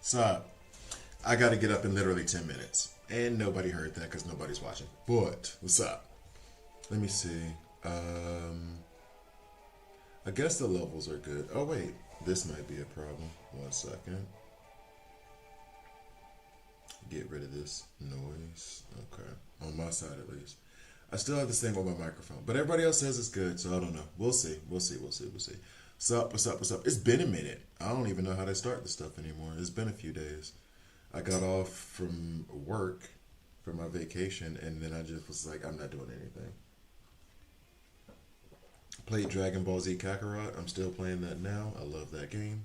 So, I got to get up in literally 10 minutes. And nobody heard that because nobody's watching. But, what's up? Let me see. Um, I guess the levels are good. Oh, wait. This might be a problem. 1 second. Get rid of this noise. Okay. On my side, at least. I still have this thing on my microphone. But everybody else says it's good, so I don't know. We'll see. We'll see. We'll see. We'll see. What's up? What's up? What's up? It's been a minute. I don't even know how to start this stuff anymore. It's been a few days. I got off from work for my vacation, and then I just was like, I'm not doing anything. Played Dragon Ball Z Kakarot. I'm still playing that now. I love that game.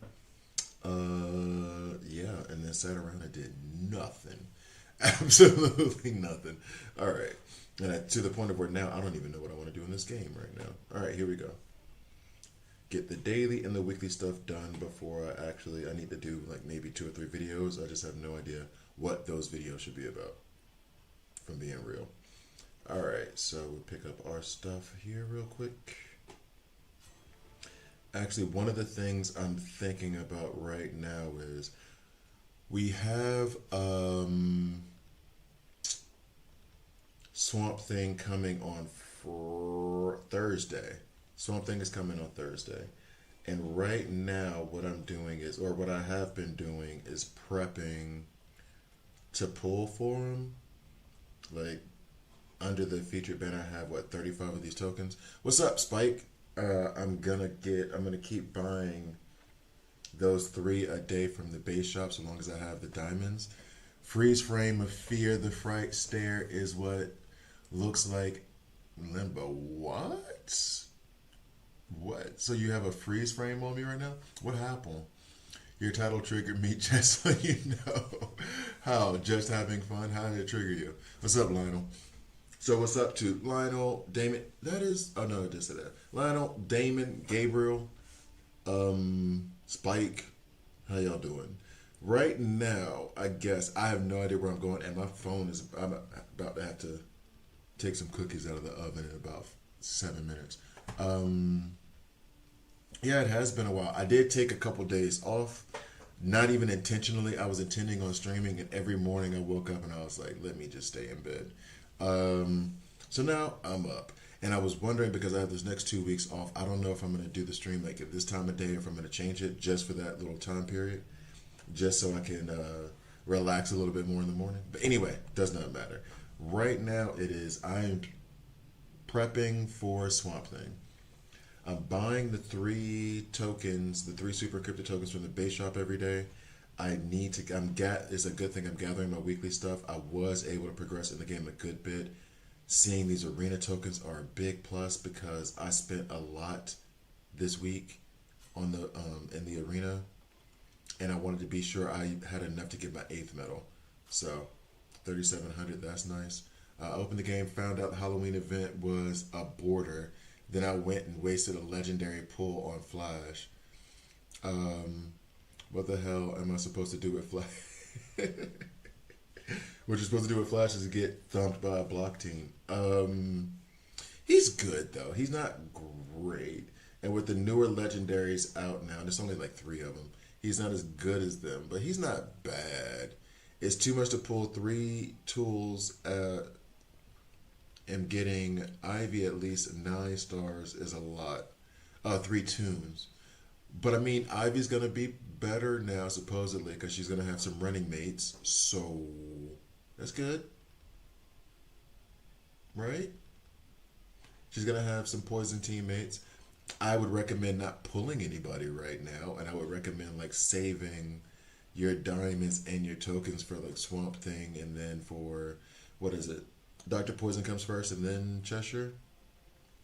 Yeah, and then sat around and did nothing. Absolutely nothing. All right. And to the point of where now I don't even know what I want to do in this game right now. All right, here we go. Get the daily and the weekly stuff done before I need to do like maybe 2 or 3 videos. I just have no idea what those videos should be about, from being real. All right, so we pick up our stuff here real quick. Actually, one of the things I'm thinking about right now is we have Swamp Thing coming on Thursday. Swamp Thing is coming on Thursday. And right now, what I'm doing is, or what I have been doing, is prepping to pull for him. Like, under the featured banner, I have, 35 of these tokens. What's up, Spike? I'm gonna keep buying those 3 a day from the base shop so long as I have the diamonds. Freeze frame of fear, the fright stare is what looks like limbo. What? What? So you have a freeze frame on me right now? What happened? Your title triggered me just so you know. How? Just having fun? How did it trigger you? What's up, Lionel? So what's up to Lionel, Damon? That is, oh no, I just said that. Lionel, Damon, Gabriel, Spike. How y'all doing? Right now, I guess I have no idea where I'm going, and my phone is. I'm about to have to take some cookies out of the oven in about 7 minutes. Yeah, it has been a while. I did take a couple days off, not even intentionally. I was intending on streaming, and every morning I woke up and I was like, let me just stay in bed. So now I'm up, and I was wondering, because I have this next 2 weeks off, I don't know if I'm going to do the stream like at this time of day, or if I'm going to change it just for that little time period, just so I can relax a little bit more in the morning. But anyway, does not matter. Right now I'm prepping for Swamp Thing. I'm buying the 3 tokens, the 3 super crypto tokens from the base shop every day. It's a good thing I'm gathering my weekly stuff. I was able to progress in the game a good bit. Seeing these arena tokens are a big plus because I spent a lot this week on the in the arena, and I wanted to be sure I had enough to get my 8th medal. So 3,700, that's nice. I opened the game, found out the Halloween event was a border. Then I went and wasted a legendary pull on Flash. What the hell am I supposed to do with Flash? What you're supposed to do with Flash is get thumped by a block team. He's good, though. He's not great. And with the newer legendaries out now, there's only like 3 of them. He's not as good as them, but he's not bad. It's too much to pull 3 tools. And getting Ivy at least 9 stars is a lot. 3 tunes. But I mean, Ivy's going to be better now, supposedly, because she's going to have some running mates. So, that's good. Right? She's going to have some poison teammates. I would recommend not pulling anybody right now. And I would recommend, like, saving your diamonds and your tokens for, like, Swamp Thing. And then for, what is it? Dr. Poison comes first and then Cheshire?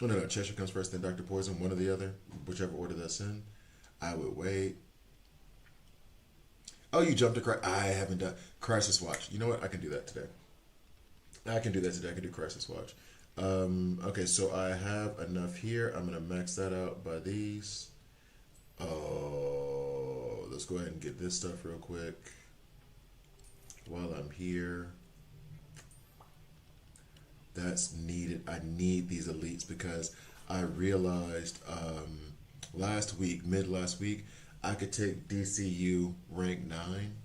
Oh, no, Cheshire comes first, then Dr. Poison, one or the other, whichever order that's in. I would wait. Oh, you jumped across. I haven't done Crisis Watch. You know what? I can do that today. I can do Crisis Watch. Okay, so I have enough here. I'm going to max that out by these. Oh, let's go ahead and get this stuff real quick while I'm here. That's needed. I need these elites because I realized mid last week, I could take DCU rank 9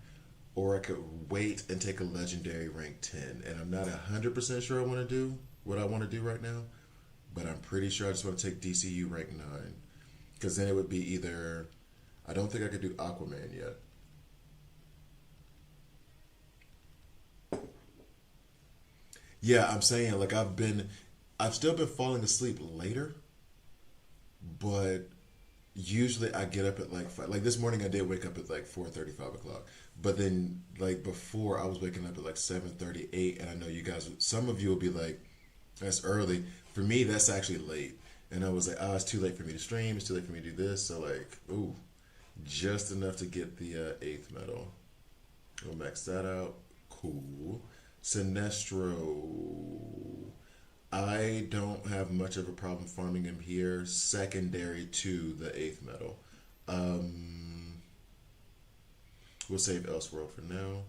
or I could wait and take a legendary rank 10. And I'm not 100% sure I want to do what I want to do right now, but I'm pretty sure I just want to take DCU rank 9. Because then it would be either. I don't think I could do Aquaman yet. Yeah, I'm saying like I've still been falling asleep later, but usually I get up at like five. Like this morning I did wake up at like 4:30, 5 o'clock. But then like before I was waking up at like 7:38, and I know you guys, some of you will be like, that's early. For me, that's actually late. And I was like, oh, it's too late for me to stream. It's too late for me to do this. So like, ooh, just enough to get the eighth medal. We'll max that out. Cool. Sinestro. I don't have much of a problem farming him here. Secondary to the eighth medal. Um, we'll save Elseworld for now.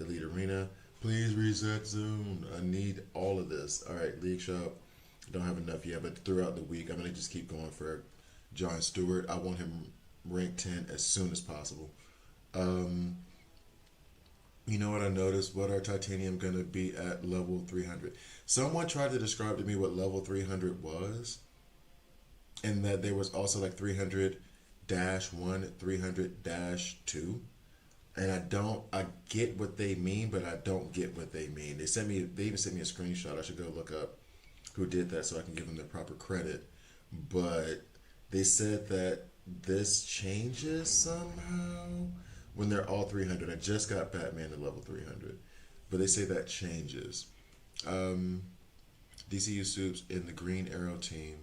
Elite Arena. Please reset soon. I need all of this. All right, League Shop. Don't have enough yet, but throughout the week, I'm going to just keep going for John Stewart. I want him ranked 10 as soon as possible. Um, you know what I noticed? What are Titanium going to be at level 300? Someone tried to describe to me what level 300 was, and that there was also like 300 1, 300 2. And I get what they mean, but I don't get what they mean. They even sent me a screenshot. I should go look up who did that so I can give them the proper credit. But they said that this changes somehow when they're all 300. I just got Batman at level 300, but they say that changes. Um, DCU Soups in the Green Arrow team.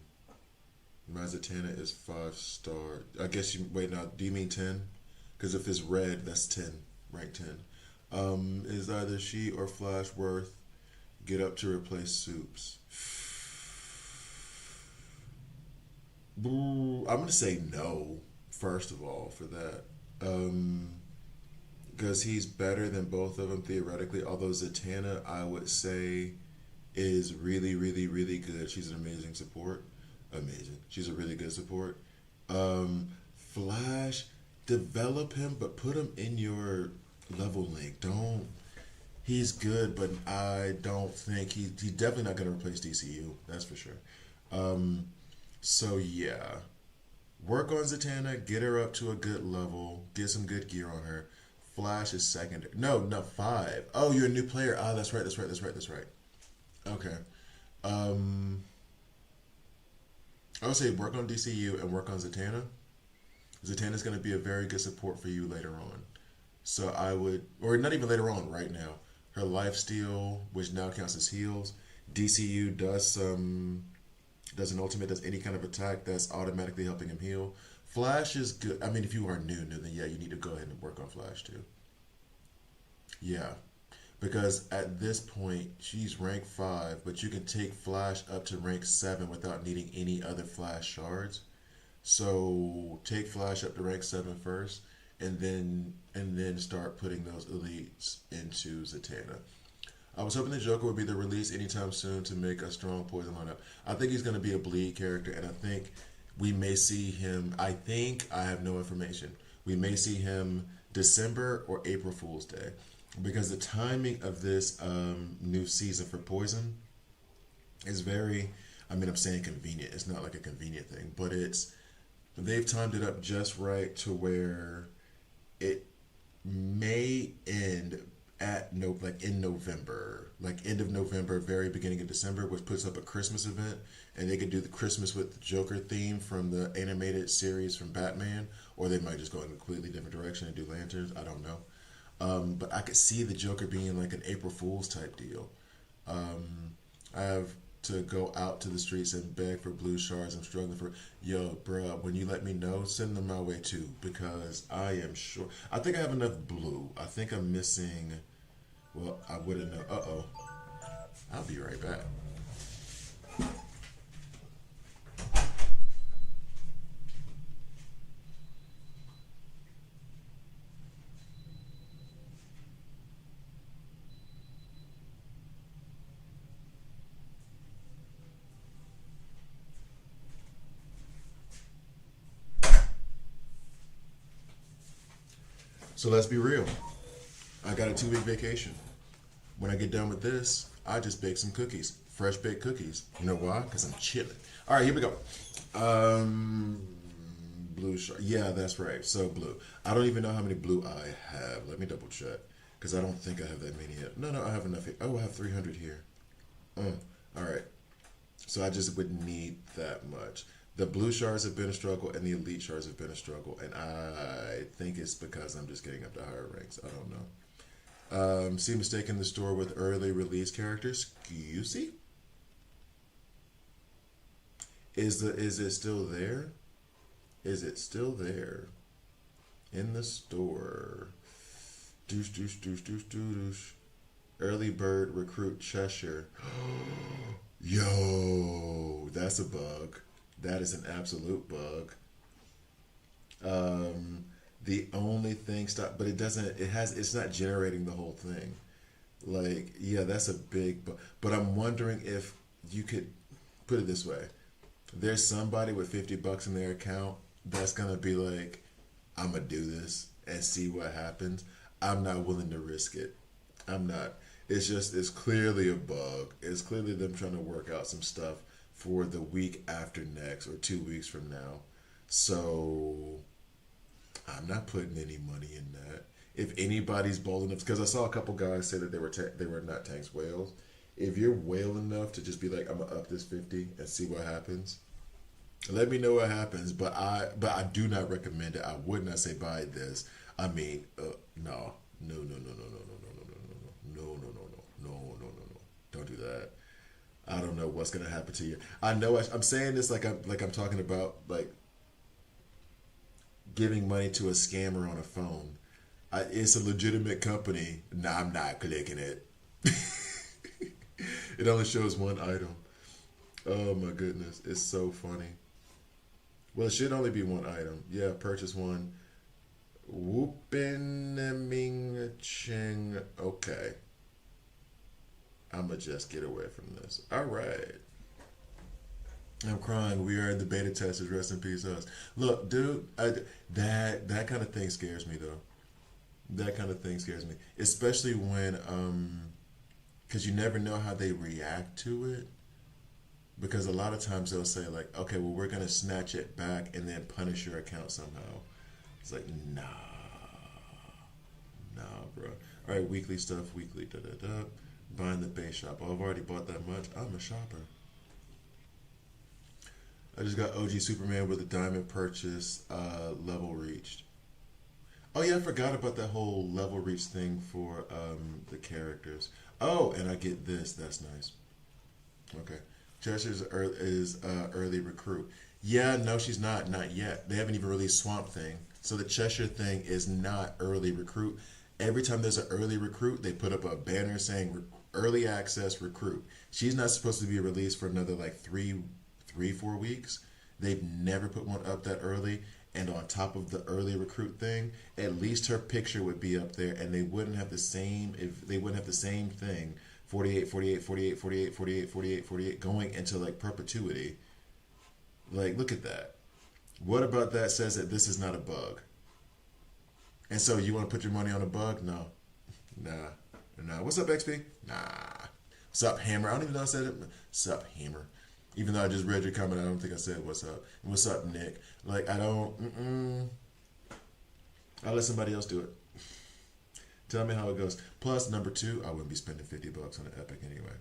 Mazatana is 5-star. I guess you wait now. Do you mean 10? Because if it's red, that's 10, rank 10. Is either she or Flash worth get up to replace Soups? I'm gonna say no. First of all, for that, because he's better than both of them theoretically. Although Zatanna, I would say, is really, really, really good. She's an amazing support. Amazing. She's a really good support. Flash, develop him, but put him in your level link. Don't. He's good, but I don't think he's definitely not going to replace DCU. That's for sure. Um, so yeah, work on Zatanna, get her up to a good level, get some good gear on her. Flash is secondary. No, not 5. Oh, you're a new player. Ah, that's right. That's right. That's right. That's right. Okay. Um, I would say work on DCU and work on Zatanna. Zatanna is going to be a very good support for you later on. So I would, or not even later on, right now. Her lifesteal, which now counts as heals. DCU does an ultimate, does any kind of attack that's automatically helping him heal. Flash is good. I mean, if you are new, then yeah, you need to go ahead and work on Flash too. Yeah, because at this point she's rank 5, but you can take Flash up to rank 7 without needing any other Flash shards. So take Flash up to rank 7 first, and then start putting those elites into Zatanna. I was hoping the Joker would be the release anytime soon to make a strong poison lineup. I think he's going to be a bleed character, and I think we may see him. I have no information. We may see him December or April Fool's Day, because the timing of this new season for Poison is very. I mean, I'm saying convenient. It's not like a convenient thing, but they've timed it up just right to where it may end at like in November, like end of November, very beginning of December, which puts up a Christmas event, and they could do the Christmas with the Joker theme from the animated series from Batman, or they might just go in a completely different direction and do lanterns. I don't know, but I could see the Joker being like an April Fool's type deal. I have to go out to the streets and beg for blue shards. I'm struggling for. Yo, bruh, when you let me know, send them my way too, because I am sure. I think I have enough blue. I think I'm missing. Well, I wouldn't know. Uh-oh. I'll be right back. So let's be real. I got a 2 week vacation. When I get done with this, I just bake some cookies, fresh baked cookies. You know why? Because I'm chilling. All right, here we go. Um, blue shark. Yeah, that's right. So blue. I don't even know how many blue I have. Let me double check because I don't think I have that many yet. No, I have enough here. Oh, I have 300 here. All right. So I just wouldn't need that much. The blue shards have been a struggle, and the elite shards have been a struggle, and I think it's because I'm just getting up to higher ranks. I don't know. See mistake in the store with early release characters. Excuse. Is it still there? Is it still there in the store? Doosh doosh doosh doosh doosh. Early bird recruit Cheshire. Yo, that's a bug. That is an absolute bug. The only thing stop, but it doesn't. It has. It's not generating the whole thing. Like, yeah, that's a big. But I'm wondering if you could put it this way: there's somebody with $50 in their account that's gonna be like, I'm gonna do this and see what happens. I'm not willing to risk it. I'm not. It's clearly a bug. It's clearly them trying to work out some stuff for the week after next or 2 weeks from now. So I'm not putting any money in that. If anybody's bold enough, because I saw a couple guys say that they were not tanks whales. If you're whale enough to just be like, I'm gonna up this 50 and see what happens, let me know what happens. But I do not recommend it. I would not say buy this. I mean, no. No. Don't do that. I don't know what's gonna happen to you. I know I'm saying this like I'm talking about like giving money to a scammer on a phone. It's a legitimate company. Nah, I'm not clicking it. It only shows one item. Oh my goodness, it's so funny. Well, it should only be one item. Yeah, purchase one. Whoopin Ming Ching. Okay. I'ma just get away from this. All right. I'm crying. We are in the beta testers. Rest in peace, us. Look, dude, that kind of thing scares me though. That kind of thing scares me, especially when because you never know how they react to it. Because a lot of times they'll say like, okay, well we're gonna snatch it back and then punish your account somehow. It's like, nah, bro. All right, weekly stuff, weekly, da da da. Buying the base shop. Oh, I've already bought that much. I'm a shopper. I just got OG Superman with a diamond purchase, level reached. Oh yeah, I forgot about that whole level reach thing for the characters. Oh, and I get this. That's nice. Okay. Cheshire's early recruit. Yeah, no, she's not. Not yet. They haven't even released Swamp Thing. So the Cheshire thing is not early recruit. Every time there's an early recruit, they put up a banner saying early access recruit. She's not supposed to be released for another like 4 weeks. They've never put one up that early. And on top of the early recruit thing, at least her picture would be up there, and they wouldn't have the same thing 48, 48, 48, 48, 48, 48, 48 going into like perpetuity. Like, look at that. What about that says that this is not a bug? And so you want to put your money on a bug? No. Nah. What's up, XP? Nah. What's up, Hammer? I don't even know I said it. What's up, Hammer? Even though I just read your comment, I don't think I said what's up. And what's up, Nick? Like, I don't, I'll let somebody else do it. Tell me how it goes. Plus, number two, I wouldn't be spending $50 on an Epic anyway.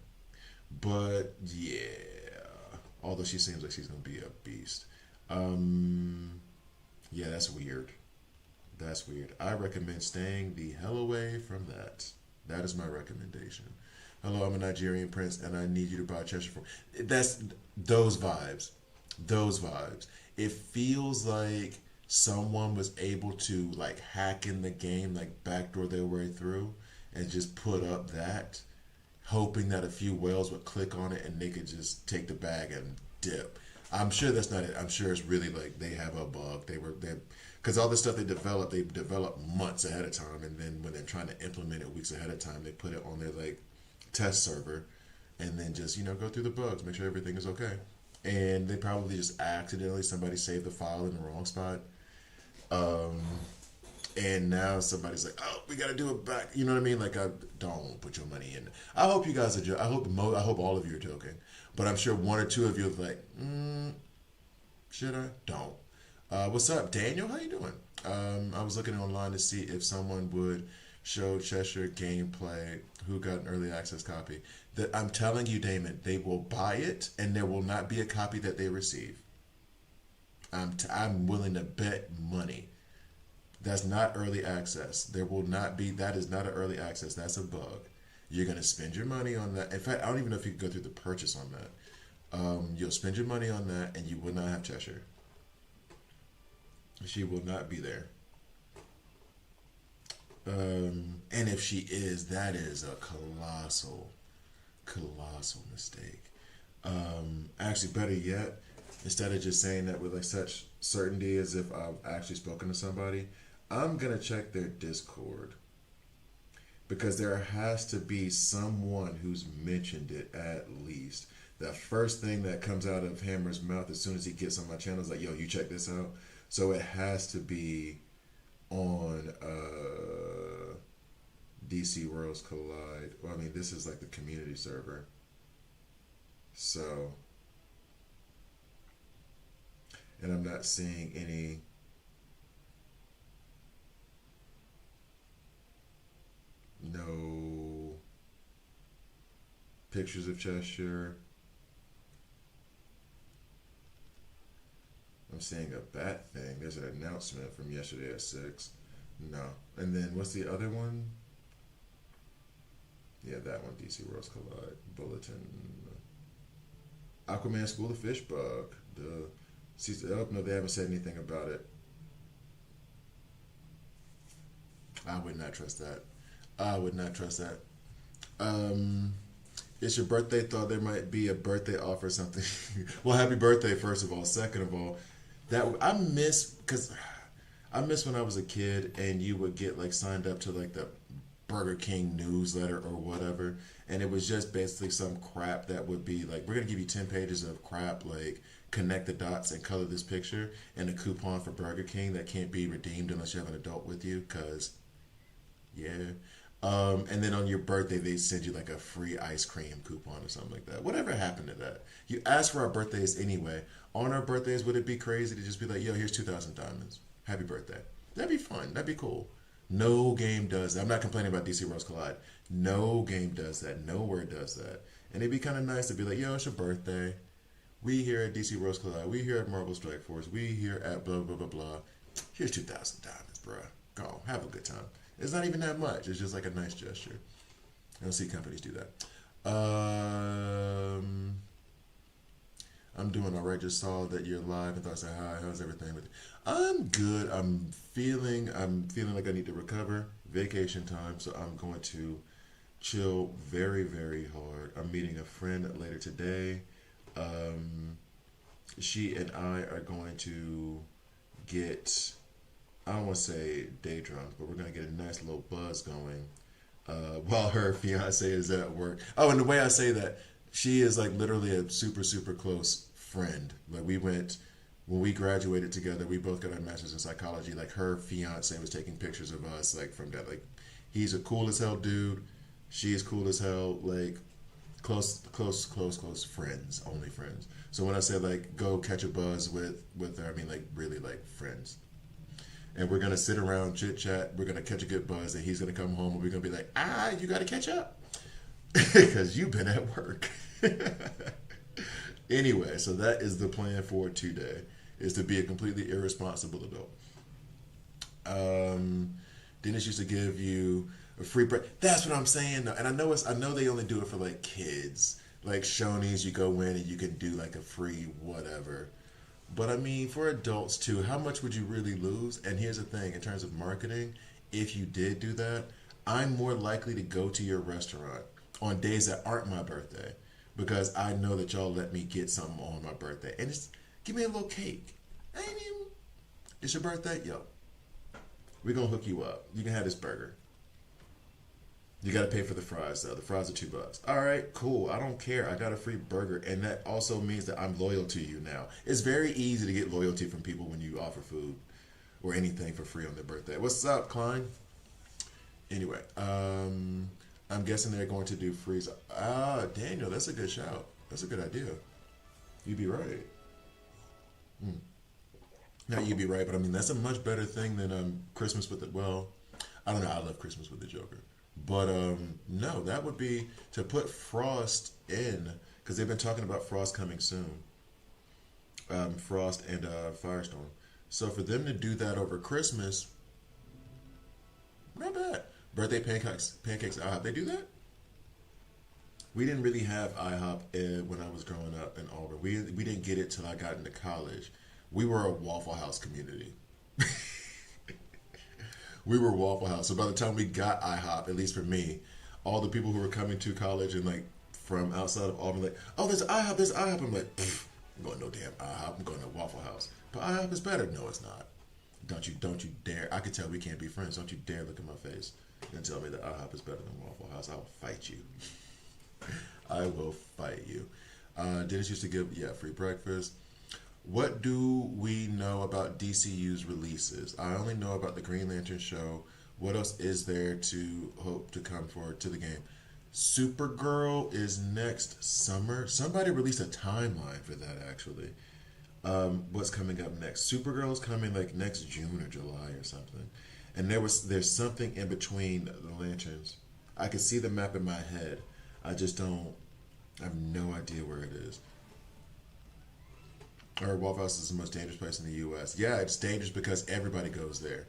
But, yeah. Although she seems like she's going to be a beast. Yeah, that's weird. That's weird. I recommend staying the hell away from that. That is my recommendation. Hello, I'm a Nigerian prince, and I need you to buy Cheshire for. That's those vibes. Those vibes. It feels like someone was able to like hack in the game, like backdoor their way through, and just put up that, hoping that a few whales would click on it and they could just take the bag and dip. I'm sure that's not it. I'm sure it's really like they have a bug. They because all the stuff they develop months ahead of time, and then when they're trying to implement it weeks ahead of time, they put it on their like test server, and then just go through the bugs, make sure everything is okay. And they probably just accidentally somebody saved the file in the wrong spot. And now somebody's like, "Oh, we got to do it back." You know what I mean? Like, I don't put your money in. I hope you guys are. I hope all of you are joking, but I'm sure one or two of you are like, "Should I?" Don't. What's up, Daniel? How you doing? I was looking online to see if someone would show Cheshire gameplay. Who got an early access copy? That I'm telling you, Damon, they will buy it, and there will not be a copy that they receive. I'm willing to bet money. That's not early access. There will not be. That is not an early access. That's a bug. You're gonna spend your money on that. In fact, I don't even know if you can go through the purchase on that. You'll spend your money on that, and you will not have Cheshire. She will not be there. And if she is, that is a colossal mistake. Actually, better yet, instead of just saying that with like such certainty as if I've actually spoken to somebody, I'm gonna check their Discord because there has to be someone who's mentioned it at least. The first thing that comes out of Hammer's mouth as soon as he gets on my channel is like, "Yo, you check this out." So it has to be on DC Worlds Collide. Well, I mean, this is like the community server. So, and I'm not seeing any. No pictures of Cheshire. I'm seeing a bat thing. There's an announcement from yesterday at 6. No. And then what's the other one? Yeah, that one, DC Worlds Collide. Bulletin. Aquaman School of Fish Bug. Oh, no, they haven't said anything about it. I would not trust that. I would not trust that. It's your birthday. Thought there might be a birthday offer or something. Well, happy birthday, first of all. Second of all, that I miss because I miss when I was a kid and you would get like signed up to like the Burger King newsletter or whatever, and it was just basically some crap that would be like, we're gonna give you 10 pages of crap like connect the dots and color this picture and a coupon for Burger King that can't be redeemed unless you have an adult with you, cause yeah. And then on your birthday, they send you like a free ice cream coupon or something like that. Whatever happened to that? You asked for our birthdays anyway. On our birthdays, would it be crazy to just be like, "Yo, here's 2,000 diamonds. Happy birthday." That'd be fun. That'd be cool. No game does that. I'm not complaining about DC Worlds Collide. No game does that. Nowhere does that. And it'd be kind of nice to be like, "Yo, it's your birthday. We here at DC Worlds Collide. We here at Marvel Strike Force. We here at blah, blah, blah, blah. Here's 2,000 diamonds, bruh. Go. Have a good time." It's not even that much. It's just like a nice gesture. I don't see companies do that. I'm doing all right. Just saw that you're live and thought I said hi. How's everything with you? I'm good. I'm feeling like I need to recover. Vacation time, so I'm going to chill very, very hard. I'm meeting a friend later today. She and I are going to get, I don't want to say day drunk, but we're going to get a nice little buzz going while her fiance is at work. Oh, and the way I say that, she is like literally a super, super close friend. Like when we graduated together, we both got our masters in psychology. Like her fiance was taking pictures of us like from that. Like he's a cool as hell dude. She is cool as hell. Like close friends, only friends. So when I say like go catch a buzz with her, I mean like really like friends. And we're gonna sit around, chit chat. We're gonna catch a good buzz, and he's gonna come home, and we're gonna be like, you gotta catch up, because you've been at work. Anyway, so that is the plan for today: is to be a completely irresponsible adult. Dennis used to give you a free break. That's what I'm saying, though. And I know they only do it for like kids, like Shoney's. You go in and you can do like a free whatever. But I mean, for adults too, how much would you really lose? And here's the thing, in terms of marketing, if you did do that, I'm more likely to go to your restaurant on days that aren't my birthday because I know that y'all let me get something on my birthday. And just give me a little cake. I ain't even, it's your birthday? Yo, we're going to hook you up. You can have this burger. You got to pay for the fries, though. The fries are $2. All right, cool. I don't care. I got a free burger. And that also means that I'm loyal to you now. It's very easy to get loyalty from people when you offer food. or anything for free on their birthday. What's up, Klein? Anyway, I'm guessing they're going to do freeze. Ah, Daniel, that's a good shout. That's a good idea. You'd be right. Hmm. Not you'd be right, but I mean that's a much better thing than Christmas with the well. I don't know. I love Christmas with the Joker, but no, that would be to put Frost in because they've been talking about Frost coming soon. Frost and Firestorm. So for them to do that over Christmas, not bad. Birthday pancakes IHOP. They do that. We didn't really have IHOP when I was growing up in Auburn. We didn't get it till I got into college. We were a Waffle House community. We were Waffle House. So by the time we got IHOP, at least for me, all the people who were coming to college and like from outside of Auburn, like, oh, there's IHOP, there's IHOP. I'm like, I'm going no damn IHOP. I'm going to Waffle House. But IHOP is better. No, it's not. Don't you dare. I can tell we can't be friends. Don't you dare look in my face and tell me that IHOP is better than Waffle House. I'll fight you. I will fight you. Dennis used to give, free breakfast. What do we know about DCU's releases? I only know about the Green Lantern show. What else is there to hope to come forward to the game? Supergirl is next summer. Somebody released a timeline for that actually. What's coming up next? Supergirl is coming like next June or July or something. And there's something in between the lanterns. I can see the map in my head. I have no idea where it is. Or Waffle House is the most dangerous place in the U.S. Yeah, it's dangerous because everybody goes there.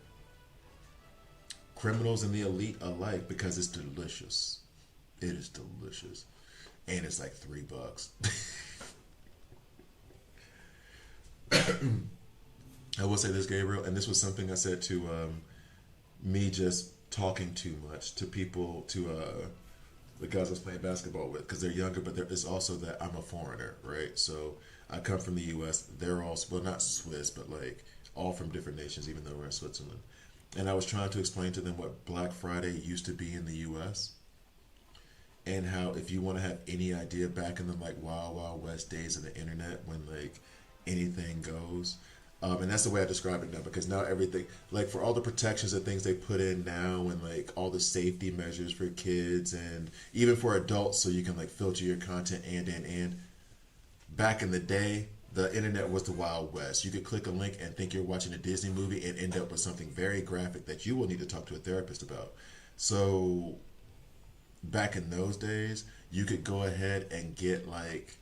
Criminals and the elite alike because it's delicious. It is delicious. And it's like $3. I will say this, Gabriel, and this was something I said to me just talking too much to people, to the guys I was playing basketball with, because they're younger, but it's also that I'm a foreigner, right? So I come from the U.S. They're all, well, not Swiss, but like all from different nations, even though we're in Switzerland. And I was trying to explain to them what Black Friday used to be in the U.S. and how if you want to have any idea back in the like Wild Wild West days of the internet when like anything goes, and that's the way I describe it now, because now everything, like for all the protections and things they put in now and like all the safety measures for kids and even for adults so you can like filter your content and back in the day, the internet was the Wild West. You could click a link and think you're watching a Disney movie and end up with something very graphic that you will need to talk to a therapist about. So back in those days, you could go ahead and get like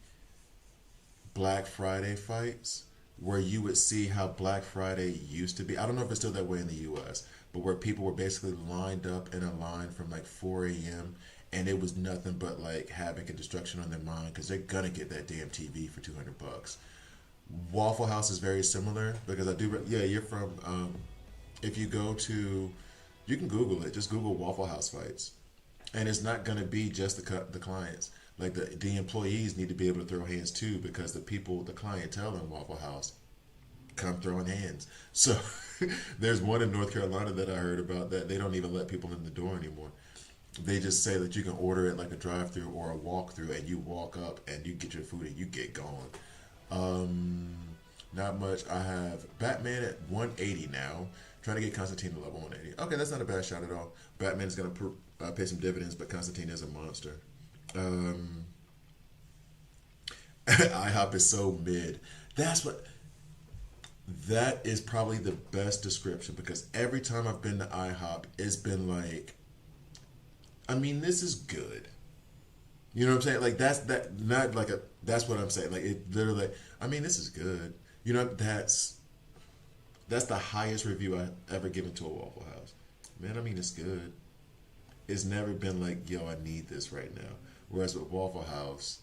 Black Friday fights where you would see how Black Friday used to be. I don't know if it's still that way in the US, but where people were basically lined up in a line from like 4 a.m. and it was nothing but like havoc and destruction on their mind because they're gonna get that damn TV for $200. Waffle House is very similar because I do. Yeah, you're from. If you go to, you can Google it. Just Google Waffle House fights, and it's not gonna be just the clients. Like the employees need to be able to throw hands too because the people, the clientele in Waffle House, come throwing hands. So there's one in North Carolina that I heard about that they don't even let people in the door anymore. They just say that you can order it like a drive-through or a walk-through, and you walk up and you get your food and you get going. Not much. I have Batman at 180 now. Trying to get Constantine to level 180. Okay, that's not a bad shot at all. Batman is going to pay some dividends, but Constantine is a monster. IHOP is so mid. That is probably the best description because every time I've been to IHOP, it's been like, I mean, this is good. You know what I'm saying? Like that's what I'm saying. Like it literally, I mean, this is good. You know, that's the highest review I've ever given to a Waffle House. Man, I mean, it's good. It's never been like, yo, I need this right now. Whereas with Waffle House,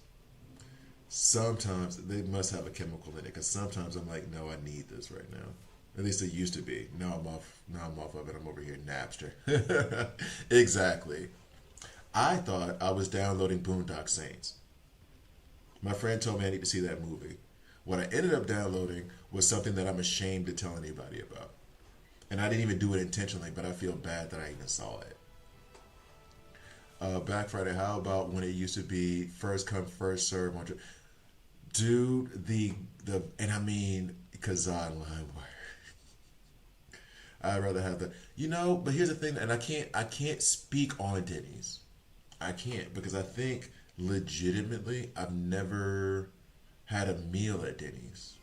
sometimes they must have a chemical in it because sometimes I'm like, no, I need this right now. At least it used to be. Now I'm off of it. I'm over here Napster. Exactly. I thought I was downloading Boondock Saints. My friend told me I need to see that movie. What I ended up downloading was something that I'm ashamed to tell anybody about. And I didn't even do it intentionally, but I feel bad that I even saw it. Black Friday, how about when it used to be first come, first serve? Dude, and I mean, Kazan line wire. I'd rather have the, you know. But here's the thing, and I can't speak on Denny's. I can't because I think legitimately I've never had a meal at Denny's.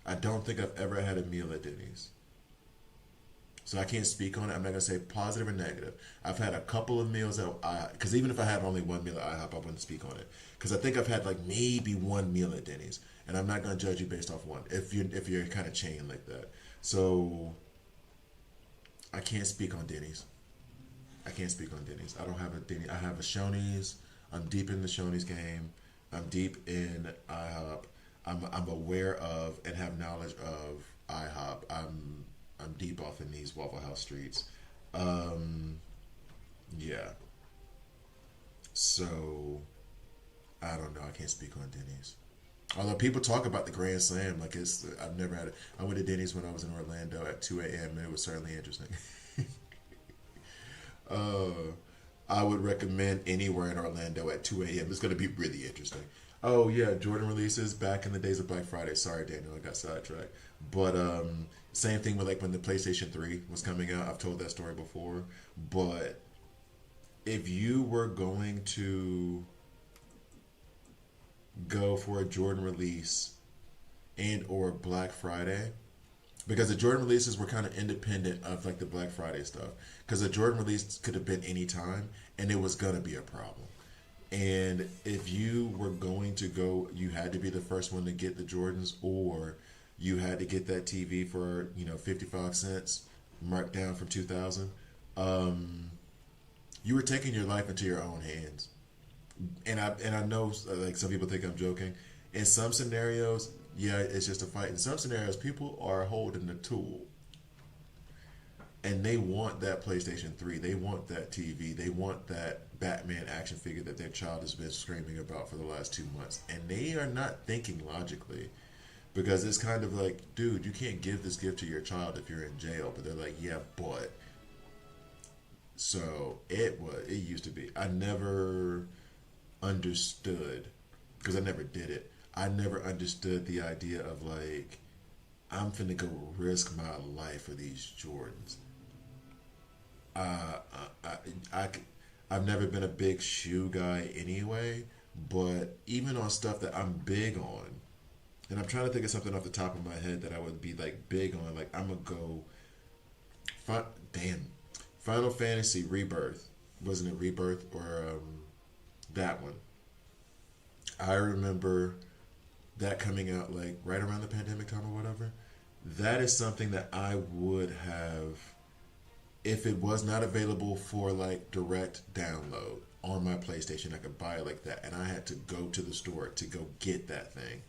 I don't think I've ever had a meal at Denny's. So I can't speak on it. I'm not gonna say positive or negative. I've had a couple of meals at I because even if I had only one meal at IHOP, I wouldn't speak on it. Because I think I've had like maybe one meal at Denny's, and I'm not gonna judge you based off one if you're kind of chain like that. So I can't speak on Denny's. I can't speak on Denny's. I don't have a Denny. I have a Shoney's. I'm deep in the Shoney's game. I'm deep in IHOP. I'm aware of and have knowledge of IHOP. I'm deep off in these Waffle House streets. Um, yeah. So I don't know. I can't speak on Denny's. Although people talk about the Grand Slam, like I've never had it. I went to Denny's when I was in Orlando at 2 a.m. and it was certainly interesting. uh, I would recommend anywhere in Orlando at 2 a.m. It's going to be really interesting. Oh yeah, Jordan releases back in the days of Black Friday. Sorry, Daniel, I got sidetracked. But same thing with like when the PlayStation 3 was coming out. I've told that story before. But if you were going to go for a Jordan release and or Black Friday, because the Jordan releases were kind of independent of like the Black Friday stuff. Because the Jordan release could have been any time, and it was gonna be a problem. And if you were going to go, you had to be the first one to get the Jordans, or you had to get that TV for 55 cents, marked down from 2000. You were taking your life into your own hands. And I know like some people think I'm joking. In some scenarios, yeah, it's just a fight. In some scenarios, people are holding the tool and they want that PlayStation 3. They want that TV. They want that Batman action figure that their child has been screaming about for the last 2 months. And they are not thinking logically because it's kind of like, dude, you can't give this gift to your child if you're in jail. But they're like, yeah, but. So it used to be. I never understood because I never did it. I never understood the idea of like, I'm finna go risk my life for these Jordans. Uh, I, I, I've never been a big shoe guy anyway, but even on stuff that I'm big on, and I'm trying to think of something off the top of my head that I would be like big on, like I'm gonna go, damn, Final Fantasy Rebirth, wasn't it Rebirth or that one? I remember that coming out like right around the pandemic time or whatever. That is something that I would have if it was not available for like direct download on my PlayStation. I could buy it like that, and I had to go to the store to go get that thing.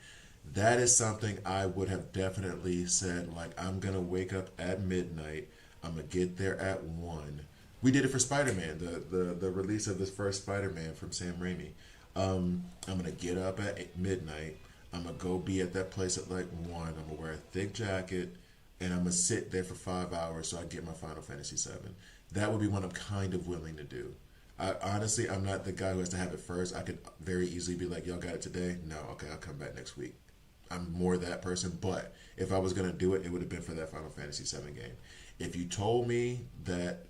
That is something I would have definitely said like I'm gonna wake up at midnight. I'm gonna get there at 1. We did it for Spider-Man, the release of this first Spider-Man from Sam Raimi. I'm gonna get up at midnight. I'm gonna go be at that place at like 1. I'm gonna wear a thick jacket, and I'm gonna sit there for 5 hours so I get my Final Fantasy 7. That would be what I'm kind of willing to do. I honestly, I'm not the guy who has to have it first. I could very easily be like, y'all got it today? No, okay, I'll come back next week. I'm more that person, but if I was gonna do it, it would have been for that Final Fantasy 7 game. If you told me that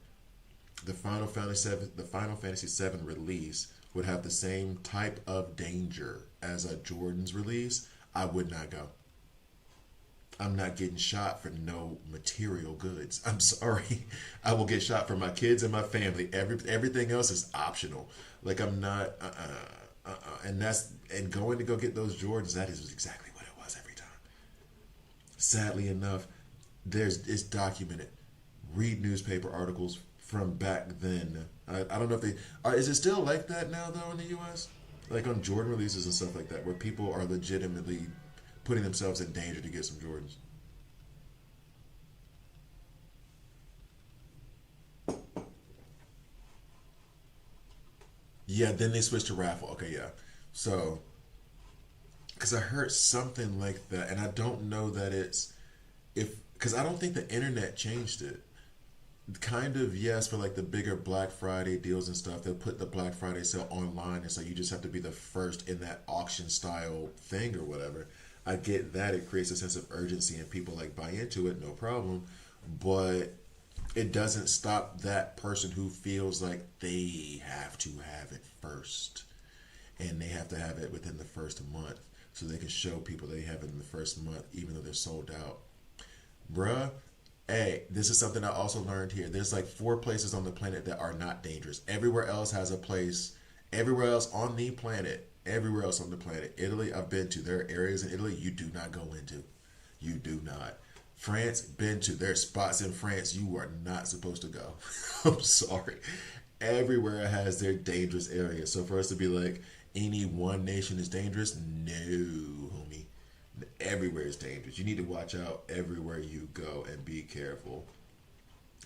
the Final Fantasy 7 release would have the same type of danger as a Jordan's release, I would not go. I'm not getting shot for no material goods. I'm sorry. I will get shot for my kids and my family. Everything else is optional. Like I'm not and going to go get those Jordans, that is exactly what it was every time. Sadly enough, it's documented. Read newspaper articles from back then. I don't know if is it still like that now though in the US? Like on Jordan releases and stuff like that, where people are legitimately putting themselves in danger to get some Jordans. Yeah, then they switched to raffle. Okay, yeah. So, because I heard something like that, and I don't know that it's if because I don't think the internet changed it. Kind of yes for like the bigger Black Friday deals and stuff. They'll put the Black Friday sale online, and so you just have to be the first in that auction style thing or whatever. I get that it creates a sense of urgency and people like buy into it, no problem. but it doesn't stop that person who feels like they have to have it first, and they have to have it within the first month so they can show people they have it in the first month even though they're sold out. Bruh, hey, this is something I also learned here. There's like 4 places on the planet that are not dangerous. Everywhere else has a place. Everywhere else on the planet. Everywhere else on the planet. Italy, I've been to. There are areas in Italy you do not go into. You do not. France, been to. There are spots in France you are not supposed to go. I'm sorry. Everywhere has their dangerous areas. So for us to be like, any one nation is dangerous, no, homie. Everywhere is dangerous. You need to watch out everywhere you go and be careful.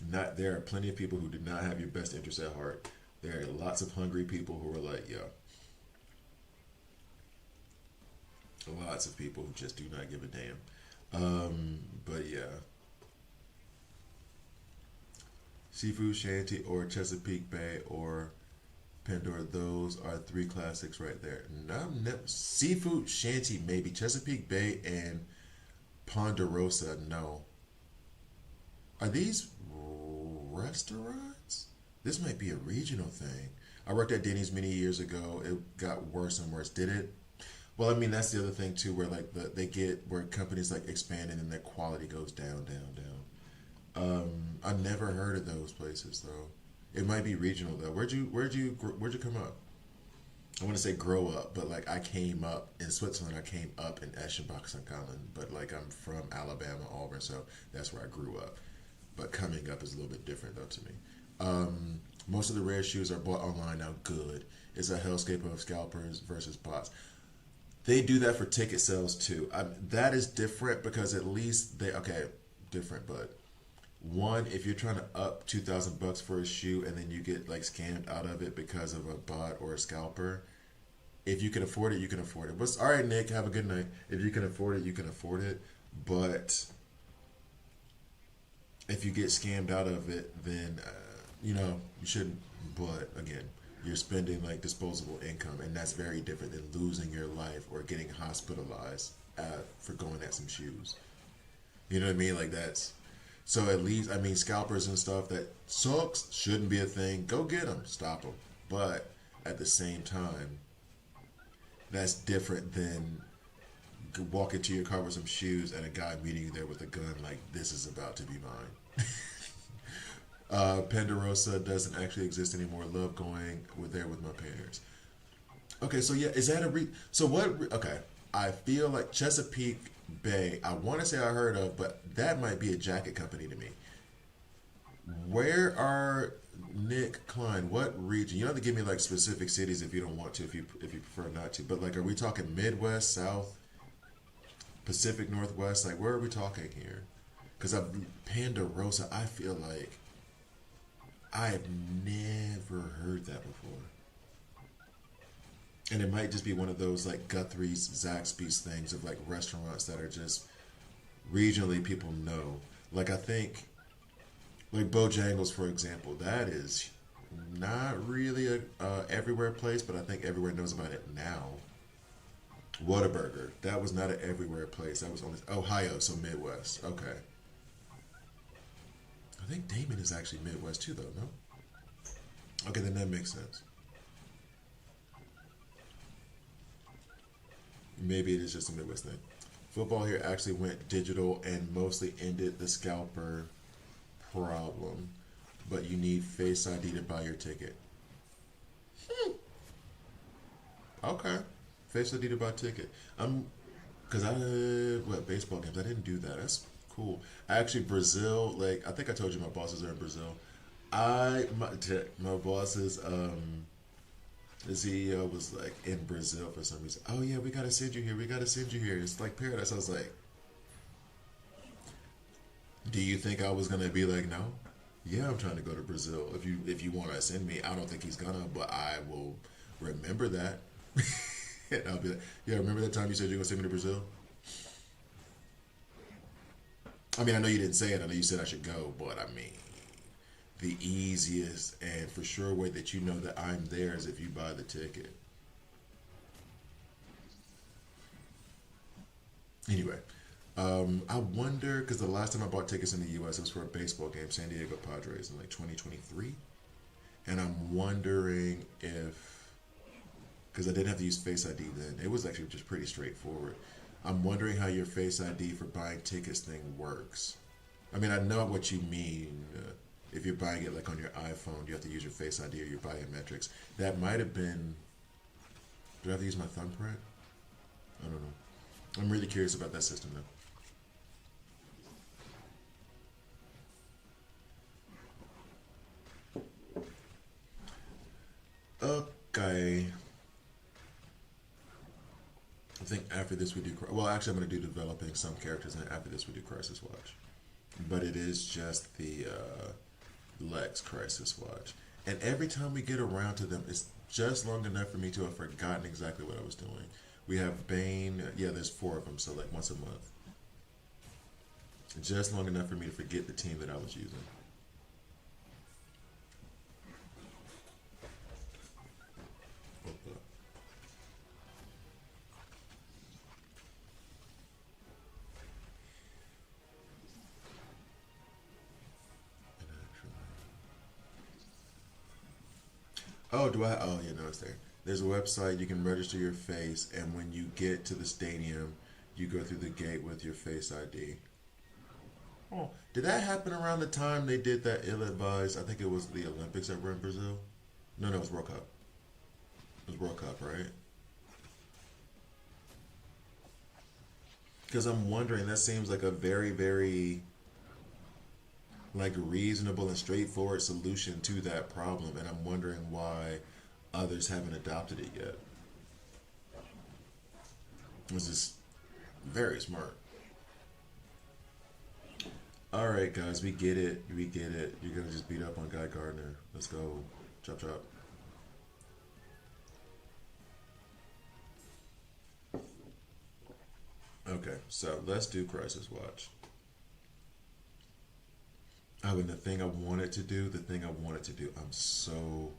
Not There are plenty of people who do not have your best interest at heart. There are lots of hungry people who are like, yo. Lots of people who just do not give a damn. But yeah. Seafood Shanty or Chesapeake Bay or Pandora, those are 3 classics right there. No, Seafood Shanty maybe. Chesapeake Bay and Ponderosa, no. Are these restaurants? This might be a regional thing. I worked at Denny's many years ago. It got worse and worse. Did it? Well, I mean, that's the other thing too, where like they get where companies like expand and then their quality goes down, down, down. I never heard of those places though. It might be regional though. Where'd you come up? I want to say grow up, but like I came up in Switzerland. I came up in Eschenbach, St. Gallen, but like I'm from Alabama, Auburn, so that's where I grew up. But coming up is a little bit different though to me. Most of the rare shoes are bought online now. Good. It's a hellscape of scalpers versus bots. They do that for ticket sales too. That is different because at least different, but one, if you're trying to up $2,000 for a shoe and then you get like scammed out of it because of a bot or a scalper, if you can afford it, you can afford it. But all right, Nick, have a good night. If you can afford it, you can afford it. But if you get scammed out of it, then you shouldn't. But again, you're spending like disposable income, and that's very different than losing your life or getting hospitalized for going at some shoes. You know what I mean? Like that's. So at least, I mean, scalpers and stuff that sucks, shouldn't be a thing. Go get them, stop them. But at the same time, that's different than walk into your car with some shoes and a guy meeting you there with a gun like, this is about to be mine. Ponderosa doesn't actually exist anymore. Love going there with my parents. Okay, so yeah, is that so what, okay, I feel like Chesapeake Bay, I want to say I heard of, but that might be a jacket company to me. Where are Nick Klein? What region? You don't have to give me like specific cities if you don't want to, if you prefer not to. But like, are we talking Midwest, South, Pacific Northwest? Like, where are we talking here? Because Ponderosa, I feel like I have never heard that before. And it might just be one of those like Guthrie's, Zaxby's things of like restaurants that are just regionally people know. Like I think, like Bojangles, for example, that is not really a everywhere place, but I think everywhere knows about it now. Whataburger, that was not an everywhere place. That was only Ohio, so Midwest. Okay. I think Damon is actually Midwest too, though, no? Okay, then that makes sense. Maybe it is just a Midwest thing. Football here actually went digital and mostly ended the scalper problem, but you need Face ID to buy your ticket. Okay, Face ID to buy a ticket. Cause baseball games? I didn't do that. That's cool. Actually, Brazil. Like I think I told you, my bosses are in Brazil. My bosses the CEO was like in Brazil for some reason. Oh yeah, we gotta send you here. We gotta send you here. It's like paradise. I was like, do you think I was gonna be like, no? Yeah, I'm trying to go to Brazil. If you want to send me, I don't think he's gonna, but I will remember that. And I'll be like, yeah, remember that time you said you're gonna send me to Brazil? I mean, I know you didn't say it. I know you said I should go, but I mean, the easiest and for sure way that you know that I'm there is if you buy the ticket. Anyway, I wonder because the last time I bought tickets in the U.S. it was for a baseball game, San Diego Padres, in like 2023, and I'm wondering if because I didn't have to use Face ID then, it was actually just pretty straightforward. I'm wondering how your Face ID for buying tickets thing works. I mean, I know what you mean. If you're buying it like on your iPhone, you have to use your Face ID or your biometrics. That might have been. Do I have to use my thumbprint? I don't know. I'm really curious about that system though. Okay. I think after this we do. Well, actually, I'm going to do developing some characters, and after this we do Crisis Watch. But it is just the Lex Crisis Watch. And every time we get around to them, it's just long enough for me to have forgotten exactly what I was doing. We have Bane. Yeah, there's four of them, so like once a month. Just long enough for me to forget the team that I was using. Oh, do I? Oh, yeah, no, it's there. There's a website you can register your face, and when you get to the stadium, you go through the gate with your Face ID. Oh, did that happen around the time they did that ill-advised? I think it was the Olympics that were in Brazil. No, no, it was World Cup. It was World Cup, right? Because I'm wondering. That seems like a very, very like reasonable and straightforward solution to that problem, and I'm wondering why others haven't adopted it yet. This is very smart. All right, guys, we get it. We get it. You're gonna just beat up on Guy Gardner. Let's go. Chop chop. Okay, so let's do Crisis Watch. Oh, and the thing I wanted to do, I'm so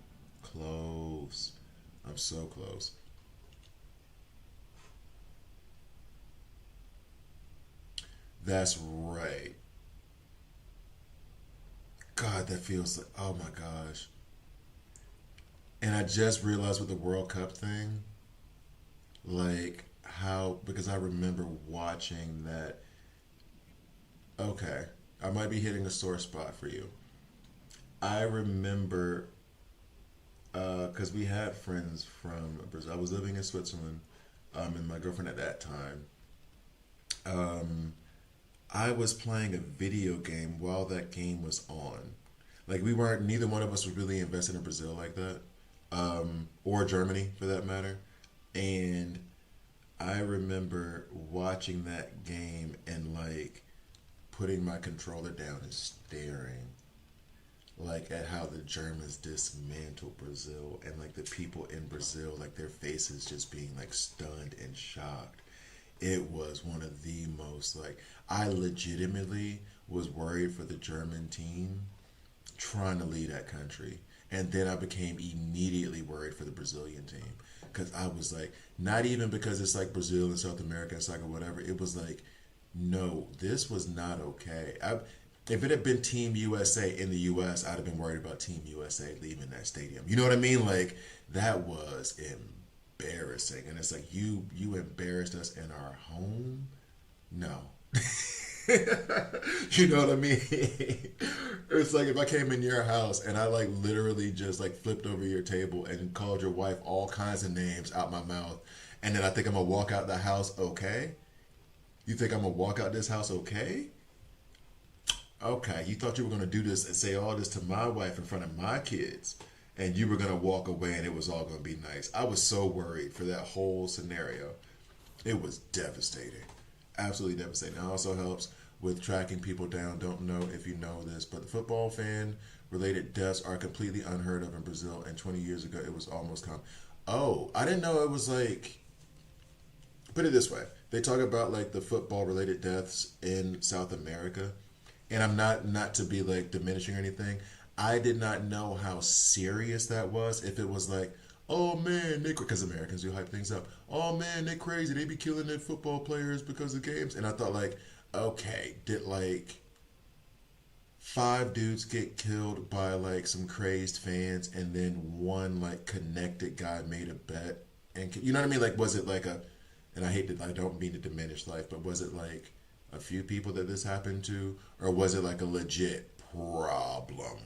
close. I'm so close. That's right. God, that feels like, oh my gosh. And I just realized with the World Cup thing, like how, because I remember watching that. Okay, I might be hitting a sore spot for you. I remember because we had friends from Brazil. I was living in Switzerland, and my girlfriend at that time. Um, I was playing a video game while that game was on. Like we weren't, neither one of us was really invested in Brazil like that, or Germany for that matter. And I remember watching that game and like putting my controller down and staring like at how the Germans dismantled Brazil and like the people in Brazil, like their faces just being like stunned and shocked. It was one of the most like I legitimately was worried for the German team trying to lead that country. And then I became immediately worried for the Brazilian team because I was like, not even because it's like Brazil and South America, it's like or whatever. It was like, no, this was not okay. If it had been Team USA in the US, I'd have been worried about Team USA leaving that stadium. You know what I mean? Like that was embarrassing, and it's like you embarrassed us in our home. No, you know what I mean? It's like if I came in your house and I like literally just like flipped over your table and called your wife all kinds of names out my mouth, and then I think I'm gonna walk out the house okay? You think I'm gonna walk out this house okay? Okay, you thought you were gonna do this and say all this to my wife in front of my kids, and you were gonna walk away and it was all gonna be nice. I was so worried for that whole scenario. It was devastating. Absolutely devastating. It also helps with tracking people down. Don't know if you know this, but the football fan related deaths are completely unheard of in Brazil, and 20 years ago it was almost common. Oh, I didn't know it was like, put it this way. They talk about like the football related deaths in South America, and I'm not to be like diminishing or anything. I did not know how serious that was. If it was like, Oh man, they because Americans do hype things up. Oh man, they crazy. They be killing their football players because of games. And I thought like, okay, did like five dudes get killed by like some crazed fans, and then one like connected guy made a bet, and you know what I mean? Like, was it like a? And I hate that I don't mean to diminish life, but was it like a few people that this happened to, or was it like a legit problem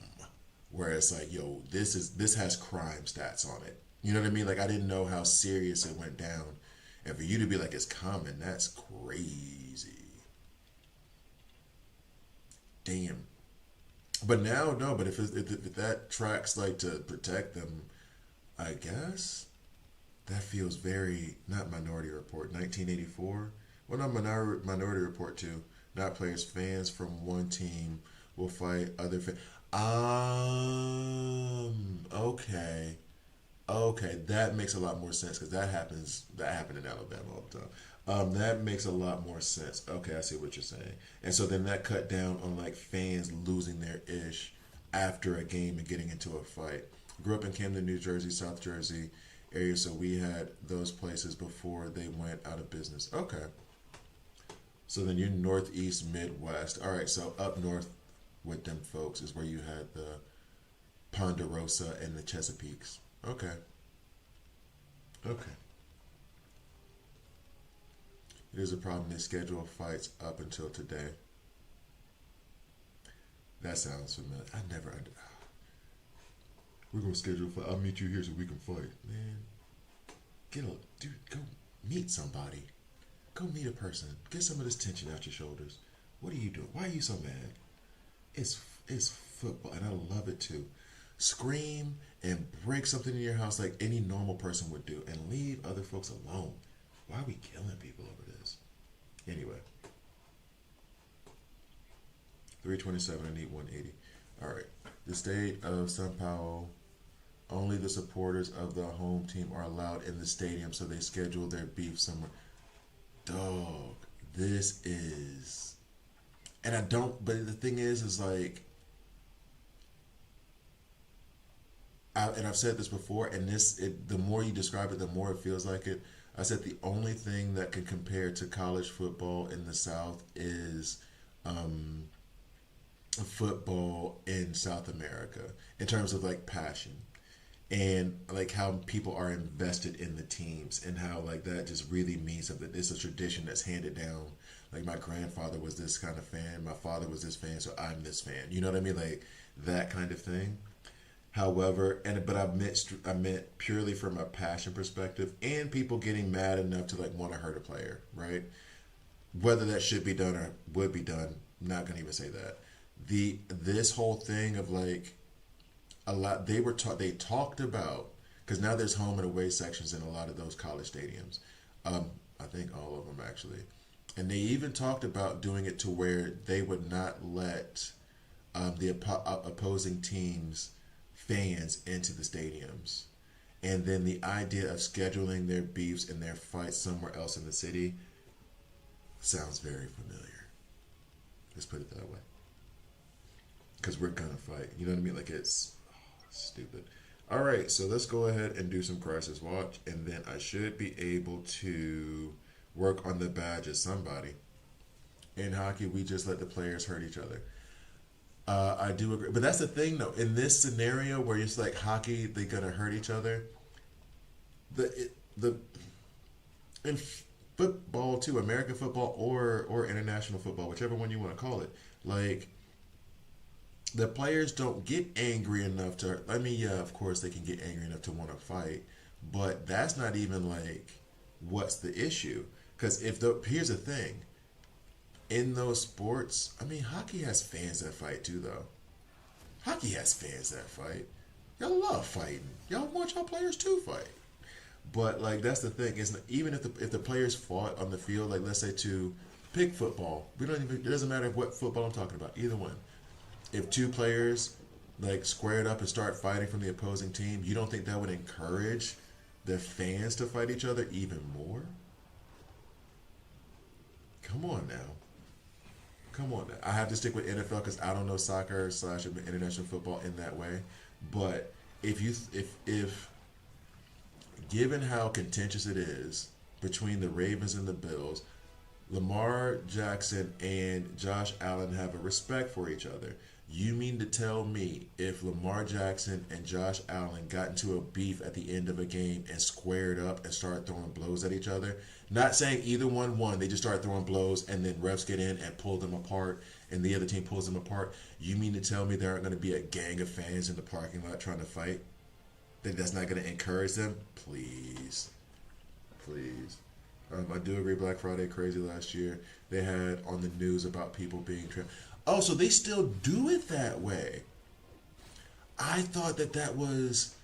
where it's like, yo, this has crime stats on it. You know what I mean? Like I didn't know how serious it went down, and for you to be like it's common, that's crazy. Damn. But now, no. But if that tracks like to protect them, I guess that feels very not Minority Report 1984. Well, not Minority Report too. Not players, fans from one team will fight other fans. Okay. Okay, that makes a lot more sense because that happens. That happened in Alabama all the time. That makes a lot more sense. Okay, I see what you're saying. And so then that cut down on like fans losing their ish after a game and getting into a fight. Grew up in Camden, New Jersey, South Jersey area, so we had those places before they went out of business. Okay, so then you're Northeast, Midwest. All right, so up north with them folks is where you had the Ponderosa and the Chesapeakes. Okay, okay. It is a problem. They schedule fights up until today. That sounds familiar. I never. We're gonna schedule a fight. I'll meet you here so we can fight. Man, get a dude. Go meet somebody. Go meet a person. Get some of this tension out your shoulders. What are you doing? Why are you so mad? It's football, and I love it too. Scream and break something in your house like any normal person would do, and leave other folks alone. Why are we killing people over this? Anyway, 327 and 180. All right. The state of Sao Paulo, only the supporters of the home team are allowed in the stadium, so they schedule their beef somewhere. Dog, this is. And I don't, but the thing is like, and I've said this before, and the more you describe it, the more it feels like it. I said the only thing that can compare to college football in the South is um, football in South America in terms of like passion and like how people are invested in the teams and how like that just really means something. It's a tradition that's handed down. Like my grandfather was this kind of fan, my father was this fan, so I'm this fan. You know what I mean? Like that kind of thing. However, but I meant purely from a passion perspective and people getting mad enough to like want to hurt a player, right? Whether that should be done or would be done, I'm not gonna even say that. This whole thing of like a lot they talked about because now there's home and away sections in a lot of those college stadiums. I think all of them actually, and they even talked about doing it to where they would not let the opposing teams fans into the stadiums. And then the idea of scheduling their beefs and their fights somewhere else in the city sounds very familiar. Let's put it that way. Because we're gonna fight. You know what I mean? Like it's stupid. All right, so let's go ahead and do some crisis watch, and then I should be able to work on the badge as somebody. In hockey, we just let the players hurt each other. I do agree, but that's the thing though. In this scenario where it's like hockey, they're gonna hurt each other. The in football too, American football or international football, whichever one you want to call it. Like the players don't get angry enough to. I mean, yeah, of course they can get angry enough to want to fight, but that's not even like what's the issue. Because if the here's the thing, in those sports, I mean, hockey has fans that fight too, though. Hockey has fans that fight. Y'all love fighting. Y'all want y'all players to fight. But like that's the thing is even if the players fought on the field, like let's say to pick football, we don't even it doesn't matter what football I'm talking about. Either one. If two players like squared up and start fighting from the opposing team, you don't think that would encourage the fans to fight each other even more? Come on now. Come on now. I have to stick with NFL because I don't know soccer slash international football in that way. But if given how contentious it is between the Ravens and the Bills, Lamar Jackson and Josh Allen have a respect for each other. You mean to tell me if Lamar Jackson and Josh Allen got into a beef at the end of a game and squared up and started throwing blows at each other? Not saying either one won, they just started throwing blows and then refs get in and pull them apart and the other team pulls them apart. You mean to tell me there aren't going to be a gang of fans in the parking lot trying to fight? Think that's not going to encourage them? Please. Please. I do agree Black Friday crazy last year. They had on the news about people being oh, so they still do it that way. I thought that that was,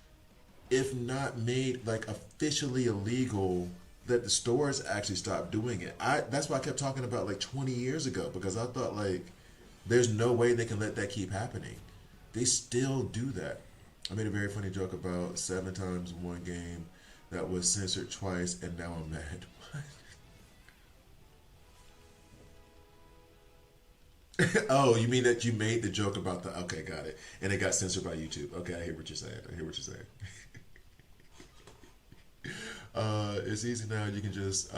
if not made like officially illegal, that the stores actually stopped doing it. That's why I kept talking about like 20 years ago, because I thought like there's no way they can let that keep happening. They still do that. I made a very funny joke about 7 times in one game that was censored twice, and now I'm mad. Oh, you mean that you made the joke about the... Okay, got it. And it got censored by YouTube. Okay, I hear what you're saying. I hear what you're saying. It's easy now. You can just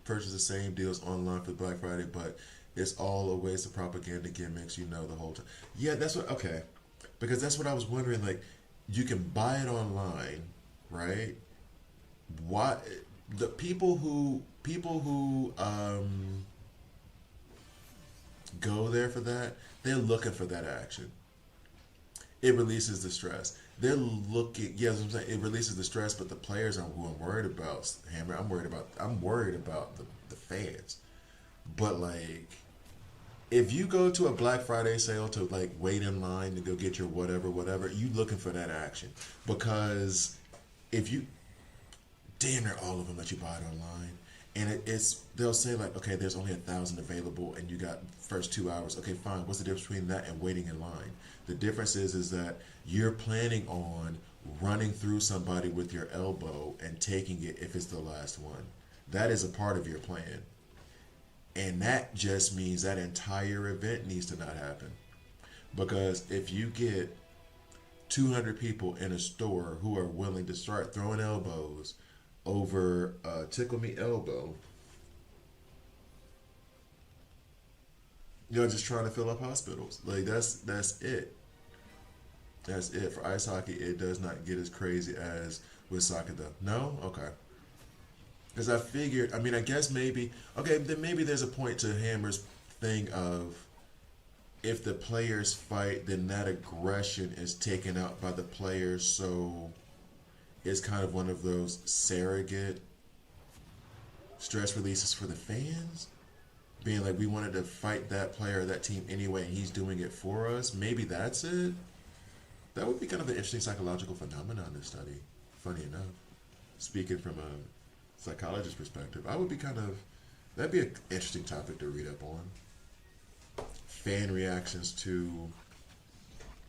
purchase the same deals online for Black Friday, but it's all a waste of propaganda gimmicks, you know, the whole time. Yeah, that's what... Okay. Because that's what I was wondering. Like, you can buy it online, right? Why... The people who go there for that, they're looking for that action. It releases the stress. They're looking, yes, I'm saying it releases the stress, but the players are who I'm worried about. Hammer, I'm worried about the fans. But like, if you go to a Black Friday sale to like wait in line to go get your whatever, you looking for that action. Because if you, damn near all of them let you buy it online. And it's they'll say like, okay, there's only 1,000 available, and you got first 2 hours. Okay, fine. What's the difference between that and waiting in line? The difference is that you're planning on running through somebody with your elbow and taking it if it's the last one. That is a part of your plan, and that just means that entire event needs to not happen. Because if you get 200 people in a store who are willing to start throwing elbows over tickle me elbow, you know, just trying to fill up hospitals. Like that's it. That's it. For ice hockey, it does not get as crazy as with soccer though. No? Okay. Because I figured, I mean, I guess maybe, okay, then maybe there's a point to Hammer's thing of if the players fight, then that aggression is taken out by the players, so it's kind of one of those surrogate stress releases for the fans. Being like, we wanted to fight that player or that team anyway, and he's doing it for us. Maybe that's it. That would be kind of an interesting psychological phenomenon to study. Funny enough, speaking from a psychologist's perspective, that'd be an interesting topic to read up on. Fan reactions to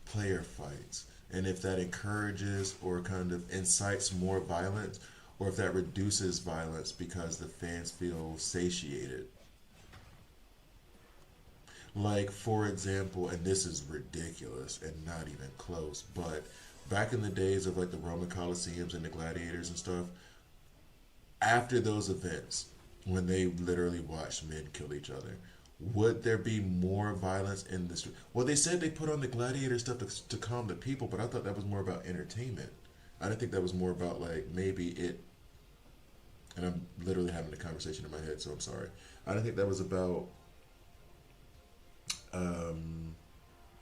player fights, and if that encourages or kind of incites more violence, or if that reduces violence because the fans feel satiated. Like, for example, and this is ridiculous and not even close, but back in the days of like the Roman Colosseums and the gladiators and stuff, after those events, when they literally watched men kill each other, would there be more violence in the street? Well, they said they put on the gladiator stuff to calm the people, but I thought that was more about entertainment. I didn't think that was more about like maybe it, and I'm literally having a conversation in my head, so I'm sorry. I didn't think that was about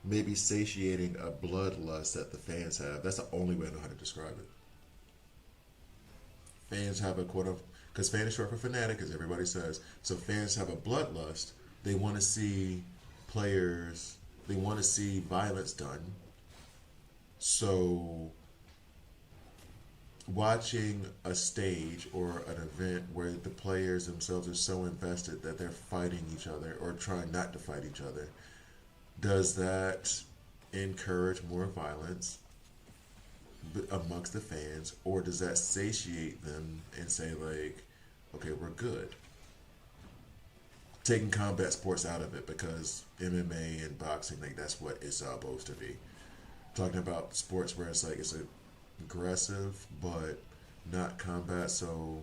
maybe satiating a bloodlust that the fans have. That's the only way I know how to describe it. Fans have a quote unquote, because fan is short for fanatic, as everybody says. So fans have a bloodlust. They want to see players, they want to see violence done. So watching a stage or an event where the players themselves are so invested that they're fighting each other or trying not to fight each other, does that encourage more violence amongst the fans, or does that satiate them and say like, okay, we're good? Taking combat sports out of it, because MMA and boxing, like that's what it's supposed to be. Talking about sports where it's like it's aggressive, but not combat. So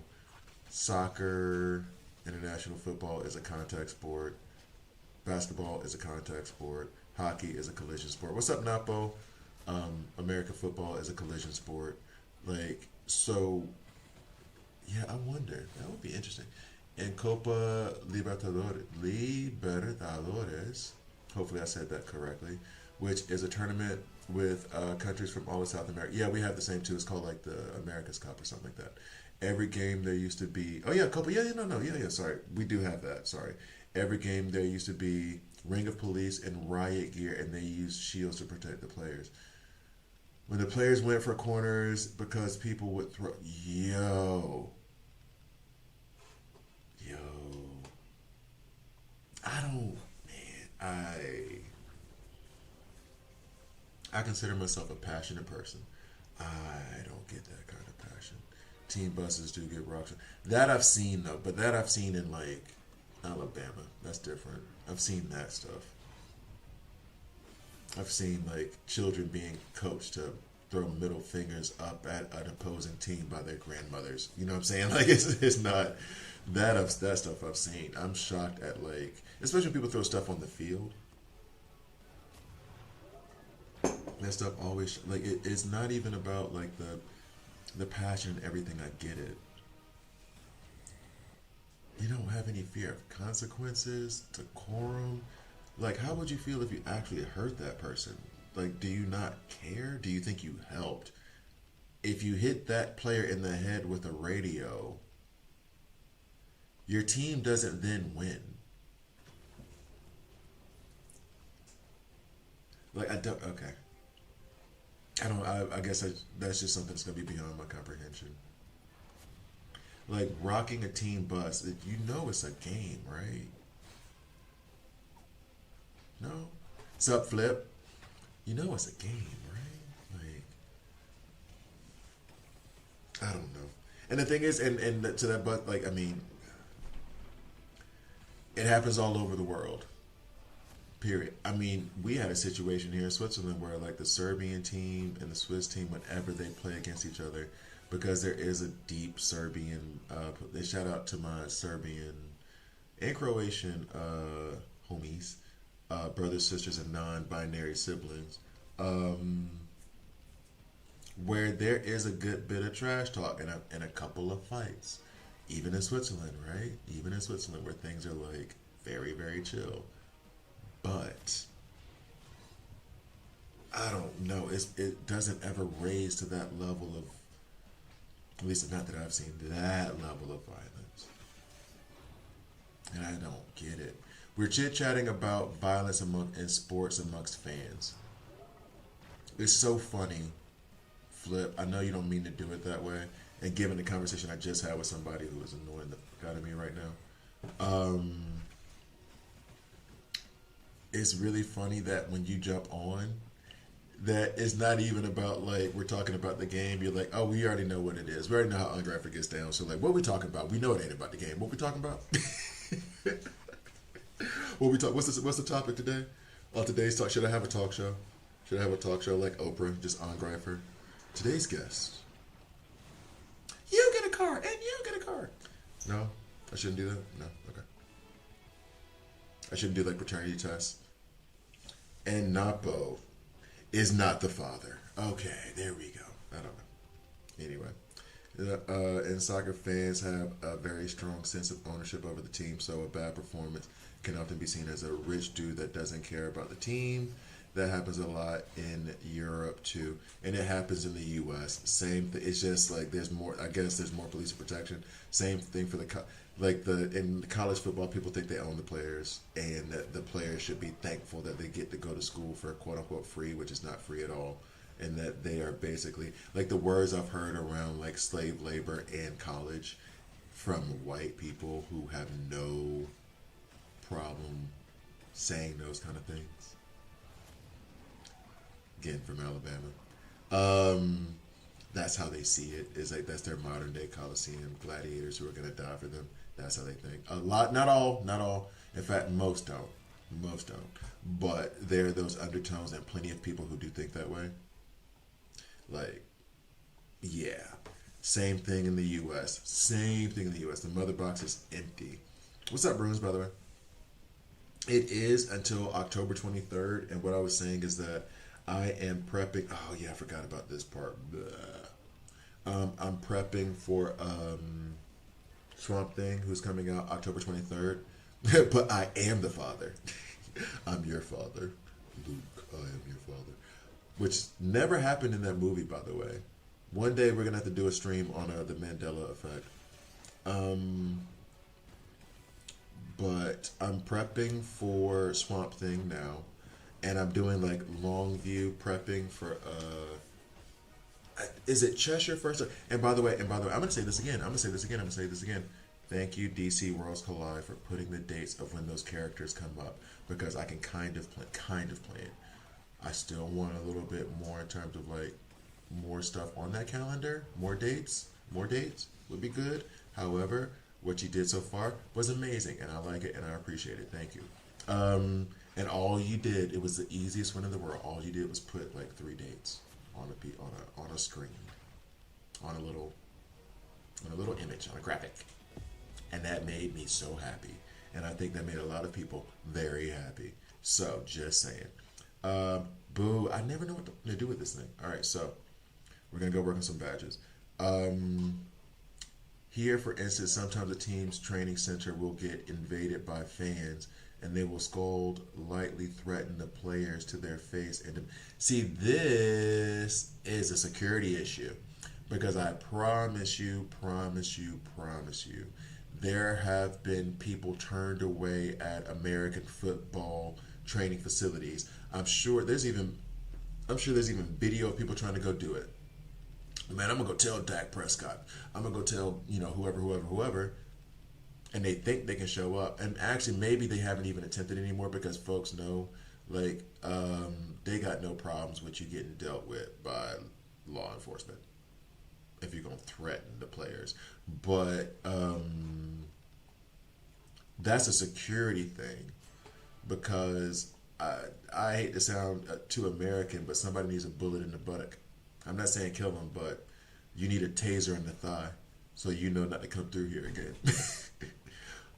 soccer, international football is a contact sport. Basketball is a contact sport. Hockey is a collision sport. What's up, Napo? American football is a collision sport. Like, so, yeah, I wonder. That would be interesting. And Copa Libertadores, hopefully I said that correctly, which is a tournament with countries from all of South America. Yeah, we have the same too. It's called like the America's Cup or something like that. Every game there used to be. Oh yeah, Copa. Yeah, yeah, no, no, yeah, yeah. Sorry, we do have that. Sorry. Every game there used to be ring of police and riot gear, and they used shields to protect the players. When the players went for corners because people would throw. Yo, I don't, man. I consider myself a passionate person. I don't get that kind of passion. Team buses do get rocks. That I've seen though, but that I've seen in like Alabama. That's different. I've seen that stuff. I've seen like children being coached to throw middle fingers up at an opposing team by their grandmothers. You know what I'm saying? Like it's not that stuff I've seen. I'm shocked at like, especially when people throw stuff on the field. That stuff always like it's not even about like the passion and everything. I get it. You don't have any fear of consequences, decorum. Like, how would you feel if you actually hurt that person? Like, do you not care? Do you think you helped? If you hit that player in the head with a radio, your team doesn't then win. Like, I don't, okay. I don't, I guess that's just something that's going to be beyond my comprehension. Like, rocking a team bus, you know it's a game, right? No? Sup, Flip? You know it's a game, right? Like, I don't know. And the thing is, and to that, but like, I mean, it happens all over the world. Period. I mean, we had a situation here in Switzerland where like the Serbian team and the Swiss team, whenever they play against each other, because there is a deep Serbian. They shout out to my Serbian and Croatian homies, brothers, sisters, and non-binary siblings. Um, where there is a good bit of trash talk and a couple of fights, even in Switzerland, right? Even in Switzerland, where things are like very, very chill. But I don't know. It doesn't ever raise to that level of, at least not that I've seen, that level of violence. And I don't get it. We're chit chatting about violence in sports amongst fans. It's so funny, Flip. I know you don't mean to do it that way. And given the conversation I just had with somebody who is annoying the fuck out of me right now, it's really funny that when you jump on, that it's not even about like we're talking about the game. You're like, oh, we already know what it is. We already know how Ungraphic gets down. So like, what we talking about? We know it ain't about the game. What we talking about? What we talk? What's the topic today? Today's talk. Should I have a talk show? Should I have a talk show like Oprah, just Ungraphic? Today's guest. You get a car and you get a car. No, I shouldn't do that. No, okay. I shouldn't do like paternity tests. And Napo is not the father. Okay, there we go. I don't know. Anyway, and soccer fans have a very strong sense of ownership over the team, so a bad performance can often be seen as a rich dude that doesn't care about the team. That happens a lot in Europe too, and it happens in the U.S. Same thing. It's just like there's more. I guess there's more police protection. Same thing for in college football, people think they own the players, and that the players should be thankful that they get to go to school for quote unquote free, which is not free at all, and that they are basically like the words I've heard around like slave labor and college from white people who have no problem saying those kind of things. Again, from Alabama. That's how they see it. Is like that's their modern day Coliseum gladiators who are gonna die for them. That's how they think. A lot, not all. In fact, most don't. Most don't. But there are those undertones and plenty of people who do think that way. Like, yeah. Same thing in the U.S. Same thing in the U.S. The mother box is empty. What's up, Bruins, by the way? It is until October 23rd, and what I was saying is that I am prepping. Oh yeah, I forgot about this part. I'm prepping for Swamp Thing, who's coming out October 23rd. But I am the father. I'm your father, Luke. I am your father, which never happened in that movie, by the way. One day we're gonna have to do a stream on the Mandela Effect. Um, but I'm prepping for Swamp Thing now, and I'm doing like long view prepping for is it Cheshire first? And by the way, I'm gonna say this again. I'm gonna say this again. I'm gonna say this again. Thank you, DC Worlds Collide, for putting the dates of when those characters come up because I can kind of play it. I still want a little bit more in terms of like more stuff on that calendar, more dates would be good. However, what you did so far was amazing, and I like it and I appreciate it. Thank you. And all you did, it was the easiest one in the world. All you did was put like 3 dates on a screen, on a little image, on a graphic, and that made me so happy. And I think that made a lot of people very happy. So just saying. Boo! I never know what to do with this thing. All right, so we're gonna go work on some badges. Here, for instance, sometimes a team's training center will get invaded by fans and they will scold, lightly threaten the players to their face. And see, this is a security issue because I promise you, there have been people turned away at American football training facilities. I'm sure there's even video of people trying to go do it. Man, I'm gonna go tell Dak Prescott. I'm gonna go tell whoever, and they think they can show up. And actually, maybe they haven't even attempted anymore because folks know, like, they got no problems with you getting dealt with by law enforcement if you're gonna threaten the players. But that's a security thing because I hate to sound too American, but somebody needs a bullet in the buttock. I'm not saying kill them, but you need a taser in the thigh so you know not to come through here again.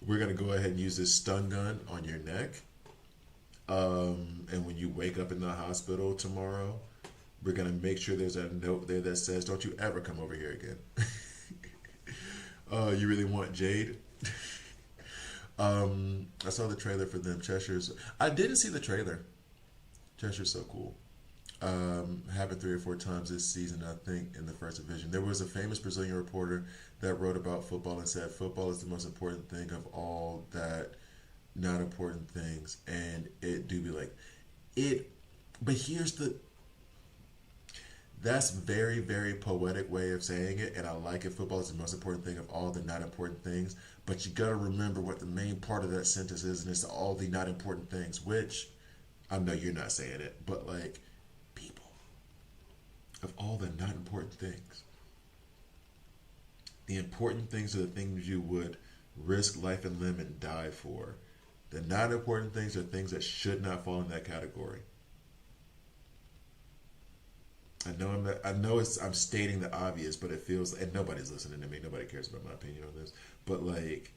We're going to go ahead and use this stun gun on your neck. And when you wake up in the hospital tomorrow, we're going to make sure there's a note there that says, don't you ever come over here again. You really want Jade? I saw the trailer for them. I didn't see the trailer. Cheshire's so cool. Happened 3 or 4 times this season, I think, in the first division. There was a famous Brazilian reporter that wrote about football and said football is the most important thing of all that not important things. And it do be like it, but that's very, very poetic way of saying it, and I like it. Football is the most important thing of all the not important things, but you gotta remember what the main part of that sentence is, and it's all the not important things, which I know you're not saying it, but like people of all the not important things. The important things are the things you would risk life and limb and die for. The not important things are things that should not fall in that category. I'm stating the obvious, but it feels, and nobody's listening to me. Nobody cares about my opinion on this, but like,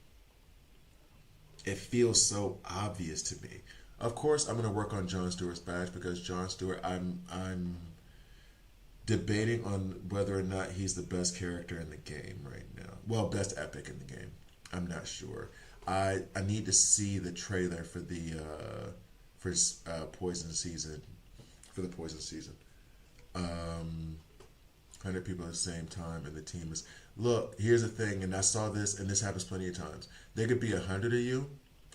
it feels so obvious to me. Of course, I'm gonna work on Jon Stewart's badge because Jon Stewart, I'm debating on whether or not he's the best character in the game right now. Well, best epic in the game. I'm not sure. I need to see the trailer for the Poison season. For the Poison season. 100 people at the same time, and the team is. Look, here's the thing, and I saw this, and this happens plenty of times. There could be 100 of you.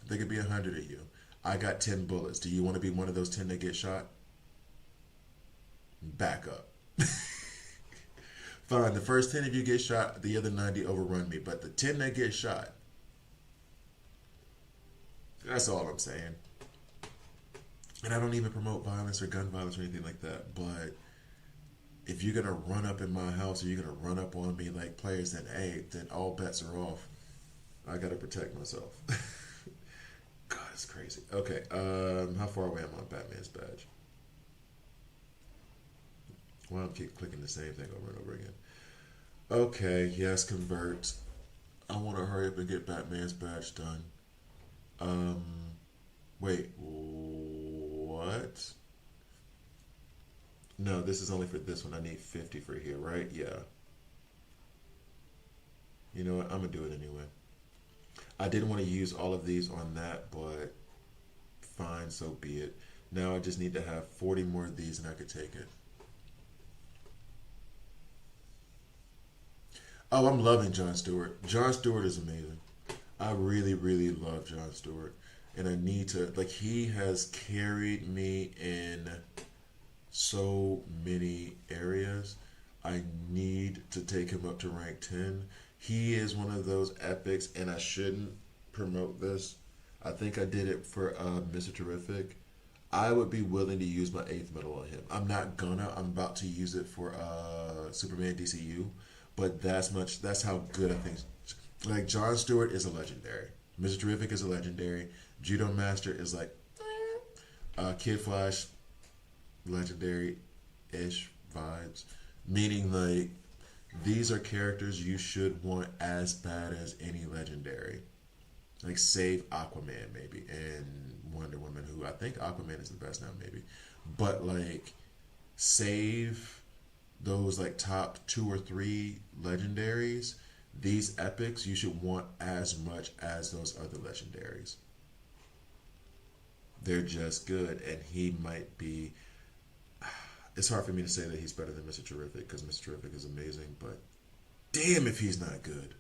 There could be 100 of you. I got 10 bullets. Do you want to be one of those 10 that get shot? Back up. Fine, the first 10 of you get shot, the other 90 overrun me, but the 10 that get shot, that's all I'm saying. And I don't even promote violence or gun violence or anything like that, but if you're going to run up in my house or you're going to run up on me like players, then hey, then all bets are off. I got to protect myself. God, it's crazy. Okay, how far away am I on Batman's badge? Well, I keep clicking the same thing over and over again. Okay, yes, convert. I want to hurry up and get Batman's badge done. Um, wait, what? No, this is only for this one. I need 50 for here, right? Yeah. You know what? I'm gonna do it anyway. I didn't want to use all of these on that, but fine, so be it. Now I just need to have 40 more of these and I could take it. Oh, I'm loving John Stewart. John Stewart is amazing. I really, really love John Stewart. And I need to, like, he has carried me in so many areas. I need to take him up to rank 10. He is one of those epics, and I shouldn't promote this. I think I did it for Mr. Terrific. I would be willing to use my eighth medal on him. I'm not gonna. I'm about to use it for Superman DCU, but that's how good I think. Like John Stewart is a legendary. Mr. Terrific is a legendary. Judo Master is like Kid Flash, legendary ish vibes. Meaning like these are characters you should want as bad as any legendary. Like save Aquaman maybe and Wonder Woman, who I think Aquaman is the best now maybe, but like save those like top two or three legendaries. These epics you should want as much as those other legendaries. They're just good, and he might be. It's hard for me to say that he's better than Mr. Terrific because Mr. Terrific is amazing, but damn if he's not good.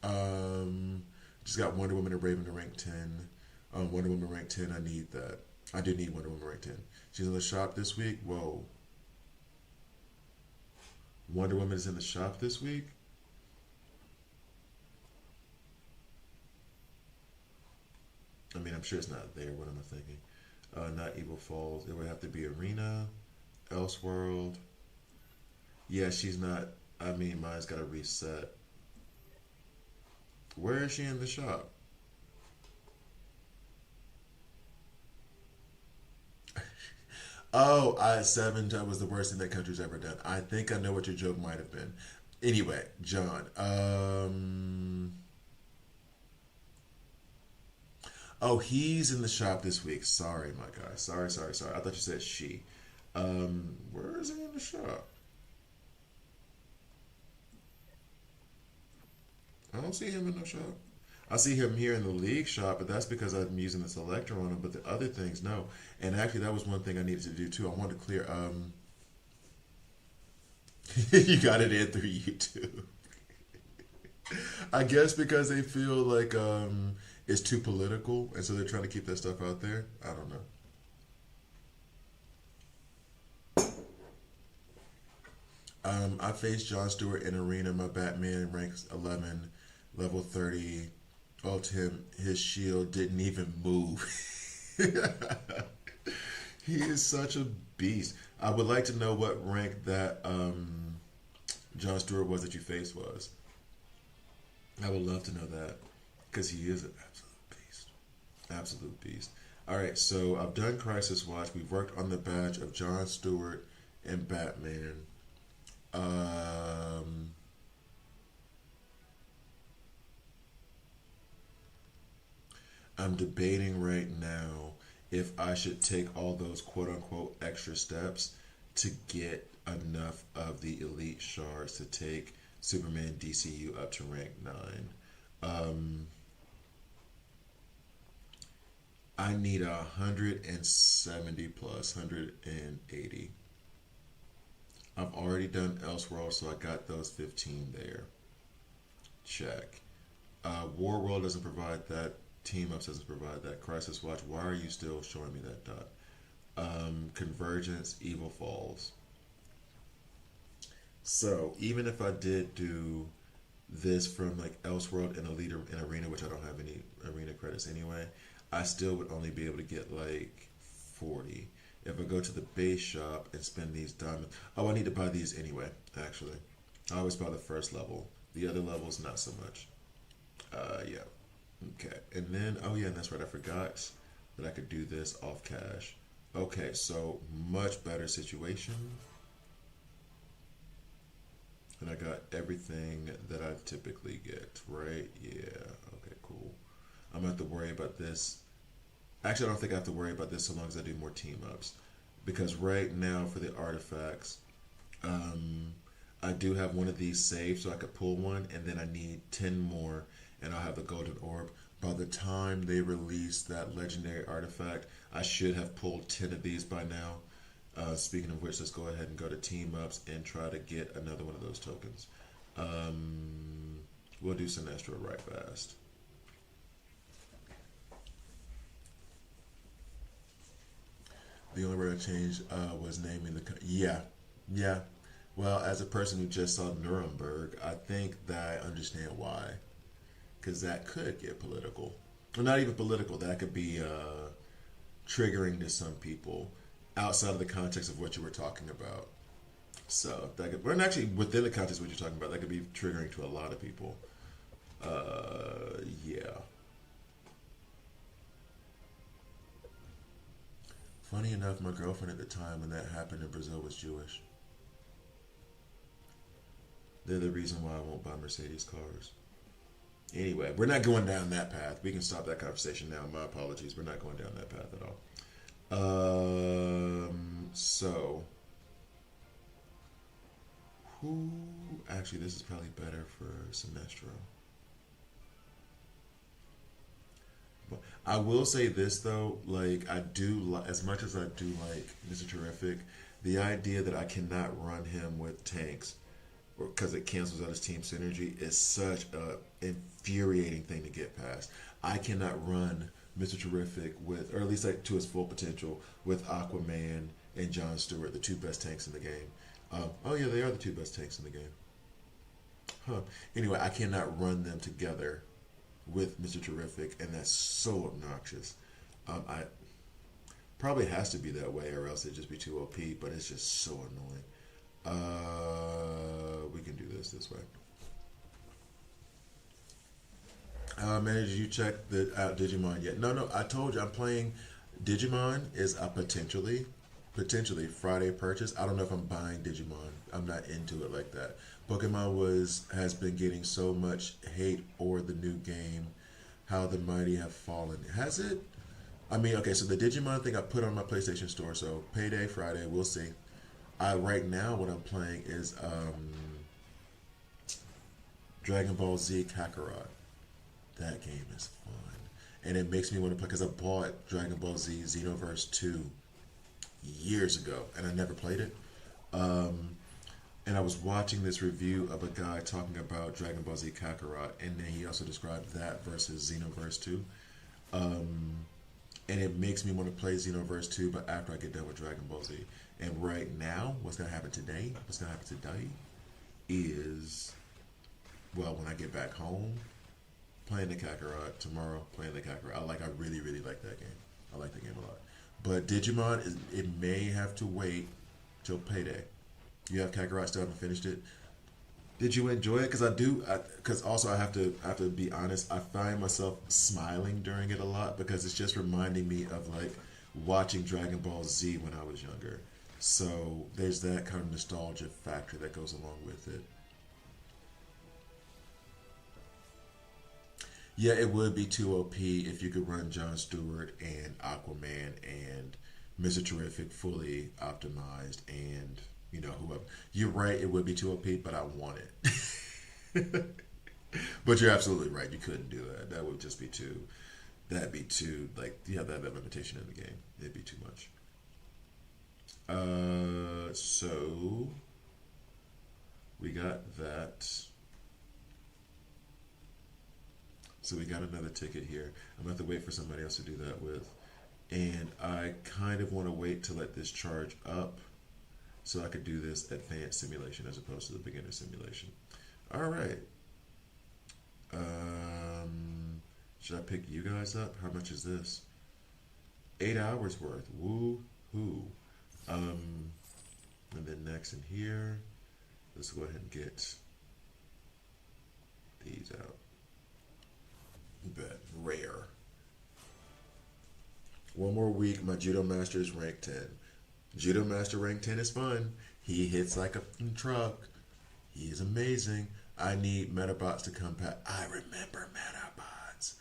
Um, just got Wonder Woman and Raven to rank 10. Wonder Woman rank 10, I need that. I do need Wonder Woman rank 10. She's in the shop this week. Whoa. Wonder Woman is in the shop this week? I mean, I'm sure it's not there. What am I thinking? Not Evil Falls. It would have to be Arena, Elseworld. Yeah, she's not. I mean, mine's got to reset. Where is she in the shop? Oh, I 7 that was the worst thing that country's ever done. I think I know what your joke might have been. Anyway, John. Oh, he's in the shop this week. Sorry, my guy. Sorry, sorry, sorry. I thought you said she. Where is he in the shop? I don't see him in the shop. I see him here in the league shop, but that's because I'm using the selector on him. But the other things, no. And actually, that was one thing I needed to do too. I wanted to clear. You got it in through YouTube. I guess because they feel like it's too political, and so they're trying to keep that stuff out there. I don't know. I faced John Stewart in Arena. My Batman ranks 11, level 30. Ult him. His shield didn't even move. He is such a beast. I would like to know what rank that John Stewart was that you faced was. I would love to know that because he is an absolute beast. Absolute beast. All right, so I've done Crisis Watch. We've worked on the badge of John Stewart and Batman. Um, I'm debating right now if I should take all those quote unquote extra steps to get enough of the elite shards to take Superman DCU up to rank 9. Um, I need 170 plus 180. I've already done Elseworld, so I got those 15 there. Check. War doesn't provide that. Team Ups doesn't provide that. Crisis Watch, why are you still showing me that dot? Convergence, Evil Falls. So even if I did do this from like Elseworld and Elite and Arena, which I don't have any Arena credits anyway, I still would only be able to get like 40. If I go to the base shop and spend these diamonds, oh, I need to buy these anyway. Actually, I always buy the first level. The other levels, not so much. Yeah. Okay, and then oh yeah, and that's right. I forgot that I could do this off cash. Okay, so much better situation. And I got everything that I typically get, right? Yeah. Okay, cool. I'm gonna have to worry about this. Actually, I don't think I have to worry about this so long as I do more team ups. Because right now for the artifacts, um, I do have one of these saved so I could pull one, and then I need 10 more, and I'll have the golden orb. By the time they release that legendary artifact, I should have pulled 10 of these by now. Speaking of which, let's go ahead and go to team ups and try to get another one of those tokens. We'll do Sinestro right fast. The only word I changed was naming the. Yeah, yeah. Well, as a person who just saw Nuremberg, I think that I understand why. Because that could get political. Well, not even political. That could be triggering to some people outside of the context of what you were talking about. So that could, well, actually within the context of what you're talking about, that could be triggering to a lot of people. Yeah. Funny enough, my girlfriend at the time when that happened in Brazil was Jewish. They're the reason why I won't buy Mercedes cars. Anyway, we're not going down that path. We can stop that conversation now. My apologies. We're not going down that path at all. So, who? Actually, this is probably better for Sinestro. But I will say this though, like I do, as much as I do like Mr. Terrific, the idea that I cannot run him with tanks because it cancels out his team synergy is such a infuriating thing to get past. I cannot run Mr. Terrific with, or at least like to his full potential, with Aquaman and John Stewart, the two best tanks in the game. Oh yeah, they are the two best tanks in the game. Huh. Anyway, I cannot run them together with Mr. Terrific, and that's so obnoxious. I probably has to be that way, or else it'd just be too OP. But it's just so annoying. We can do this way. Man, did you check the out Digimon yet? No. I told you I'm playing. Digimon is a potentially Friday purchase. I don't know if I'm buying Digimon. I'm not into it like that. Pokemon has been getting so much hate over the new game, How the Mighty Have Fallen. Has it? I mean, okay, so the Digimon thing I put on my PlayStation Store. So payday Friday, we'll see. Right now, what I'm playing is Dragon Ball Z Kakarot. That game is fun, and it makes me want to play because I bought Dragon Ball Z Xenoverse 2 years ago, and I never played it. And I was watching this review of a guy talking about Dragon Ball Z Kakarot, and then he also described that versus Xenoverse 2. And it makes me want to play Xenoverse 2, but after I get done with Dragon Ball Z. And right now, what's going to happen today is, well, when I get back home, playing the Kakarot, tomorrow playing the Kakarot. I really, really like that game. I like the game a lot. But Digimon, it may have to wait till payday. You have Kakarot still haven't finished it. Did you enjoy it? Because I do. Because also I have to be honest. I find myself smiling during it a lot because it's just reminding me of like watching Dragon Ball Z when I was younger. So there's that kind of nostalgia factor that goes along with it. Yeah, it would be too OP if you could run John Stewart and Aquaman and Mr. Terrific fully optimized and whoever. You're right, it would be too OP, but I want it. But you're absolutely right. You couldn't do that. That would just be too. That'd be too like you have that limitation in the game. It'd be too much. So we got that. So we got another ticket here. I'm going to have to wait for somebody else to do that with. And I kind of want to wait to let this charge up so I could do this advanced simulation as opposed to the beginner simulation. All right. Should I pick you guys up? How much is this? 8 hours worth. Woo-hoo. And then next in here, let's go ahead and get these out. Bet. Rare. One more week, my Judo Master is rank 10. Judo Master rank 10 is fun. He hits like a truck. He is amazing. I need Metabots to come back. I remember Metabots.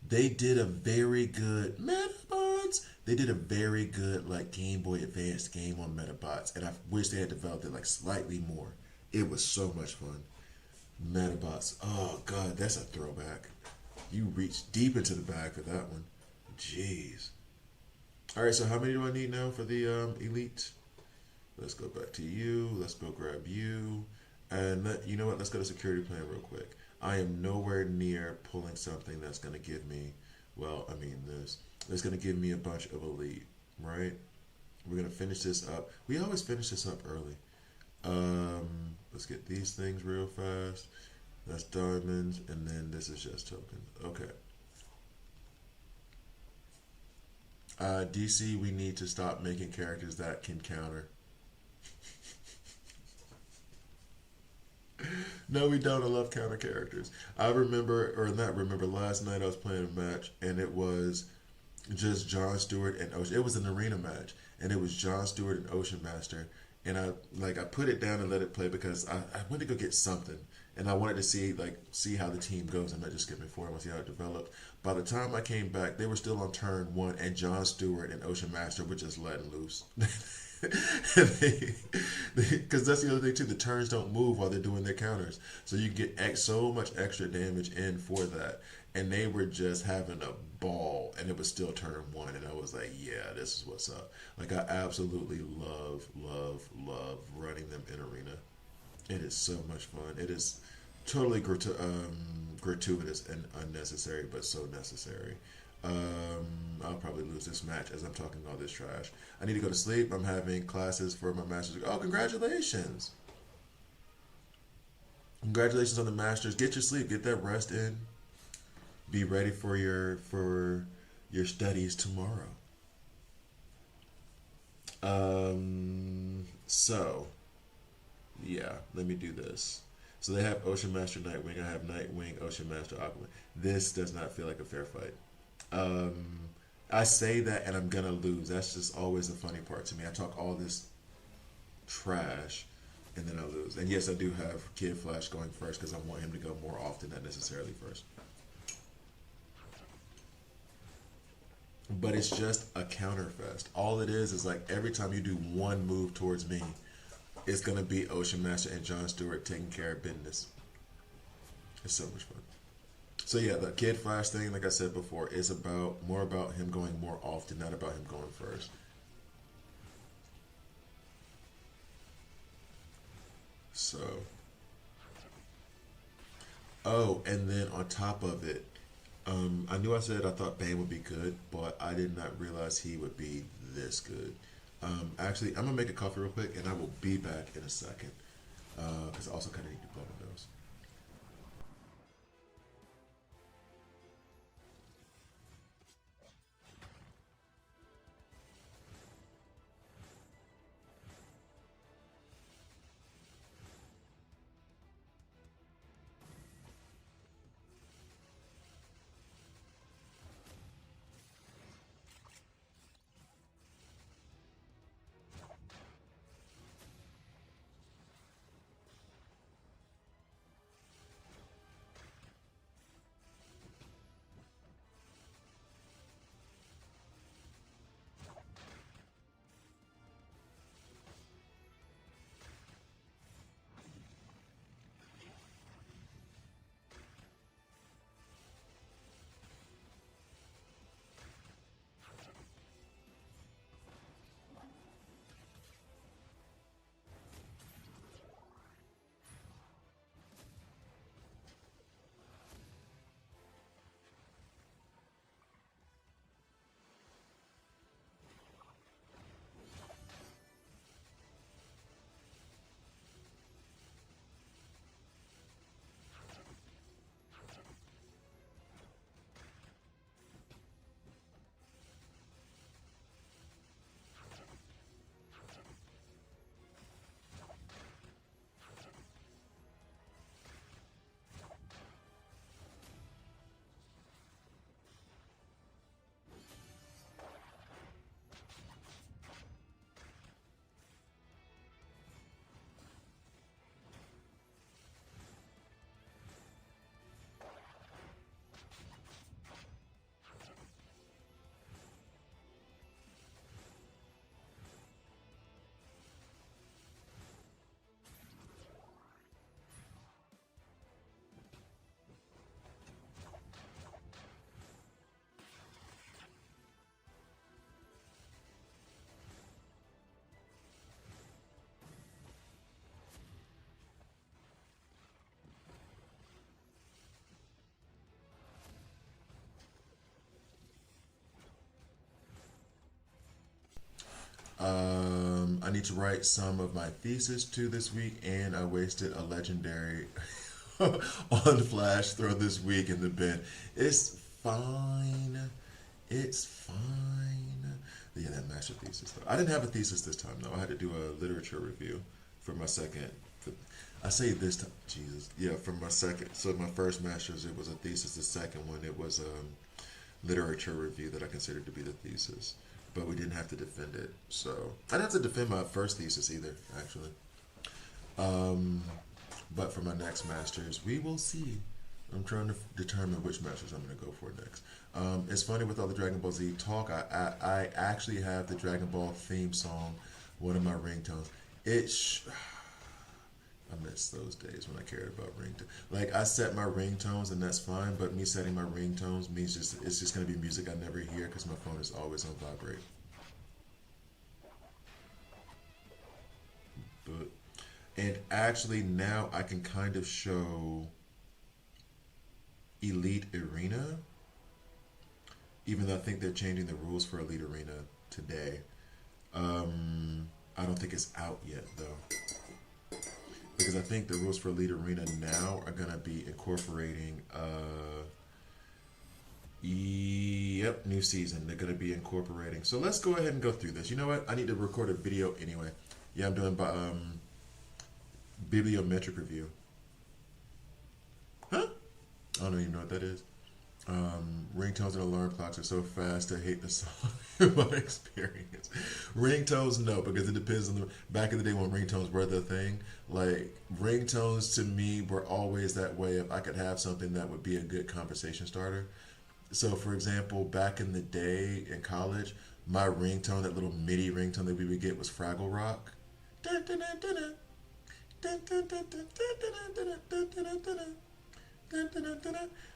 They did a very good Metabots. They did a very good like Game Boy Advance game on Metabots, and I wish they had developed it like slightly more. It was so much fun. Metabots. Oh god, that's a throwback. You reached deep into the bag for that one. Jeez. All right, so how many do I need now for the elite? Let's go back to you. Let's go grab you. And you know what? Let's go to security plan real quick. I am nowhere near pulling something that's going to give me, well, I mean this. It's going to give me a bunch of elite, right? We're going to finish this up. We always finish this up early. Let's get these things real fast. That's diamonds, and then this is just tokens. Okay. DC, we need to stop making characters that can counter. No, we don't. I love counter characters. I remember, or not remember, last night I was playing a match, and it was just Jon Stewart and Ocean. It was an arena match, and it was Jon Stewart and Ocean Master. And I put it down and let it play because I went to go get something, and I wanted to see how the team goes. I'm not just skipping forward. I want to see how it developed. By the time I came back, they were still on turn one, and Jon Stewart and Ocean Master were just letting loose. Because that's the other thing too. The turns don't move while they're doing their counters, so you get so much extra damage in for that. And they were just having a ball, and it was still turn one, and I was like, yeah, this is what's up. Like I absolutely love running them in arena. It is so much fun. It is totally gratuitous and unnecessary, but so necessary. I'll probably lose this match as I'm talking all this trash. I need to go to sleep. I'm having classes for my master's. Oh, congratulations! Congratulations on the masters. Get your sleep. Get that rest in. Be ready for your studies tomorrow. So yeah, let me do this. So they have Ocean Master Nightwing. I have Nightwing, Ocean Master Aquaman. This does not feel like a fair fight. Um, I say that and I'm gonna lose. That's just always the funny part to me. I talk all this trash and then I lose. And yes, I do have Kid Flash going first because I want him to go more often, not necessarily first. But it's just a counter fest. All it is like every time you do one move towards me, it's gonna be Ocean Master and Jon Stewart taking care of business. It's so much fun. So yeah, the Kid Flash thing, like I said before, is more about him going more often, not about him going first. So, oh, and then on top of it, I knew I said I thought Bane would be good, but I did not realize he would be this good. Actually, I'm gonna make a coffee real quick, and I will be back in a second because I also kind of need to blow my nose. I need to write some of my thesis too this week, and I wasted a legendary on Flash throw this week in the bin. It's fine. It's fine. Yeah, that master thesis though. I didn't have a thesis this time though. I had to do a literature review for my second. I say this time, Jesus. Yeah, for my second. So my first master's, it was a thesis. The second one, it was literature review that I considered to be the thesis, but we didn't have to defend it. So I didn't have to defend my first thesis either, actually. But for my next masters, we will see. I'm trying to determine which masters I'm going to go for next. It's funny with all the Dragon Ball Z talk. I actually have the Dragon Ball theme song, one of my ringtones. I miss those days when I cared about ringtones. Like, I set my ringtones and that's fine, but me setting my ringtones means it's just going to be music I never hear because my phone is always on vibrate. But, and actually now I can kind of show Elite Arena, even though I think they're changing the rules for Elite Arena today. I don't think it's out yet though, because I think the rules for Elite Arena now are gonna be incorporating new season. They're gonna be incorporating. So let's go ahead and go through this. You know what? I need to record a video anyway. Yeah, I'm doing bibliometric review. Huh? I don't even know what that is. Ringtones and alarm clocks are so fast. I hate the song. My experience. Ringtones, no, because it depends on the. Back in the day when ringtones were the thing, like ringtones to me were always that way. If I could have something that would be a good conversation starter. So, for example, back in the day in college, my ringtone, that little MIDI ringtone that we would get, was Fraggle Rock.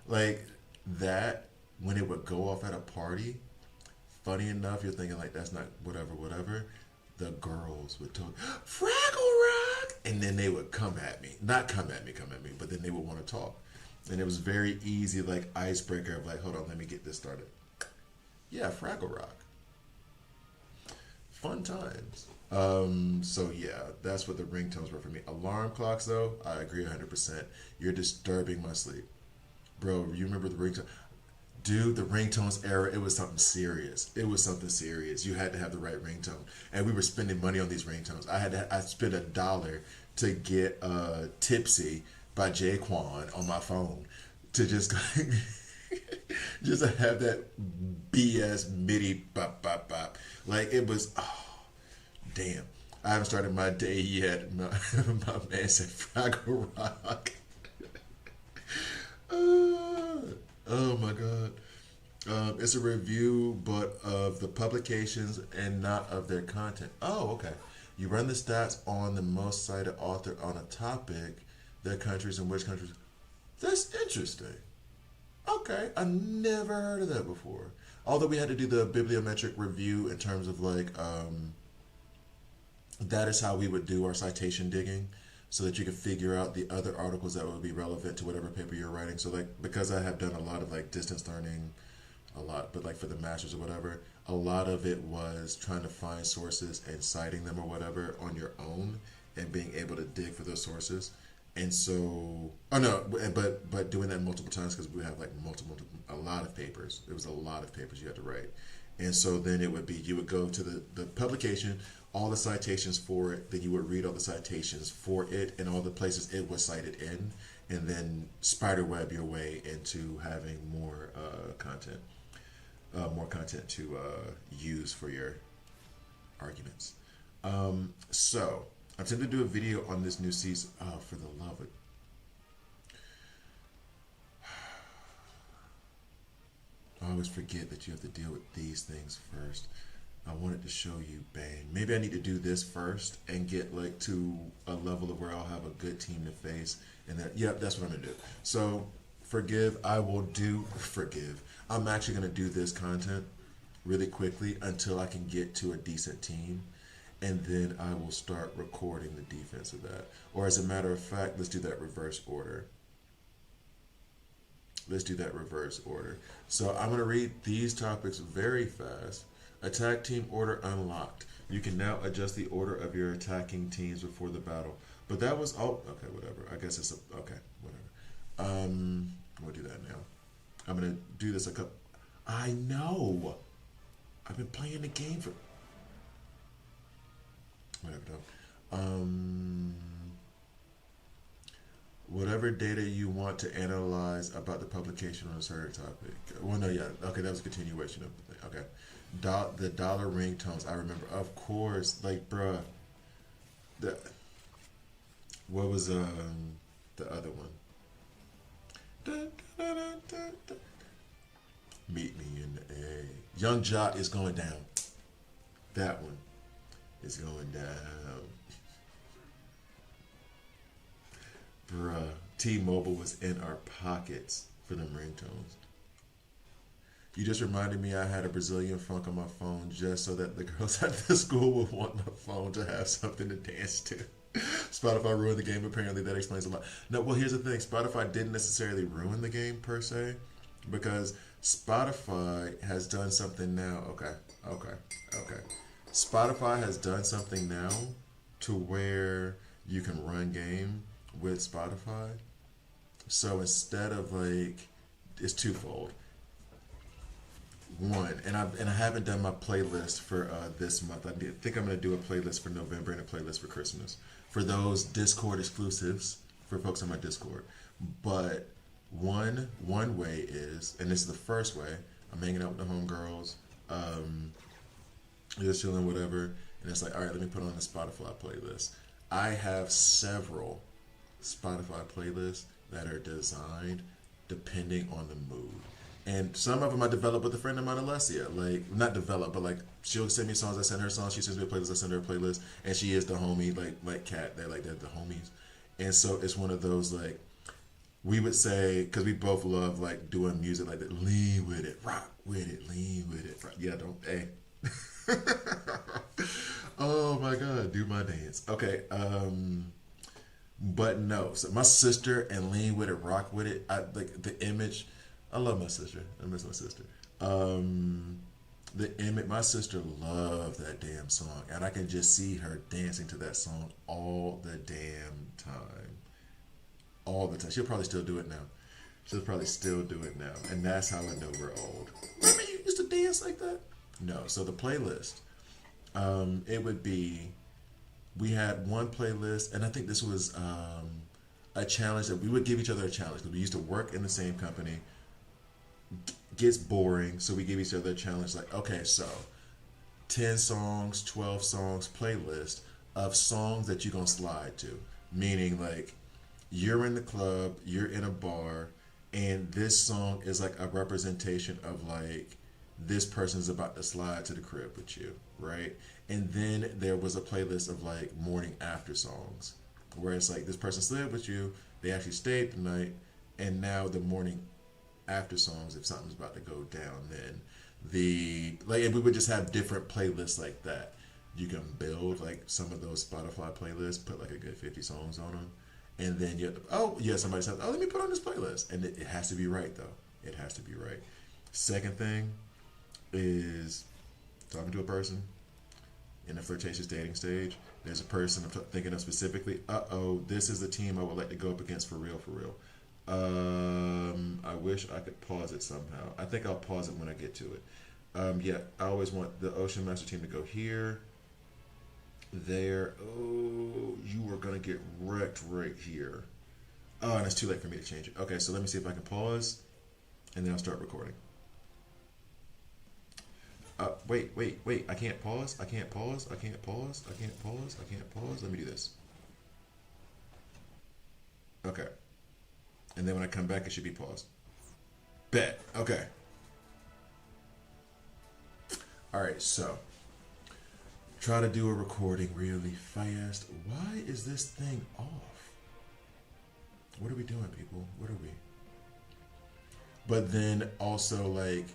Like that, when it would go off at a party, funny enough, you're thinking like that's not whatever. The girls would talk Fraggle Rock, and then they would come at me, but then they would want to talk, and it was very easy, like icebreaker of like, hold on, let me get this started. Yeah, Fraggle Rock. Fun times. So yeah, that's what the ringtones were for me. Alarm clocks, though, I agree 100%. You're disturbing my sleep. Bro, you remember the ringtone? Dude, the ringtones era, it was something serious. It was something serious. You had to have the right ringtone. And we were spending money on these ringtones. I spent $1 to get Tipsy by Jaquan on my phone to just just to have that BS MIDI bop bop bop. Like it was damn. I haven't started my day yet. My man said Fraggle Rock. Oh my god. It's a review, but of the publications and not of their content. Oh, okay. You run the stats on the most cited author on a topic, their countries and which countries. That's interesting. Okay, I never heard of that before. Although we had to do the bibliometric review in terms of like, that is how we would do our citation digging, so that you could figure out the other articles that would be relevant to whatever paper you're writing. So like, because I have done a lot of like distance learning, but like for the masters or whatever, a lot of it was trying to find sources and citing them or whatever on your own and being able to dig for those sources. And so, but doing that multiple times because we have like a lot of papers. It was a lot of papers you had to write. And so then it would be, you would go to the publication, all the citations for it, then you would read all the citations for it and all the places it was cited in, and then spiderweb your way into having more content to use for your arguments. So I'm tempted to do a video on this new season. Oh, for the love of... I always forget that you have to deal with these things first. I wanted to show you Bane. Maybe I need to do this first and get like to a level of where I'll have a good team to face. And then, yep, that's what I'm gonna do. So forgive. I'm actually gonna do this content really quickly until I can get to a decent team. And then I will start recording the defense of that. Or as a matter of fact, let's do that reverse order. So I'm going to read these topics very fast. Attack team order unlocked. You can now adjust the order of your attacking teams before the battle. But that was okay, whatever. I guess it's okay, whatever. We'll do that now. I'm gonna do this a couple. I know. I've been playing the game for whatever. Though. Whatever data you want to analyze about the publication on a certain topic. Well, no, yeah, okay, that was a continuation of the thing. Okay, the dollar ringtones. I remember, of course. Like, bruh, the what was the other one? Da, da, da, da, da. Meet me in the A. Young Jock is going down. That one is going down. Bruh, T-Mobile was in our pockets for them ringtones. You just reminded me I had a Brazilian funk on my phone just so that the girls at the school would want my phone to have something to dance to. Spotify ruined the game. Apparently, that explains a lot. No, well, here's the thing. Spotify didn't necessarily ruin the game per se, because Spotify has done something now. Okay. Spotify has done something now to where you can run game with Spotify. So instead of like, it's twofold. One, and I haven't done my playlist for this month. I think I'm gonna do a playlist for November and a playlist for Christmas for those Discord exclusives for folks on my Discord. But one way is, and this is the first way, I'm hanging out with the homegirls, just chilling, whatever, and it's like, all right, let me put on the Spotify playlist. I have several Spotify playlists that are designed depending on the mood. And some of them I developed with a friend of mine, Alessia. Like, not developed, but like, she'll send me songs, I send her songs, she sends me a playlist, I send her a playlist, and she is the homie, like Kat, they're the homies. And so it's one of those, like, we would say, because we both love, like, doing music like that, lean with it, rock with it, lean with it. Rock. Yeah, don't, hey. Oh my God, do my dance. Okay, but no, so my sister and lean with it, rock with it, I like the image. I love my sister. I miss my sister. The image, my sister loved that damn song, and I can just see her dancing to that song all the damn time. All the time. She'll probably still do it now. She'll probably still do it now. And that's how I know we're old. Remember you used to dance like that? No. So the playlist, it would be, we had one playlist, and I think this was a challenge that we would give each other a challenge because we used to work in the same company. Gets boring, so we give each other a challenge like, okay, so 10 songs, 12 songs playlist of songs that you're gonna slide to. Meaning, like, you're in the club, you're in a bar, and this song is like a representation of like this person's about to slide to the crib with you, right? And then there was a playlist of like morning after songs where it's like this person slid with you, they actually stayed the night, and now the morning after songs, if something's about to go down, then and we would just have different playlists like that. You can build like some of those Spotify playlists, put like a good 50 songs on them, and then somebody says, oh, let me put on this playlist, and it has to be right though. It has to be right. Second thing is talking to a person in a flirtatious dating stage. There's a person I'm thinking of specifically. This is the team I would like to go up against for real, for real. I wish I could pause it somehow. I think I'll pause it when I get to it. I always want the Ocean Master team to go here, there. Oh, you are gonna get wrecked right here. Oh, and it's too late for me to change it. Okay, so let me see if I can pause, and then I'll start recording. Wait. I can't pause. I can't pause. Let me do this. Okay. And then when I come back, it should be paused. Bet. Okay. All right, so try to do a recording really fast. Why is this thing off? What are we doing, people? What are we? But then also, like,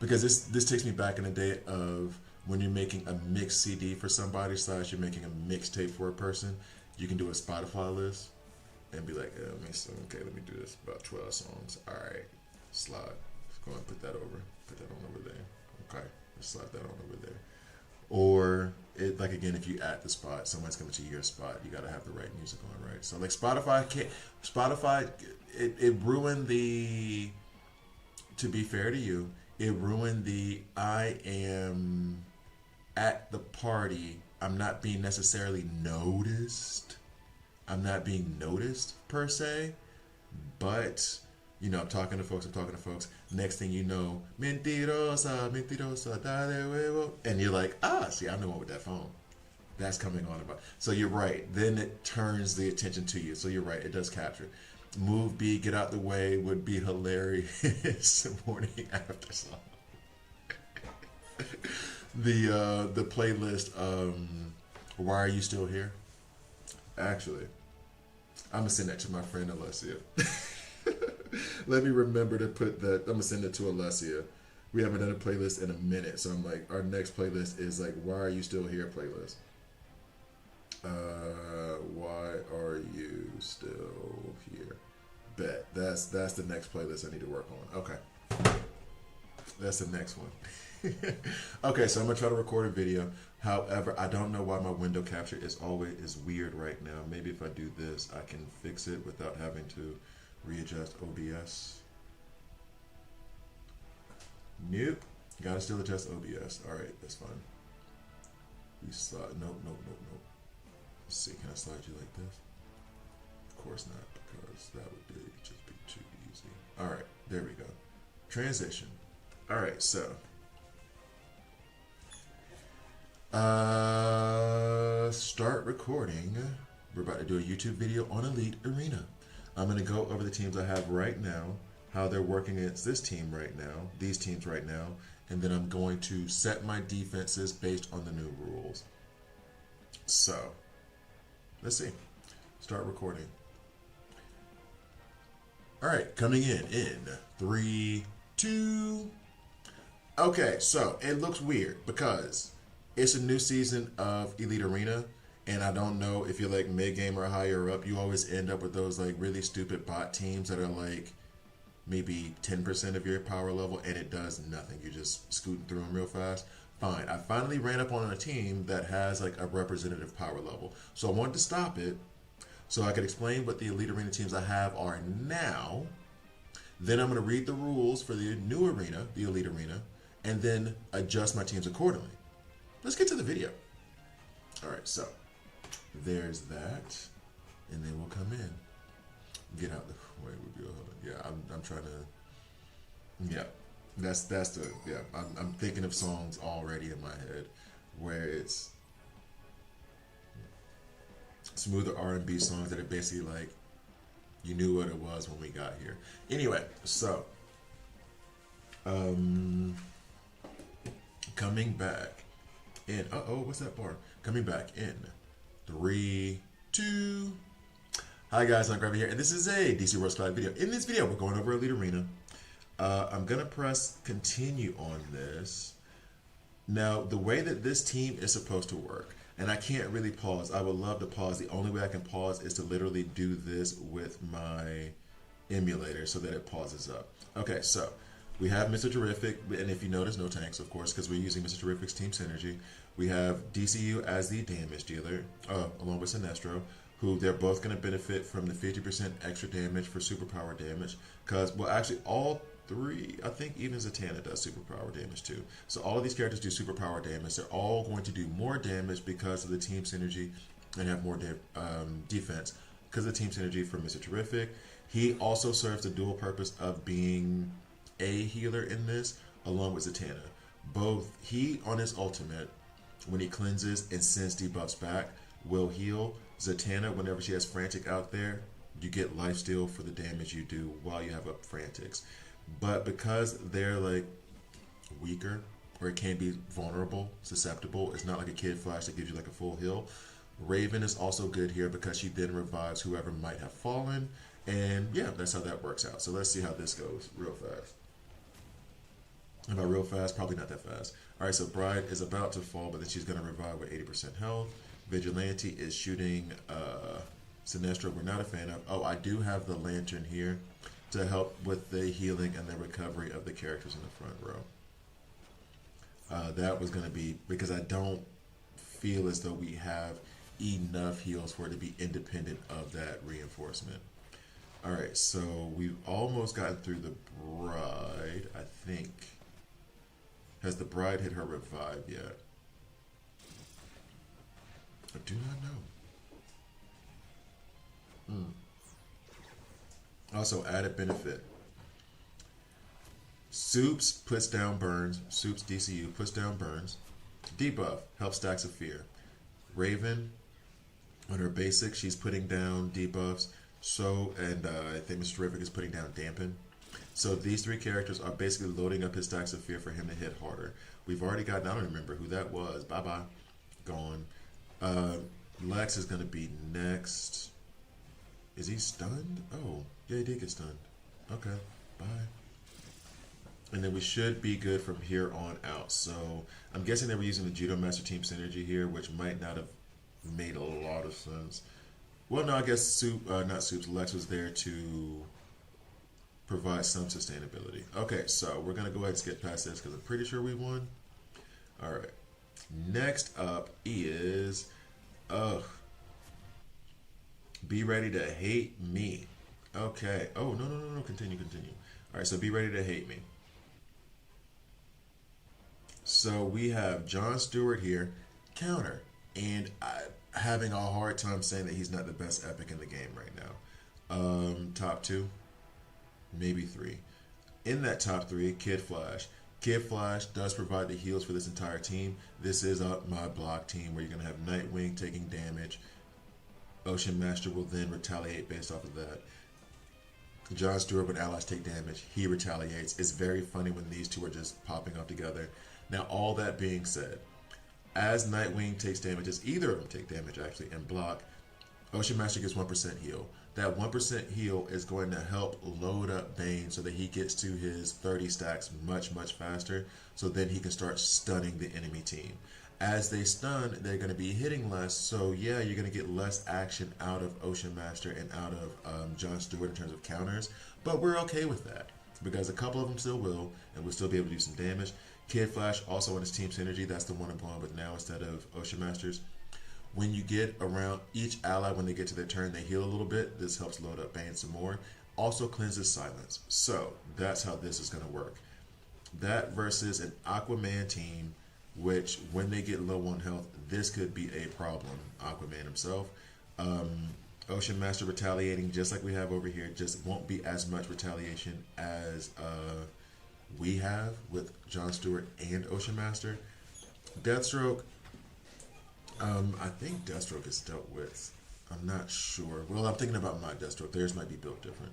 because this takes me back in the day of when you're making a mix CD for somebody / you're making a mixtape for a person, you can do a Spotify list and be like, let me do this, about 12 songs. All right, slide. Let's go and put that on over there. Okay, let's slide that on over there. Or it, like again, if you at the spot, someone's coming to your spot, you gotta have the right music on, right? So like Spotify, it ruined the. To be fair to you, it ruined the I am at the party. I'm not being necessarily noticed. I'm not being noticed per se, but you know, I'm talking to folks. Next thing you know, mentirosa, mentirosa, da de huevo, and you're like, ah, see, I'm the one with that phone. That's coming on about. So you're right. Then it turns the attention to you. So you're right. It does capture. Move B, get out the way would be hilarious. Morning after song. The playlist. Why are you still here? Actually, I'm gonna send that to my friend Alessia. Let me remember to put that. I'm gonna send it to Alessia. We haven't done a playlist in a minute, so I'm like, our next playlist is like, "Why are you still here?" playlist. Why are you still here? Bet that's the next playlist I need to work on. Okay, that's the next one. Okay, so I'm gonna try to record a video. However, I don't know why my window capture is weird right now. Maybe if I do this, I can fix it without having to readjust OBS. Nope. Gotta still adjust OBS. Alright, that's fine. We slide. Nope. Let's see, can I slide you like this? Of course not, because that would just be too easy. Alright, there we go. Transition. Alright, so. Start recording. We're about to do a YouTube video on Elite Arena. I'm going to go over the teams I have right now, how they're working against this team right now, these teams right now, and then I'm going to set my defenses based on the new rules. So, let's see. Start recording. All right, coming in 3, 2. Okay, so it looks weird because it's a new season of Elite Arena. And I don't know if you're like mid-game or higher up, you always end up with those like really stupid bot teams that are like maybe 10% of your power level and it does nothing. You're just scooting through them real fast. Fine. I finally ran up on a team that has like a representative power level. So I wanted to stop it so I could explain what the Elite Arena teams I have are now. Then I'm going to read the rules for the new arena, the Elite Arena, and then adjust my teams accordingly. Let's get to the video. All right, so there's that, and then we'll come in. Get out the way. Yeah, I'm trying to. Yeah, that's the yeah. I'm thinking of songs already in my head where it's smoother R&B songs that are basically like you knew what it was when we got here. Anyway, so coming back in. What's that bar? Coming back in 3, 2. Hi guys, I'm Gravy here, and this is a DC World Spotlight video. In this video, we're going over Elite Arena. I'm gonna press continue on this. Now, the way that this team is supposed to work, and I can't really pause. I would love to pause. The only way I can pause is to literally do this with my emulator so that it pauses up. Okay, so we have Mr. Terrific, and if you notice, no tanks, of course, because we're using Mr. Terrific's Team Synergy. We have DCU as the damage dealer, along with Sinestro, who they're both going to benefit from the 50% extra damage for superpower damage. Because, well, actually, all three, I think even Zatanna does superpower damage too. So all of these characters do superpower damage. They're all going to do more damage because of the team synergy and have more defense because of the team synergy from Mr. Terrific. He also serves the dual purpose of being a healer in this, along with Zatanna. Both he on his ultimate, when he cleanses and sends debuffs back, will heal. Zatanna, whenever she has Frantic out there, you get lifesteal for the damage you do while you have up Frantics. But because they're like weaker, or it can be vulnerable, susceptible, it's not like a Kid Flash that gives you like a full heal. Raven is also good here because she then revives whoever might have fallen. And yeah, that's how that works out. So let's see how this goes real fast. About real fast, probably not that fast. All right, so Bride is about to fall, but then she's going to revive with 80% health. Vigilante is shooting Sinestro, we're not a fan of. Oh, I do have the Lantern here to help with the healing and the recovery of the characters in the front row. That was going to be, because I don't feel as though we have enough heals for it to be independent of that reinforcement. All right, so we've almost gotten through the bride, I think. Has the bride hit her revive yet? I do not know. Also, added benefit. Soups puts down burns. Soups DCU puts down burns. Debuff helps stacks of fear. Raven, on her basic, she's putting down debuffs. So, and I think Mr. Terrific is putting down dampen. So these three characters are basically loading up his stacks of fear for him to hit harder. We've already gotten, I don't remember who that was. Bye-bye. Gone. Lex is going to be next. Is he stunned? Oh, yeah, he did get stunned. Okay, bye. And then we should be good from here on out. So I'm guessing they were using the Judo Master Team synergy here, which might not have made a lot of sense. Well, no, I guess Lex was there to provide some sustainability. Okay, so we're going to go ahead and skip past this because I'm pretty sure we won. All right. Next up is, be ready to hate me. Okay. Oh, no. Continue. All right, so be ready to hate me. So we have John Stewart here, counter, and I'm having a hard time saying that he's not the best epic in the game right now. Top two, maybe three. In that top three, Kid Flash. Kid Flash does provide the heals for this entire team. This is my block team where you're going to have Nightwing taking damage. Ocean Master will then retaliate based off of that. John Stewart, when allies take damage, he retaliates. It's very funny when these two are just popping up together. Now, all that being said, as Nightwing takes damage, as either of them take damage actually, and block, Ocean Master gets 1% heal. That 1% heal is going to help load up Bane so that he gets to his 30 stacks much faster, so then he can start stunning the enemy team. As they stun, they're going to be hitting less, so yeah, you're going to get less action out of Ocean Master and out of John Stewart in terms of counters, but we're okay with that, because a couple of them still will, and we'll still be able to do some damage. Kid Flash also on his team synergy, that's the one I'm going with now instead of Ocean Masters. When you get around each ally, when they get to their turn, they heal a little bit. This helps load up Bane some more. Also cleanses silence. So that's how this is going to work. That versus an Aquaman team, which when they get low on health, this could be a problem. Aquaman himself. Ocean Master retaliating just like we have over here, just won't be as much retaliation as we have with John Stewart and Ocean Master. Deathstroke, I think Deathstroke is dealt with. I'm not sure. Well, I'm thinking about my Deathstroke. Theirs might be built different.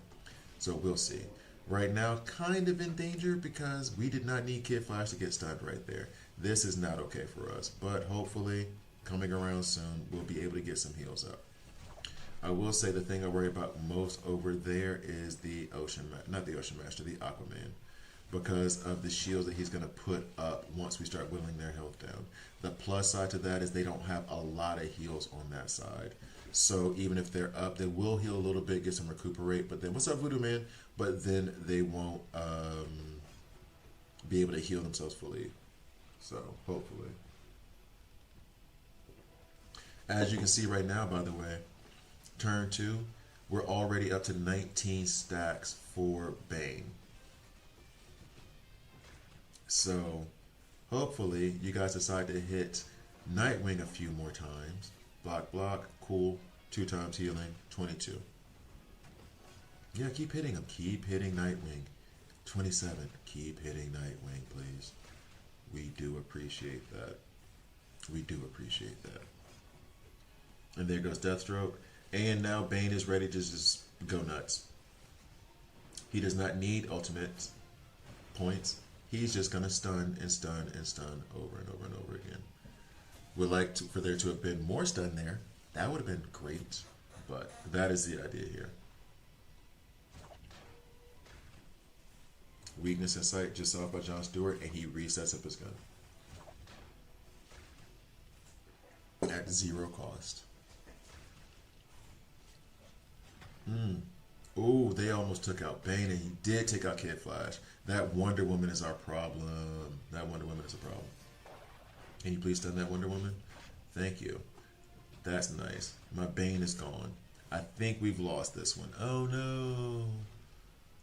So we'll see. Right now, kind of in danger because we did not need Kid Flash to get stunned right there. This is not okay for us. But hopefully, coming around soon, we'll be able to get some heals up. I will say the thing I worry about most over there is the not the Ocean Master, the Aquaman, because of the shields that he's going to put up once we start whittling their health down. The plus side to that is they don't have a lot of heals on that side. So even if they're up, they will heal a little bit, get some recuperate, but then, what's up, Voodoo Man? But then they won't be able to heal themselves fully. So, hopefully. As you can see right now, by the way, turn 2, we're already up to 19 stacks for Bane. So, hopefully, you guys decide to hit Nightwing a few more times. Block, cool. 2 times healing, 22. Yeah, keep hitting him. Keep hitting Nightwing. 27. Keep hitting Nightwing, please. We do appreciate that. We do appreciate that. And there goes Deathstroke. And now Bane is ready to just go nuts. He does not need ultimate points. He's just going to stun and stun and stun over and over and over again. Would like for there to have been more stun there. That would have been great. But that is the idea here. Weakness in sight just off by John Stewart, and he resets up his gun. At 0 cost. Oh, they almost took out Bane, and he did take out Kid Flash. That Wonder Woman is our problem. That Wonder Woman is a problem. Can you please stun that Wonder Woman? Thank you. That's nice. My Bane is gone. I think we've lost this one. Oh no.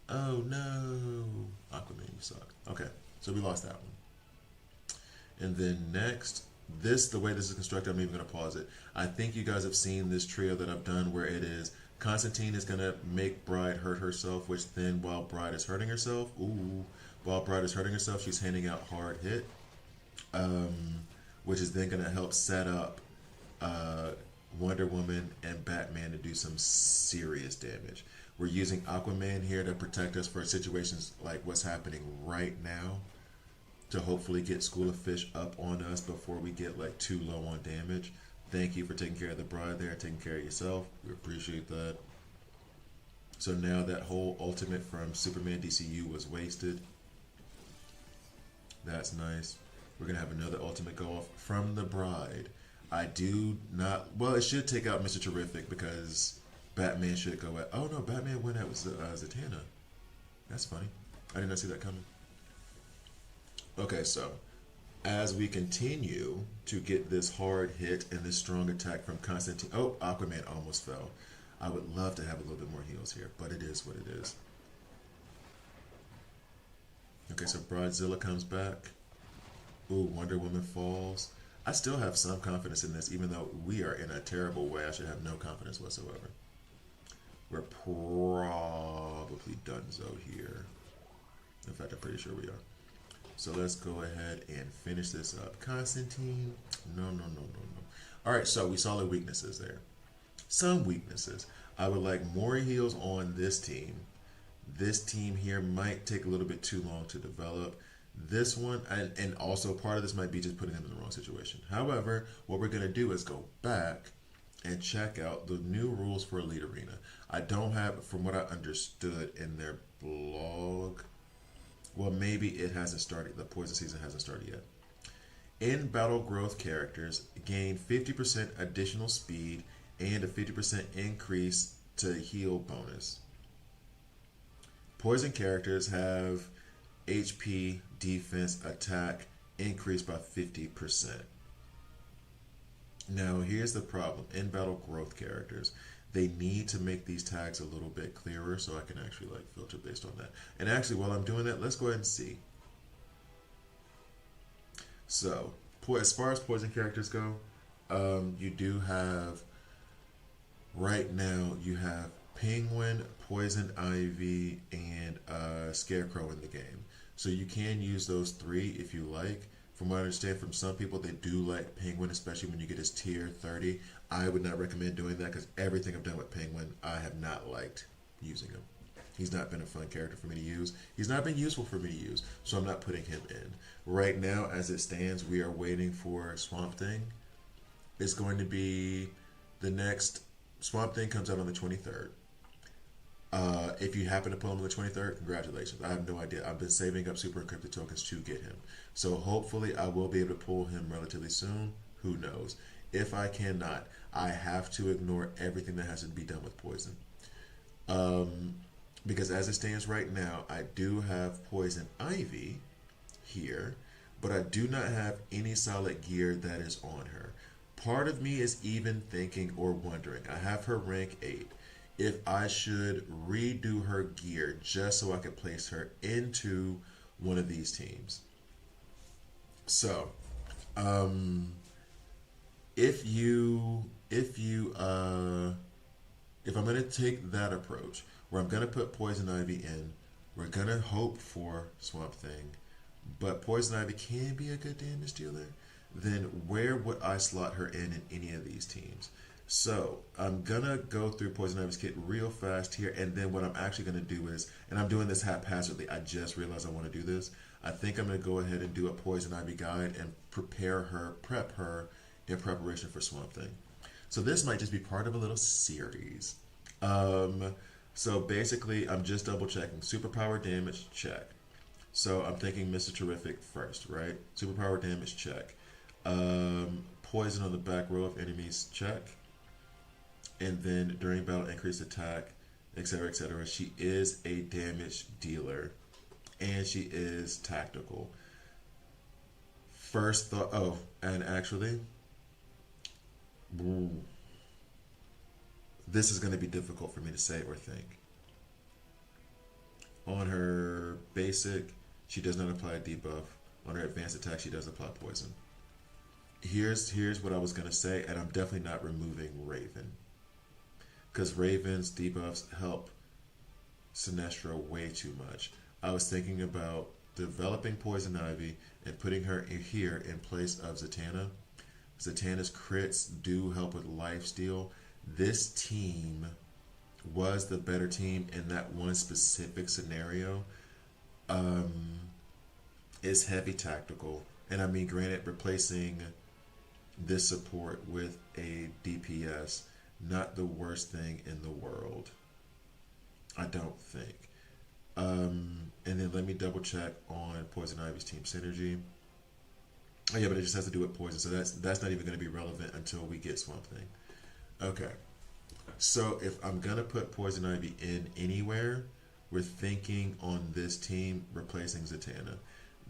Oh no. Aquaman, you suck. Okay, so we lost that one. And then next, the way this is constructed, I'm even going to pause it. I think you guys have seen this trio that I've done where it is Constantine is going to make Bride hurt herself, which then while Bride is hurting herself, while Bride is hurting herself, she's handing out hard hit, um, which is then going to help set up Wonder Woman and Batman to do some serious damage. We're using Aquaman here to protect us for situations like what's happening right now, to hopefully get School of Fish up on us before we get like too low on damage. Thank you for taking care of the Bride there, taking care of yourself. We appreciate that. So now that whole ultimate from Superman DCU was wasted. That's nice. We're going to have another ultimate go off from the Bride. I do not... Well, it should take out Mr. Terrific because Batman should go at... Oh no, Batman went out with Zatanna. That's funny. I did not see that coming. Okay, so as we continue to get this hard hit and this strong attack from Constantine... Oh, Aquaman almost fell. I would love to have a little bit more heals here, but it is what it is. Okay, so Bridezilla comes back. Ooh, Wonder Woman falls. I still have some confidence in this, even though we are in a terrible way. I should have no confidence whatsoever. We're probably donezo here. In fact, I'm pretty sure we are. So let's go ahead and finish this up. Constantine. No. All right, so we saw the weaknesses there. Some weaknesses. I would like more heals on this team. This team here might take a little bit too long to develop. This one, and also part of this might be just putting them in the wrong situation. However, what we're going to do is go back and check out the new rules for Elite Arena. I don't have, from what I understood in their blog, well, maybe it hasn't started, the poison season hasn't started yet. In battle growth, characters gain 50% additional speed and a 50% increase to heal bonus. Poison characters have HP, defense, attack increased by 50%. Now, here's the problem. In battle growth characters, they need to make these tags a little bit clearer so I can actually like filter based on that. And actually, while I'm doing that, let's go ahead and see. So, as far as poison characters go, you do have, right now, you have Penguin, Poison Ivy, and Scarecrow in the game. So you can use those three if you like. From what I understand from some people, they do like Penguin, especially when you get his tier 30. I would not recommend doing that because everything I've done with Penguin, I have not liked using him. He's not been a fun character for me to use. He's not been useful for me to use, so I'm not putting him in. Right now, as it stands, we are waiting for Swamp Thing. It's going to be the next... Swamp Thing comes out on the 23rd. If you happen to pull him on the 23rd, congratulations. I have no idea. I've been saving up Super Encrypted tokens to get him. So hopefully I will be able to pull him relatively soon. Who knows? If I cannot, I have to ignore everything that has to be done with Poison. Because as it stands right now, I do have Poison Ivy here, but I do not have any solid gear that is on her. Part of me is even thinking or wondering, I have her rank 8. If I should redo her gear just so I can place her into one of these teams. So, if I'm going to take that approach, where I'm going to put Poison Ivy in, we're going to hope for Swamp Thing, but Poison Ivy can be a good damage dealer, then where would I slot her in any of these teams? So I'm gonna go through Poison Ivy's kit real fast here, and then what I'm actually gonna do is, and I'm doing this haphazardly, I just realized I want to do this. I think I'm gonna go ahead and do a Poison Ivy guide and prep her in preparation for Swamp Thing. So this might just be part of a little series. So basically, I'm just double checking. Superpower damage, check. So I'm thinking Mr. Terrific first, right? Superpower damage, check. Poison on the back row of enemies, check. And then during battle, increased attack, etc., etc. She is a damage dealer, and she is tactical. First thought, oh, and actually, Ooh, this is going to be difficult for me to say or think. On her basic, she does not apply a debuff. On her advanced attack, she does apply poison. Here's what I was gonna say, and I'm definitely not removing Raven, because Raven's debuffs help Sinestro way too much. I was thinking about developing Poison Ivy and putting her here in place of Zatanna. Zatanna's crits do help with lifesteal. This team was the better team in that one specific scenario. Um, is heavy tactical, and I mean, granted, replacing this support with a DPS, not the worst thing in the world. I don't think. And then let me double check on Poison Ivy's team synergy. Oh yeah, but it just has to do with poison, so that's not even going to be relevant until we get Swamp Thing. Okay, so if I'm gonna put Poison Ivy in anywhere, we're thinking on this team replacing Zatanna.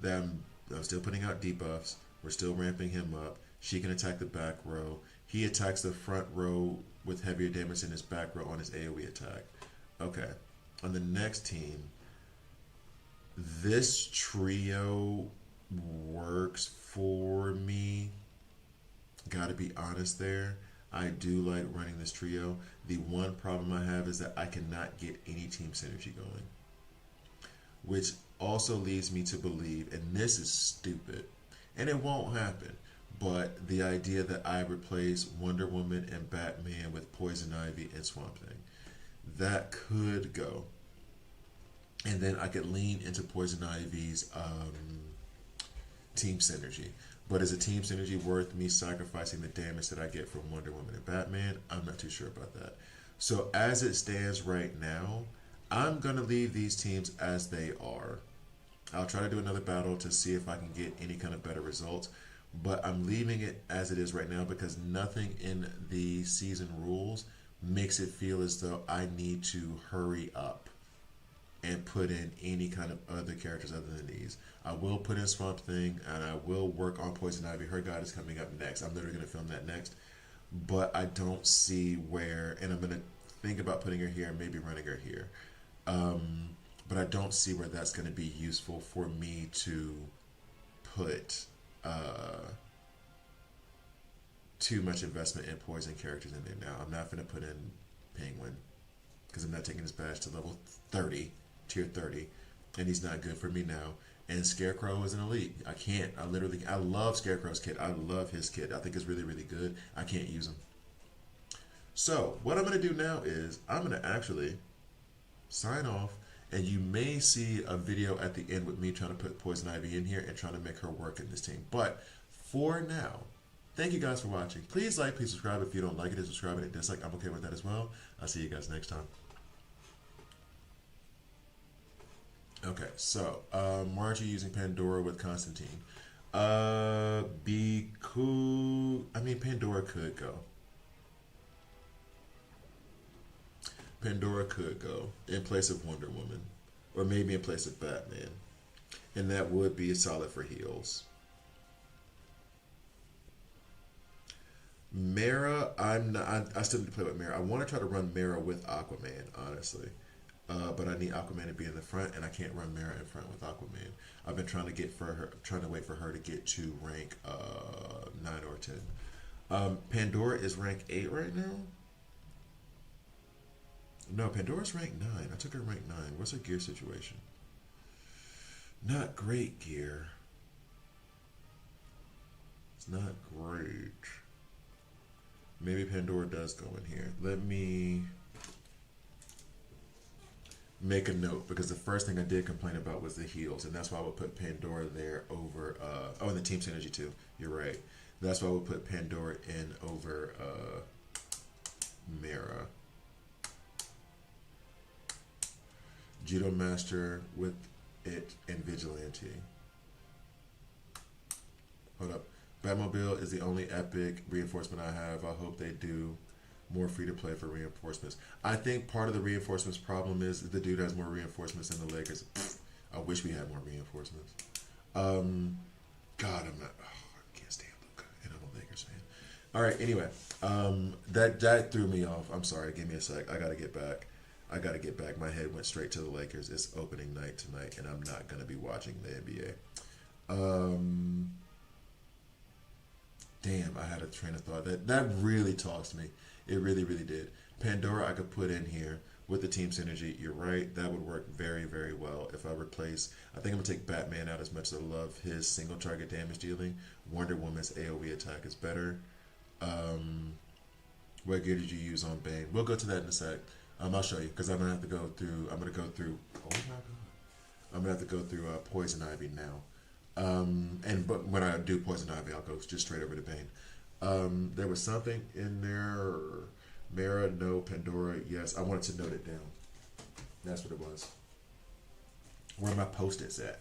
Them, I'm still putting out debuffs. We're still ramping him up. She can attack the back row. He attacks the front row with heavier damage in his back row on his AoE attack. Okay, on the next team, this trio works for me. Gotta be honest there. I do like running this trio. The one problem I have is that I cannot get any team synergy going, which also leads me to believe, and this is stupid, and it won't happen, but the idea that I replace Wonder Woman and Batman with Poison Ivy and Swamp Thing, that could go. And then I could lean into Poison Ivy's team synergy. But is a team synergy worth me sacrificing the damage that I get from Wonder Woman and Batman? I'm not too sure about that. So as it stands right now, I'm going to leave these teams as they are. I'll try to do another battle to see if I can get any kind of better results. But I'm leaving it as it is right now because nothing in the season rules makes it feel as though I need to hurry up and put in any kind of other characters other than these. I will put in Swamp Thing and I will work on Poison Ivy. Her God is coming up next. I'm literally going to film that next. But I don't see where, and I'm going to think about putting her here and maybe running her here. But I don't see where that's going to be useful for me to put too much investment in poison characters in there now. I'm not going to put in Penguin because I'm not taking his badge to level 30, tier 30, and he's not good for me now. And Scarecrow is an elite. I love Scarecrow's kit. I love his kit. I think it's really, really good. I can't use him. So what I'm going to do now is I'm going to actually sign off, and you may see a video at the end with me trying to put Poison Ivy in here and trying to make her work in this team. But for now, thank you guys for watching. Please like, please subscribe. If you don't like it, subscribe and dislike. I'm okay with that as well. I'll see you guys next time. Okay, so why aren't you using Pandora with Constantine? Be cool. I mean, Pandora could go. Pandora could go in place of Wonder Woman, or maybe in place of Batman, and that would be solid for heals. Mara, I'm not. I still need to play with Mara. I want to try to run Mara with Aquaman, honestly, but I need Aquaman to be in the front, and I can't run Mara in front with Aquaman. I've been trying to wait for her to get to rank 9 or 10. Pandora is rank 8 right now. No, Pandora's rank 9. I took her rank 9. What's her gear situation? Not great gear. It's not great. Maybe Pandora does go in here. Let me make a note, because the first thing I did complain about was the heals, and that's why I would put Pandora there over and the team synergy too. You're right. That's why I would put Pandora in over Mara. Judo Master with it and Vigilante. Hold up. Batmobile is the only epic reinforcement I have. I hope they do more free to play for reinforcements. I think part of the reinforcements problem is the dude has more reinforcements than the Lakers. I wish we had more reinforcements. God, I'm not. Oh, I can't stand Luka, and I'm a Lakers fan. All right. Anyway, that threw me off. I'm sorry. Give me a sec. I gotta get back. I gotta get back. My head went straight to the Lakers. It's opening night tonight, and I'm not gonna be watching the NBA. Damn, I had a train of thought. That really tossed me. It really, really did. Pandora, I could put in here with the team synergy. You're right. That would work very, very well if I replace. I think I'm gonna take Batman out as much as I love his single target damage dealing. Wonder Woman's AOE attack is better. Um, what gear did you use on Bane? We'll go to that in a sec. I'll show you because I'm gonna have to go through. I'm gonna go through. Oh my god! I'm gonna have to go through Poison Ivy now. But when I do Poison Ivy, I'll go just straight over to Bane. There was something in there. Mara, no. Pandora, yes. I wanted to note it down. That's what it was. Where are my post-its at?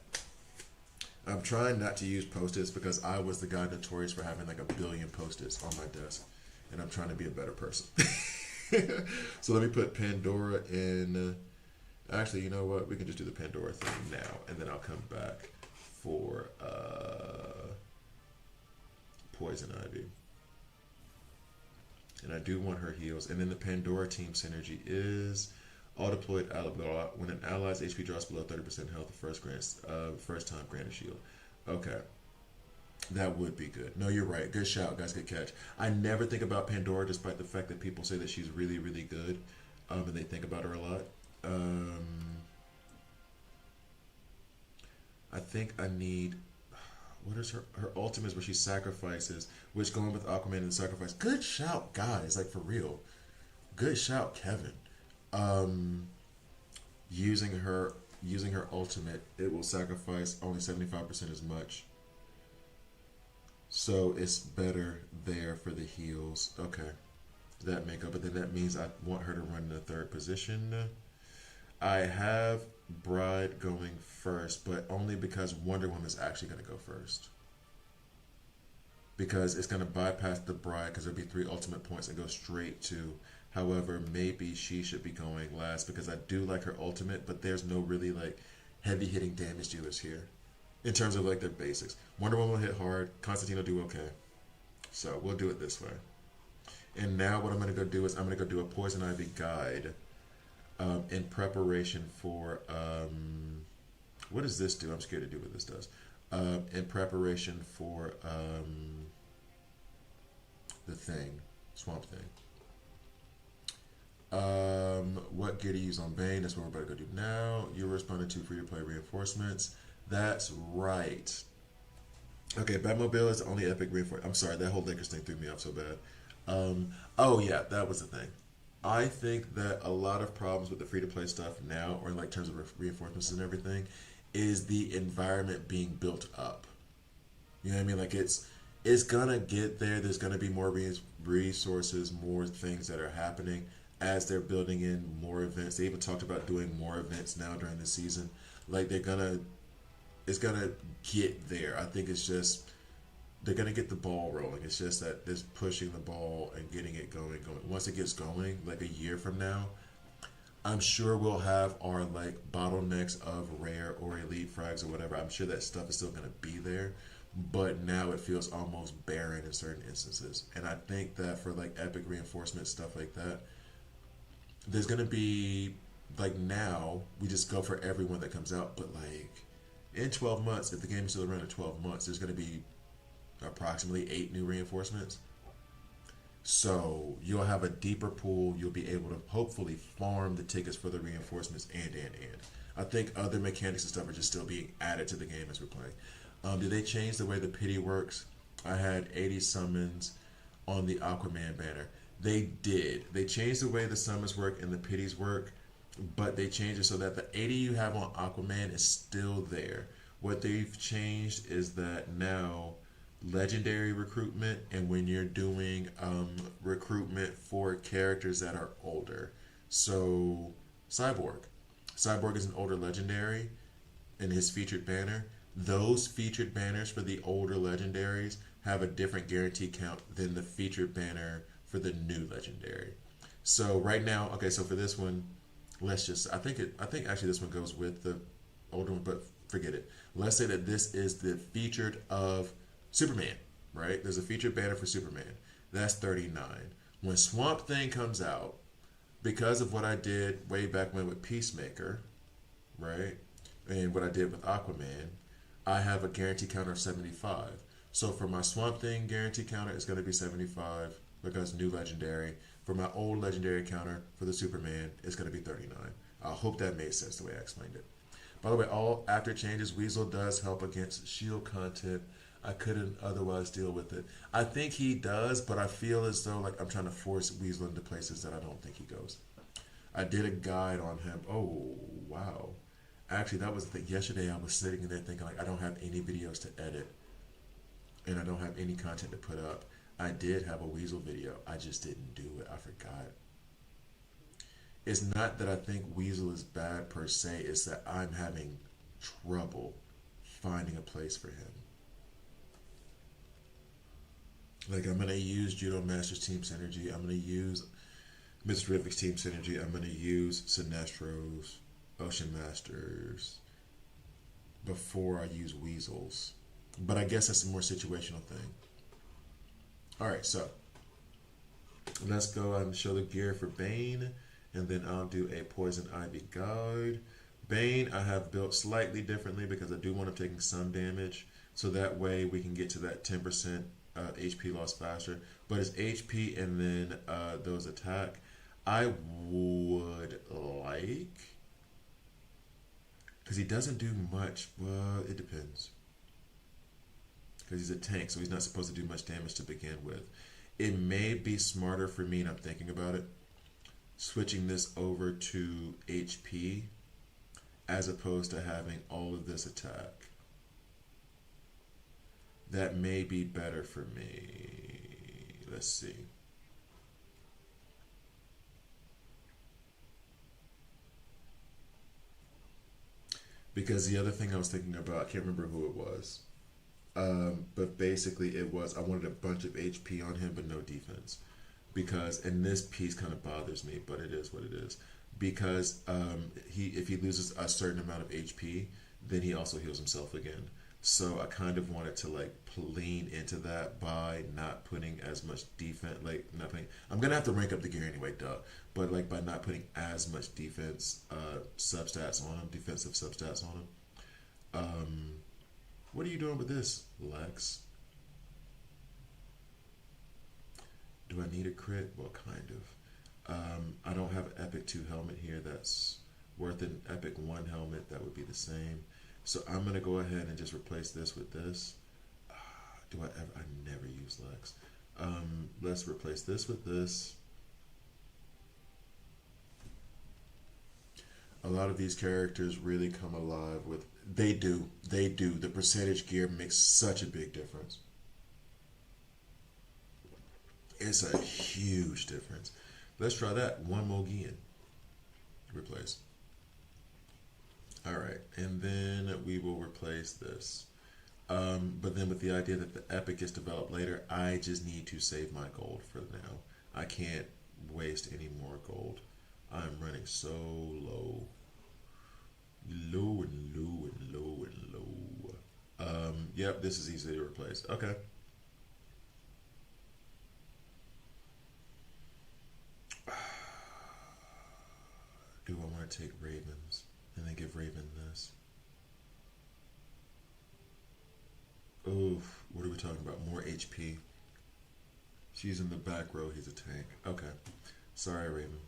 I'm trying not to use post-its because I was the guy notorious for having like a billion post-its on my desk, and I'm trying to be a better person. So let me put Pandora in. Actually, you know what? We can just do the Pandora thing now, and then I'll come back for Poison Ivy. And I do want her heals. And then the Pandora team synergy is all deployed when an ally's HP drops below 30% health, the first time grant a shield. Okay. That would be good. No, you're right. Good shout, guys. Good catch. I never think about Pandora, despite the fact that people say that she's really, really good, and they think about her a lot. I think I need. What is her ultimate? Is where she sacrifices, which going with Aquaman and the sacrifice. Good shout, guys. Like for real. Good shout, Kevin. Using her ultimate, it will sacrifice only 75% as much. So it's better there for the heals. Okay. That make up, but then that means I want her to run in the third position. I have Bride going first, but only because Wonder Woman is actually going to go first. Because it's going to bypass the Bride because there'll be 3 ultimate points and go straight to. However, maybe she should be going last because I do like her ultimate, but there's no really like heavy hitting damage dealers here in terms of like their basics. Wonder Woman will hit hard. Constantine will do okay. So we'll do it this way. And now what I'm going to go do is I'm going to go do a Poison Ivy guide in preparation for... what does this do? I'm scared to do what this does. In preparation for the thing. Swamp Thing. What gear to use on Bane? That's what we're about to go do now. You're responding to free-to-play reinforcements. That's right. Okay, Batmobile is the only epic reinforcement. I'm sorry, that whole Lakers thing threw me off so bad. Oh yeah, that was the thing. I think that a lot of problems with the free-to-play stuff now, or in like terms of reinforcements and everything, is the environment being built up. You know what I mean? Like it's gonna get there. There's gonna be more resources, more things that are happening as they're building in more events. They even talked about doing more events now during the season. Like it's gonna get there. I think it's just they're gonna get the ball rolling. It's just that there's pushing the ball and getting it going. Once it gets going, like a year from now, I'm sure we'll have our like bottlenecks of rare or elite frags or whatever. I'm sure that stuff is still gonna be there, but now it feels almost barren in certain instances. And I think that for like epic reinforcement stuff like that, there's gonna be like now we just go for everyone that comes out, but like in 12 months, if the game is still around in 12 months, there's gonna be approximately 8 new reinforcements. So you'll have a deeper pool. You'll be able to hopefully farm the tickets for the reinforcements and. I think other mechanics and stuff are just still being added to the game as we're playing. Did they change the way the pity works? I had 80 summons on the Aquaman banner. They did. They changed the way the summons work and the pities work, but they changed it so that the 80 you have on Aquaman is still there. What they've changed is that now legendary recruitment and when you're doing recruitment for characters that are older. So Cyborg is an older legendary in his featured banner. Those featured banners for the older legendaries have a different guarantee count than the featured banner for the new legendary. So right now, okay, so for this one, I think actually this one goes with the older one, but forget it. Let's say that this is the featured of Superman, right? There's a featured banner for Superman. That's 39. When Swamp Thing comes out, because of what I did way back when with Peacemaker, right? And what I did with Aquaman, I have a guarantee counter of 75. So for my Swamp Thing guarantee counter, it's going to be 75 because new legendary. For my old legendary counter for the Superman, it's going to be 39. I hope that made sense the way I explained it. By the way, all after changes, Weasel does help against shield content. I couldn't otherwise deal with it. I think he does, but I feel as though like I'm trying to force Weasel into places that I don't think he goes. I did a guide on him. Oh, wow. Actually, that was the thing. Yesterday, I was sitting there thinking, like, I don't have any videos to edit, and I don't have any content to put up. I did have a Weasel video. I just didn't do it. I forgot. It's not that I think Weasel is bad per se. It's that I'm having trouble finding a place for him. Like, I'm going to use Judo Masters Team Synergy. I'm going to use Mr. Rivik's Team Synergy. I'm going to use Sinestro's, Ocean Masters before I use Weasels. But I guess that's a more situational thing. Alright, so let's go and show the gear for Bane, and then I'll do a Poison Ivy guide. Bane I have built slightly differently because I do want him taking some damage, so that way we can get to that 10% HP loss faster. But his HP and then those attack, I would like, because he doesn't do much. Well, it depends. Because he's a tank, so he's not supposed to do much damage to begin with. It may be smarter for me, and I'm thinking about it, switching this over to HP as opposed to having all of this attack. That may be better for me. Let's see. Because the other thing I was thinking about, I can't remember who it was. But basically it was, I wanted a bunch of HP on him, but no defense. Because, and this piece kind of bothers me, but it is what it is. Because if he loses a certain amount of HP, then he also heals himself again. So I kind of wanted to like lean into that by not putting as much defense, like not putting, I'm gonna have to rank up the gear anyway, duh. But like by not putting as much defense substats on him, defensive substats on him. What are you doing with this, Lex? Do I need a crit? Well, kind of. I don't have an Epic 2 helmet here that's worth an Epic 1 helmet. That would be the same. So I'm going to go ahead and just replace this with this. Do I ever? I never use Lex. Let's replace this with this. A lot of these characters really come alive with, they do. The percentage gear makes such a big difference. It's a huge difference. Let's try that. One Mogian. Replace. Alright, and then we will replace this. But then with the idea that the Epic is developed later, I just need to save my gold for now. I can't waste any more gold. I'm running so low. Low and low and low and low. Yep, this is easy to replace. Okay. Do I want to take Ravens and then give Raven this? Oof, what are we talking about? More HP. She's in the back row, he's a tank. Okay. Sorry, Raven.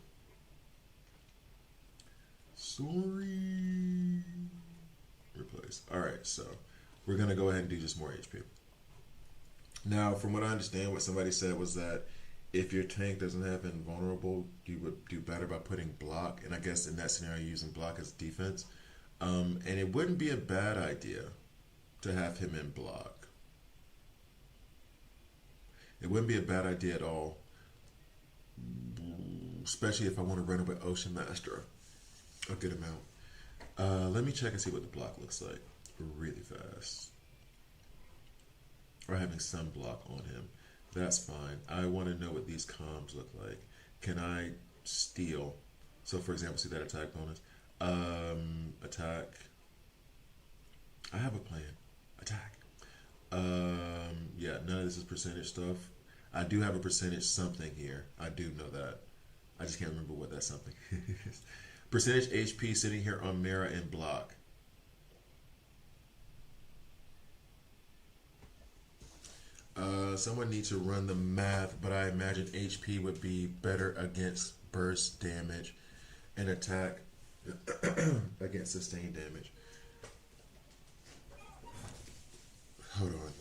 Sorry. Replace. Alright, so we're going to go ahead and do just more HP. Now, from what I understand, what somebody said was that if your tank doesn't have invulnerable, you would do better by putting block. And I guess in that scenario, using block as defense. And it wouldn't be a bad idea to have him in block. It wouldn't be a bad idea at all. Especially if I want to run it with Ocean Master a good amount. Let me check and see what the block looks like really fast. Or having some block on him. That's fine. I want to know what these comms look like. Can I steal? So for example, see that attack bonus? Attack. I have a plan. Attack. Yeah, none of this is percentage stuff. I do have a percentage something here. I do know that. I just can't remember what that something is. Percentage HP sitting here on Mira and block. Someone needs to run the math, but I imagine HP would be better against burst damage and attack against sustained damage. Hold on.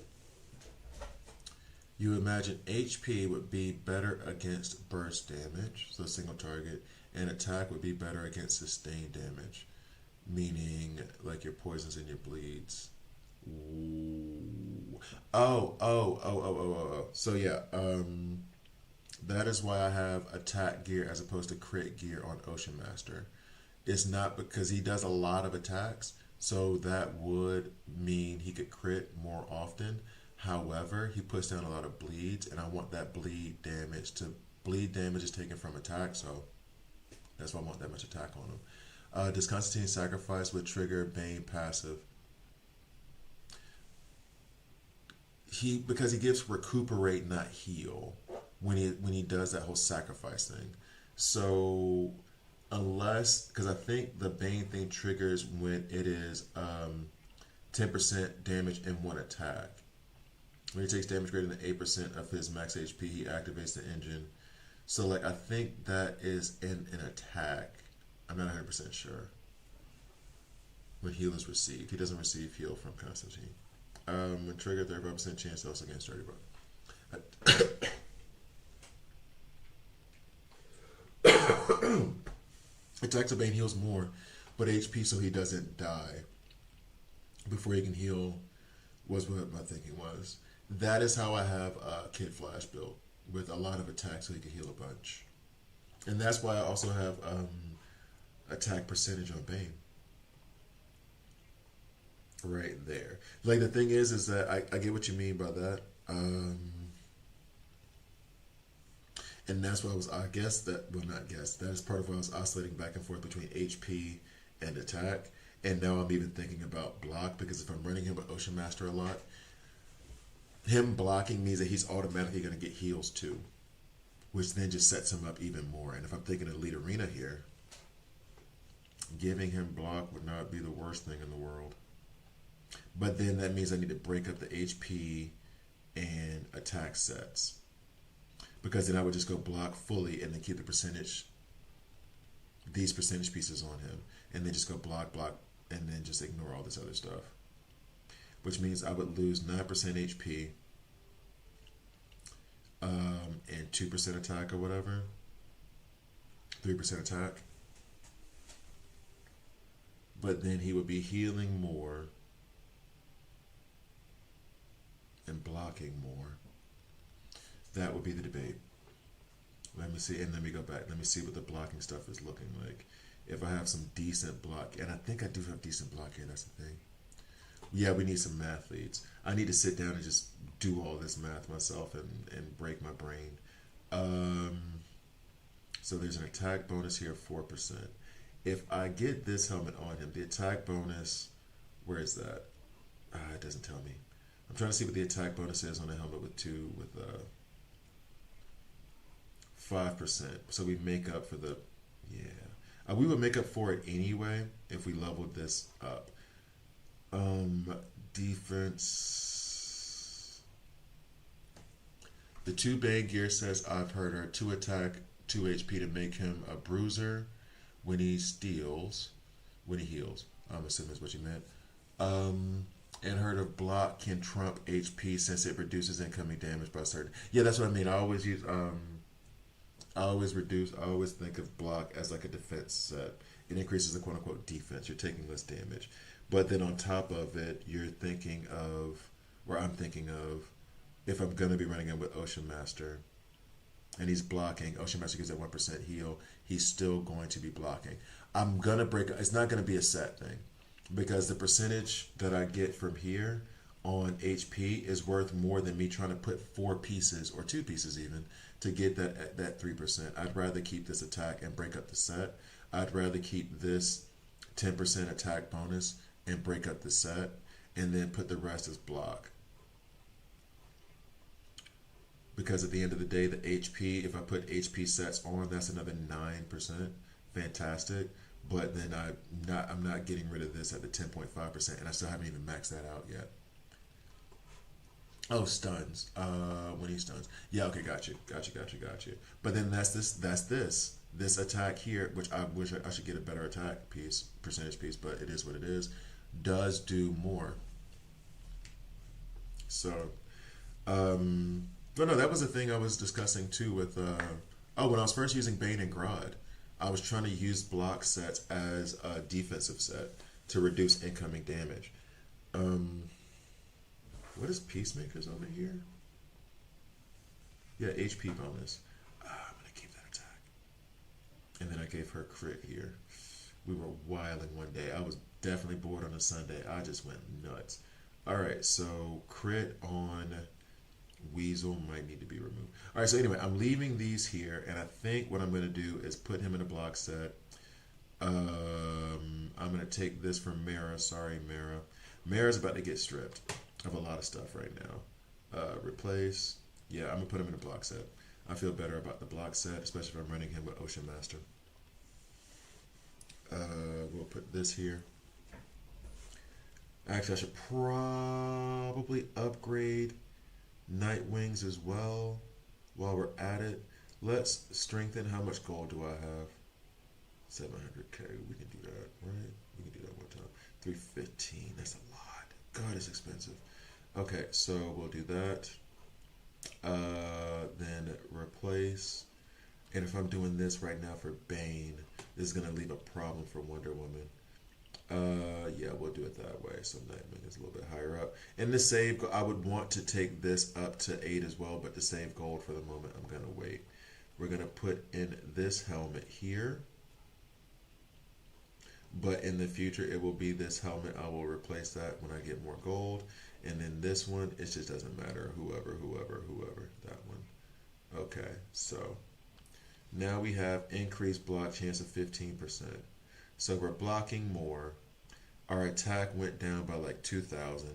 You imagine HP would be better against burst damage, so single target, and attack would be better against sustained damage, meaning like your poisons and your bleeds. Ooh. Oh. So yeah, that is why I have attack gear as opposed to crit gear on Ocean Master. It's not because he does a lot of attacks, so that would mean he could crit more often. However, he puts down a lot of bleeds, and I want that bleed damage to bleed damage is taken from attack, so that's why I want that much attack on him. Does Constantine sacrifice would trigger Bane passive? Because he gives recuperate, not heal, when he does that whole sacrifice thing. So unless, because I think the Bane thing triggers when it is 10% damage in one attack. When he takes damage greater than 8% of his max HP, he activates the engine. So like I think that is in an attack. I'm not 100% sure. When heal is received, he doesn't receive heal from Constantine. When triggered, 35% chance also against 30 Attack to Bane heals more, but HP so he doesn't die before he can heal was what my thinking was. That is how I have Kid Flash built, with a lot of attacks so he can heal a bunch. And that's why I also have attack percentage on Bane. Right there. Like the thing is that I get what you mean by that. And that's why I guess that, well, not guess, that is part of why I was oscillating back and forth between HP and attack. And now I'm even thinking about block, because if I'm running him with Ocean Master a lot, him blocking means that he's automatically going to get heals too, which then just sets him up even more. And if I'm thinking Elite Arena here, giving him block would not be the worst thing in the world. But then that means I need to break up the HP and attack sets, because then I would just go block fully and then keep the percentage, these percentage pieces on him, and then just go block, and then just ignore all this other stuff. Which means I would lose 9% HP and 2% attack or whatever. 3% attack. But then he would be healing more and blocking more. That would be the debate. Let me see, and let me go back. Let me see what the blocking stuff is looking like. If I have some decent block, and I think I do have decent block here, that's the thing. Yeah, we need some math leads. I need to sit down and just do all this math myself and break my brain. So there's an attack bonus here of 4%. If I get this helmet on him, the attack bonus, where is that? It doesn't tell me. I'm trying to see what the attack bonus is on a helmet with 5%. So we make up for the, yeah. We would make up for it anyway if we leveled this up. Defense. The 2 Bane gear sets I've heard are 2 attack, 2 HP to make him a bruiser when he steals, when he heals. I'm assuming that's what you meant. And heard of block can trump HP since it reduces incoming damage by certain. Yeah, that's what I mean. I always use I always think of block as like a defense set. It increases the quote unquote defense. You're taking less damage. But then on top of it, you're thinking of, or I'm thinking of, if I'm going to be running in with Ocean Master and he's blocking, Ocean Master gives that 1% heal, he's still going to be blocking. I'm going to break, it's not going to be a set thing, because the percentage that I get from here on HP is worth more than me trying to put 4 pieces or 2 pieces even to get that 3%. I'd rather keep this attack and break up the set. I'd rather keep this 10% attack bonus and break up the set, and then put the rest as block. because at the end of the day, the HP, if I put HP sets on, that's another 9%. Fantastic. But then I'm not getting rid of this at the 10.5%, and I still haven't even maxed that out yet. Oh, stuns. When he stuns. Yeah, okay, got you. But then that's this attack here, which I wish I should get a better attack piece, percentage piece, but it is what it is, does do more. So, but no, that was a thing I was discussing too with, when I was first using Bane and Grodd, I was trying to use block sets as a defensive set to reduce incoming damage. What is Peacemaker's over here? Yeah, HP bonus. I'm gonna keep that attack. And then I gave her crit here. We were wilding one day. I was definitely bored on a Sunday. I just went nuts. Alright, so crit on Weasel might need to be removed. Alright, so anyway, I'm leaving these here, and I think what I'm going to do is put him in a block set. I'm going to take this from Mara. Sorry, Mara. Mara's about to get stripped of a lot of stuff right now. Replace. Yeah, I'm going to put him in a block set. I feel better about the block set, especially if I'm running him with Ocean Master. We'll put this here. Actually, I should probably upgrade Nightwings as well while we're at it. Let's strengthen. How much gold do I have? 700k. We can do that, right? We can do that one time. 315. That's a lot. God, it's expensive. Okay, so we'll do that. Then replace. And if I'm doing this right now for Bane, this is going to leave a problem for Wonder Woman. Yeah, we'll do it that way. So Nightwing is a little bit higher up. And the save, I would want to take this up to 8 as well, but to save gold for the moment, I'm going to wait. We're going to put in this helmet here. But in the future, it will be this helmet. I will replace that when I get more gold. And then this one, it just doesn't matter. Whoever, that one. Okay, so now we have increased block chance of 15%. So we're blocking more. Our attack went down by like 2,000.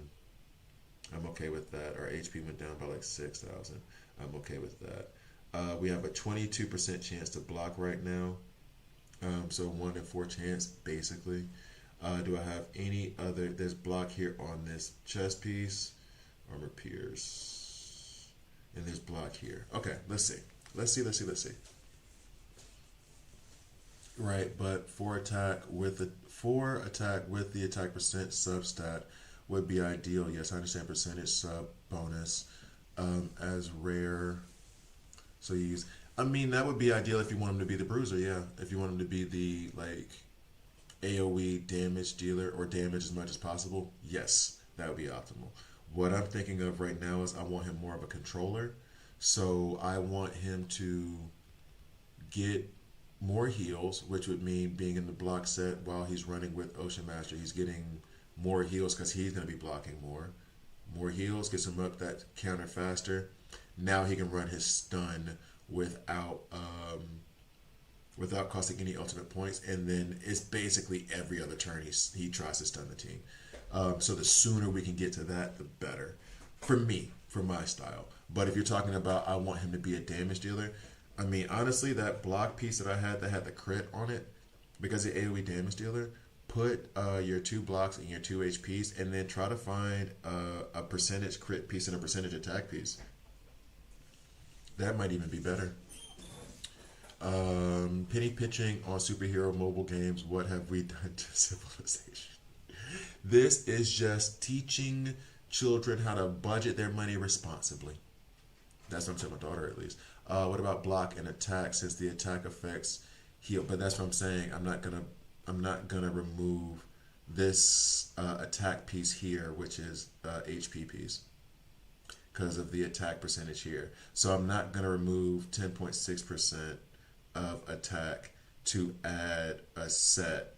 I'm okay with that. Our HP went down by like 6,000. I'm okay with that. We have a 22% chance to block right now. So 1 in 4 chance, basically. Do I have any other? There's block here on this chest piece. Armor pierce. And there's block here. Okay, let's see. Let's see. Right, but 4 attack with the attack percent substat would be ideal. Yes, I understand percentage sub bonus as rare. So you use. I mean, that would be ideal if you want him to be the bruiser. Yeah, if you want him to be the like AOE damage dealer or damage as much as possible. Yes, that would be optimal. What I'm thinking of right now is I want him more of a controller. So I want him to get more heals, which would mean being in the block set while he's running with Ocean Master. He's getting more heals because he's going to be blocking more. More heals gets him up that counter faster. Now he can run his stun without costing any ultimate points, and then it's basically every other turn he tries to stun the team. So the sooner we can get to that, the better. For me, for my style. But if you're talking about I want him to be a damage dealer, I mean, honestly, that block piece that I had that had the crit on it, because the AoE damage dealer, put your 2 blocks and your 2 HPs, and then try to find a percentage crit piece and a percentage attack piece. That might even be better. Penny pitching on superhero mobile games. What have we done to civilization? This is just teaching children how to budget their money responsibly. That's what I'm telling my daughter, at least. What about block and attack? Since the attack affects heal, but that's what I'm saying. I'm not gonna remove this attack piece here, which is HP piece, because of the attack percentage here. So I'm not gonna remove 10.6% of attack to add a set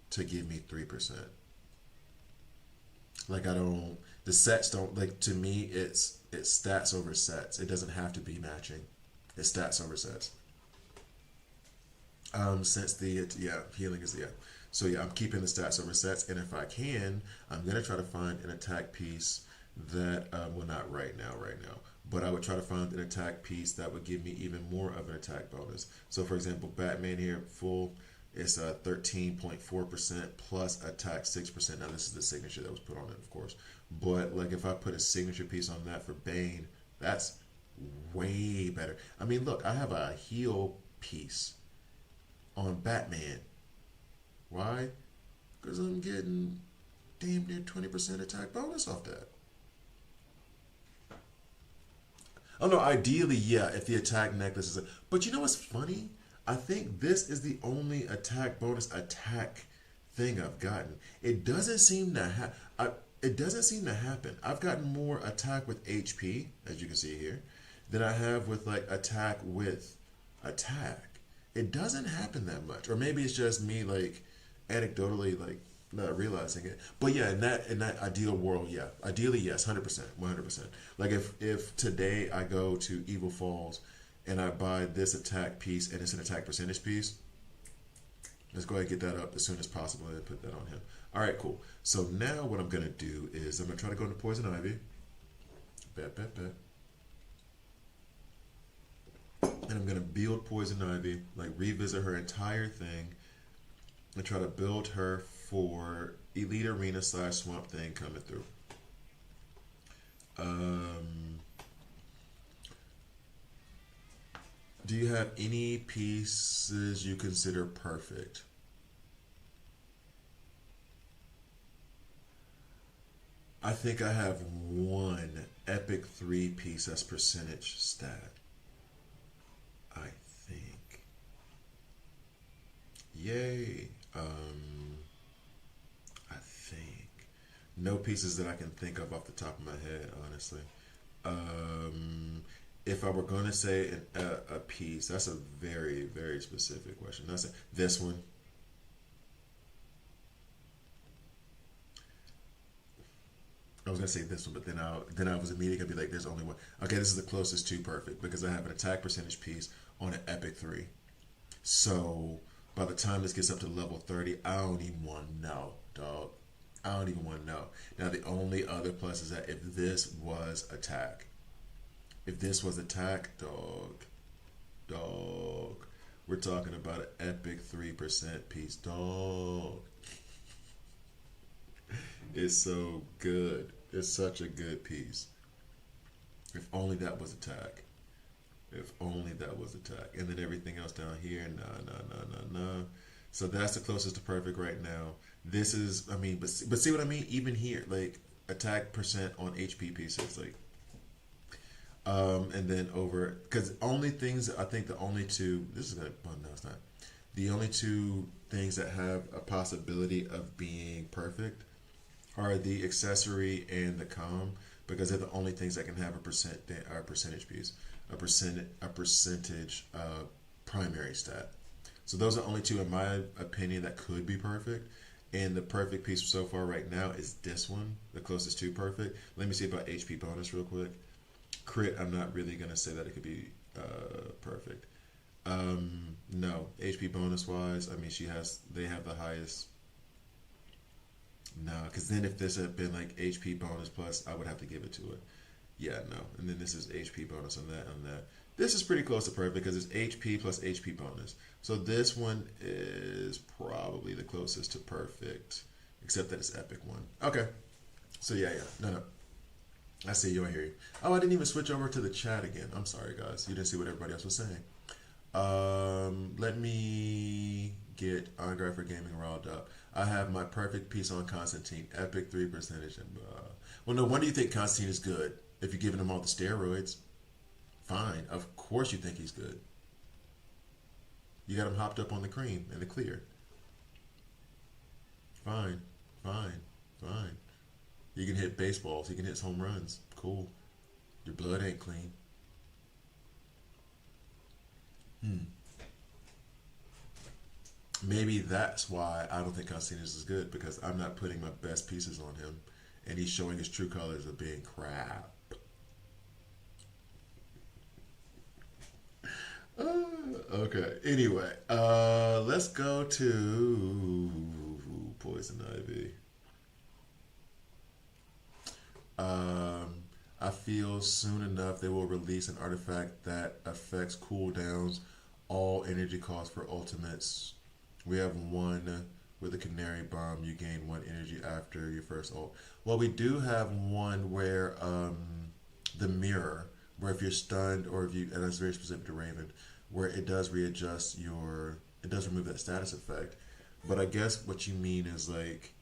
to give me 3%. Like the sets don't, like, to me it's stats over sets. It doesn't have to be matching. It's stats over sets. Since healing is so yeah, I'm keeping the stats over sets, and if I can, I'm gonna try to find an attack piece that well, not right now, but I would try to find an attack piece that would give me even more of an attack bonus. So for example, Batman here, full, it's a 13.4% plus attack 6%. Now this is the signature that was put on it, of course. But like if I put a signature piece on that for Bane, that's way better. I mean, look, I have a heal piece on Batman. Why? Because I'm getting damn near 20% attack bonus off that. Oh no, ideally, yeah, if the attack necklace is a, but you know what's funny? I think this is the only attack bonus attack thing I've gotten. It doesn't seem to it doesn't seem to happen. I've gotten more attack with HP, as you can see here, than I have with like attack with attack. It doesn't happen that much. Or maybe it's just me like anecdotally like not realizing it. But yeah, in that ideal world, yeah. Ideally, yes, 100%, 100%. Like if today I go to Evil Falls and I buy this attack piece and it's an attack percentage piece, let's go ahead and get that up as soon as possible and put that on him. All right, cool. So now what I'm going to do is I'm going to try to go into Poison Ivy. Bet. And I'm going to build Poison Ivy, like revisit her entire thing and try to build her for Elite Arena / Swamp Thing coming through. Do you have any pieces you consider perfect? I think I have one Epic 3 piece that's percentage stat. I think. Yay. I think. No pieces that I can think of off the top of my head, honestly. If I were going to say a piece, that's a very, very specific question. That's this one. I was gonna say this one, but then I was immediately gonna be like, "There's only one." Okay, this is the closest to perfect because I have an attack percentage piece on an Epic 3. So by the time this gets up to level 30, I don't even want to know, dog. I don't even want to know. Now the only other plus is that if this was attack, dog, we're talking about an Epic 3% piece, dog. It's so good. It's such a good piece. If only that was attack. If only that was attack. And then everything else down here, nah. So that's the closest to perfect right now. This is, I mean, but see what I mean? Even here, like attack percent on HP pieces, like, and then over, because only things, I think the only two, this is gonna, well, no, it's not. The only two things that have a possibility of being perfect are the accessory and the comm, because they're the only things that can have a percentage piece, a percentage primary stat. So those are only two, in my opinion, that could be perfect. And the perfect piece so far right now is this one, the closest to perfect. Let me see about HP bonus real quick. Crit, I'm not really gonna say that it could be perfect. No, HP bonus wise, I mean they have the highest. No, because then if this had been like HP bonus plus, I would have to give it to it. Yeah, no. And then this is HP bonus on that. This is pretty close to perfect because it's HP plus HP bonus. So this one is probably the closest to perfect, except that it's Epic one. Okay. So yeah. No. I see you. I hear you. Oh, I didn't even switch over to the chat again. I'm sorry, guys. You didn't see what everybody else was saying. Let me get Andre for Gaming riled up. I have my perfect piece on Constantine, Epic 3%. And well, no wonder you think Constantine is good if you're giving him all the steroids. Fine, of course you think he's good. You got him hopped up on the cream and the clear. Fine. You can hit baseballs. You can hit home runs. Cool. Your blood ain't clean. Maybe that's why I don't think Constantine is good, because I'm not putting my best pieces on him, and he's showing his true colors of being crap. Okay. Anyway, let's go to Poison Ivy. I feel soon enough they will release an artifact that affects cooldowns, all energy costs for ultimates. We have one with a canary bomb. You gain one energy after your first ult. Well, we do have one where the mirror, where if you're stunned or if you, and that's very specific to Raven, where it does readjust your, it does remove that status effect. But I guess what you mean is like,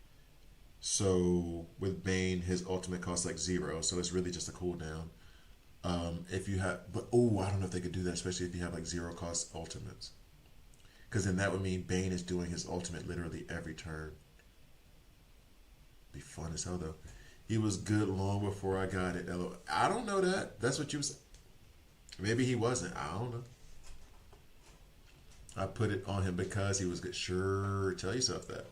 so with Bane, his ultimate costs like 0, so it's really just a cooldown. If you have, but oh, I don't know if they could do that, especially if you have like 0 cost ultimates, because then that would mean Bane is doing his ultimate literally every turn. Be fun as hell though. He was good long before I got it. I don't know that. That's what you was. Maybe he wasn't. I don't know. I put it on him because he was good. Sure, tell yourself that.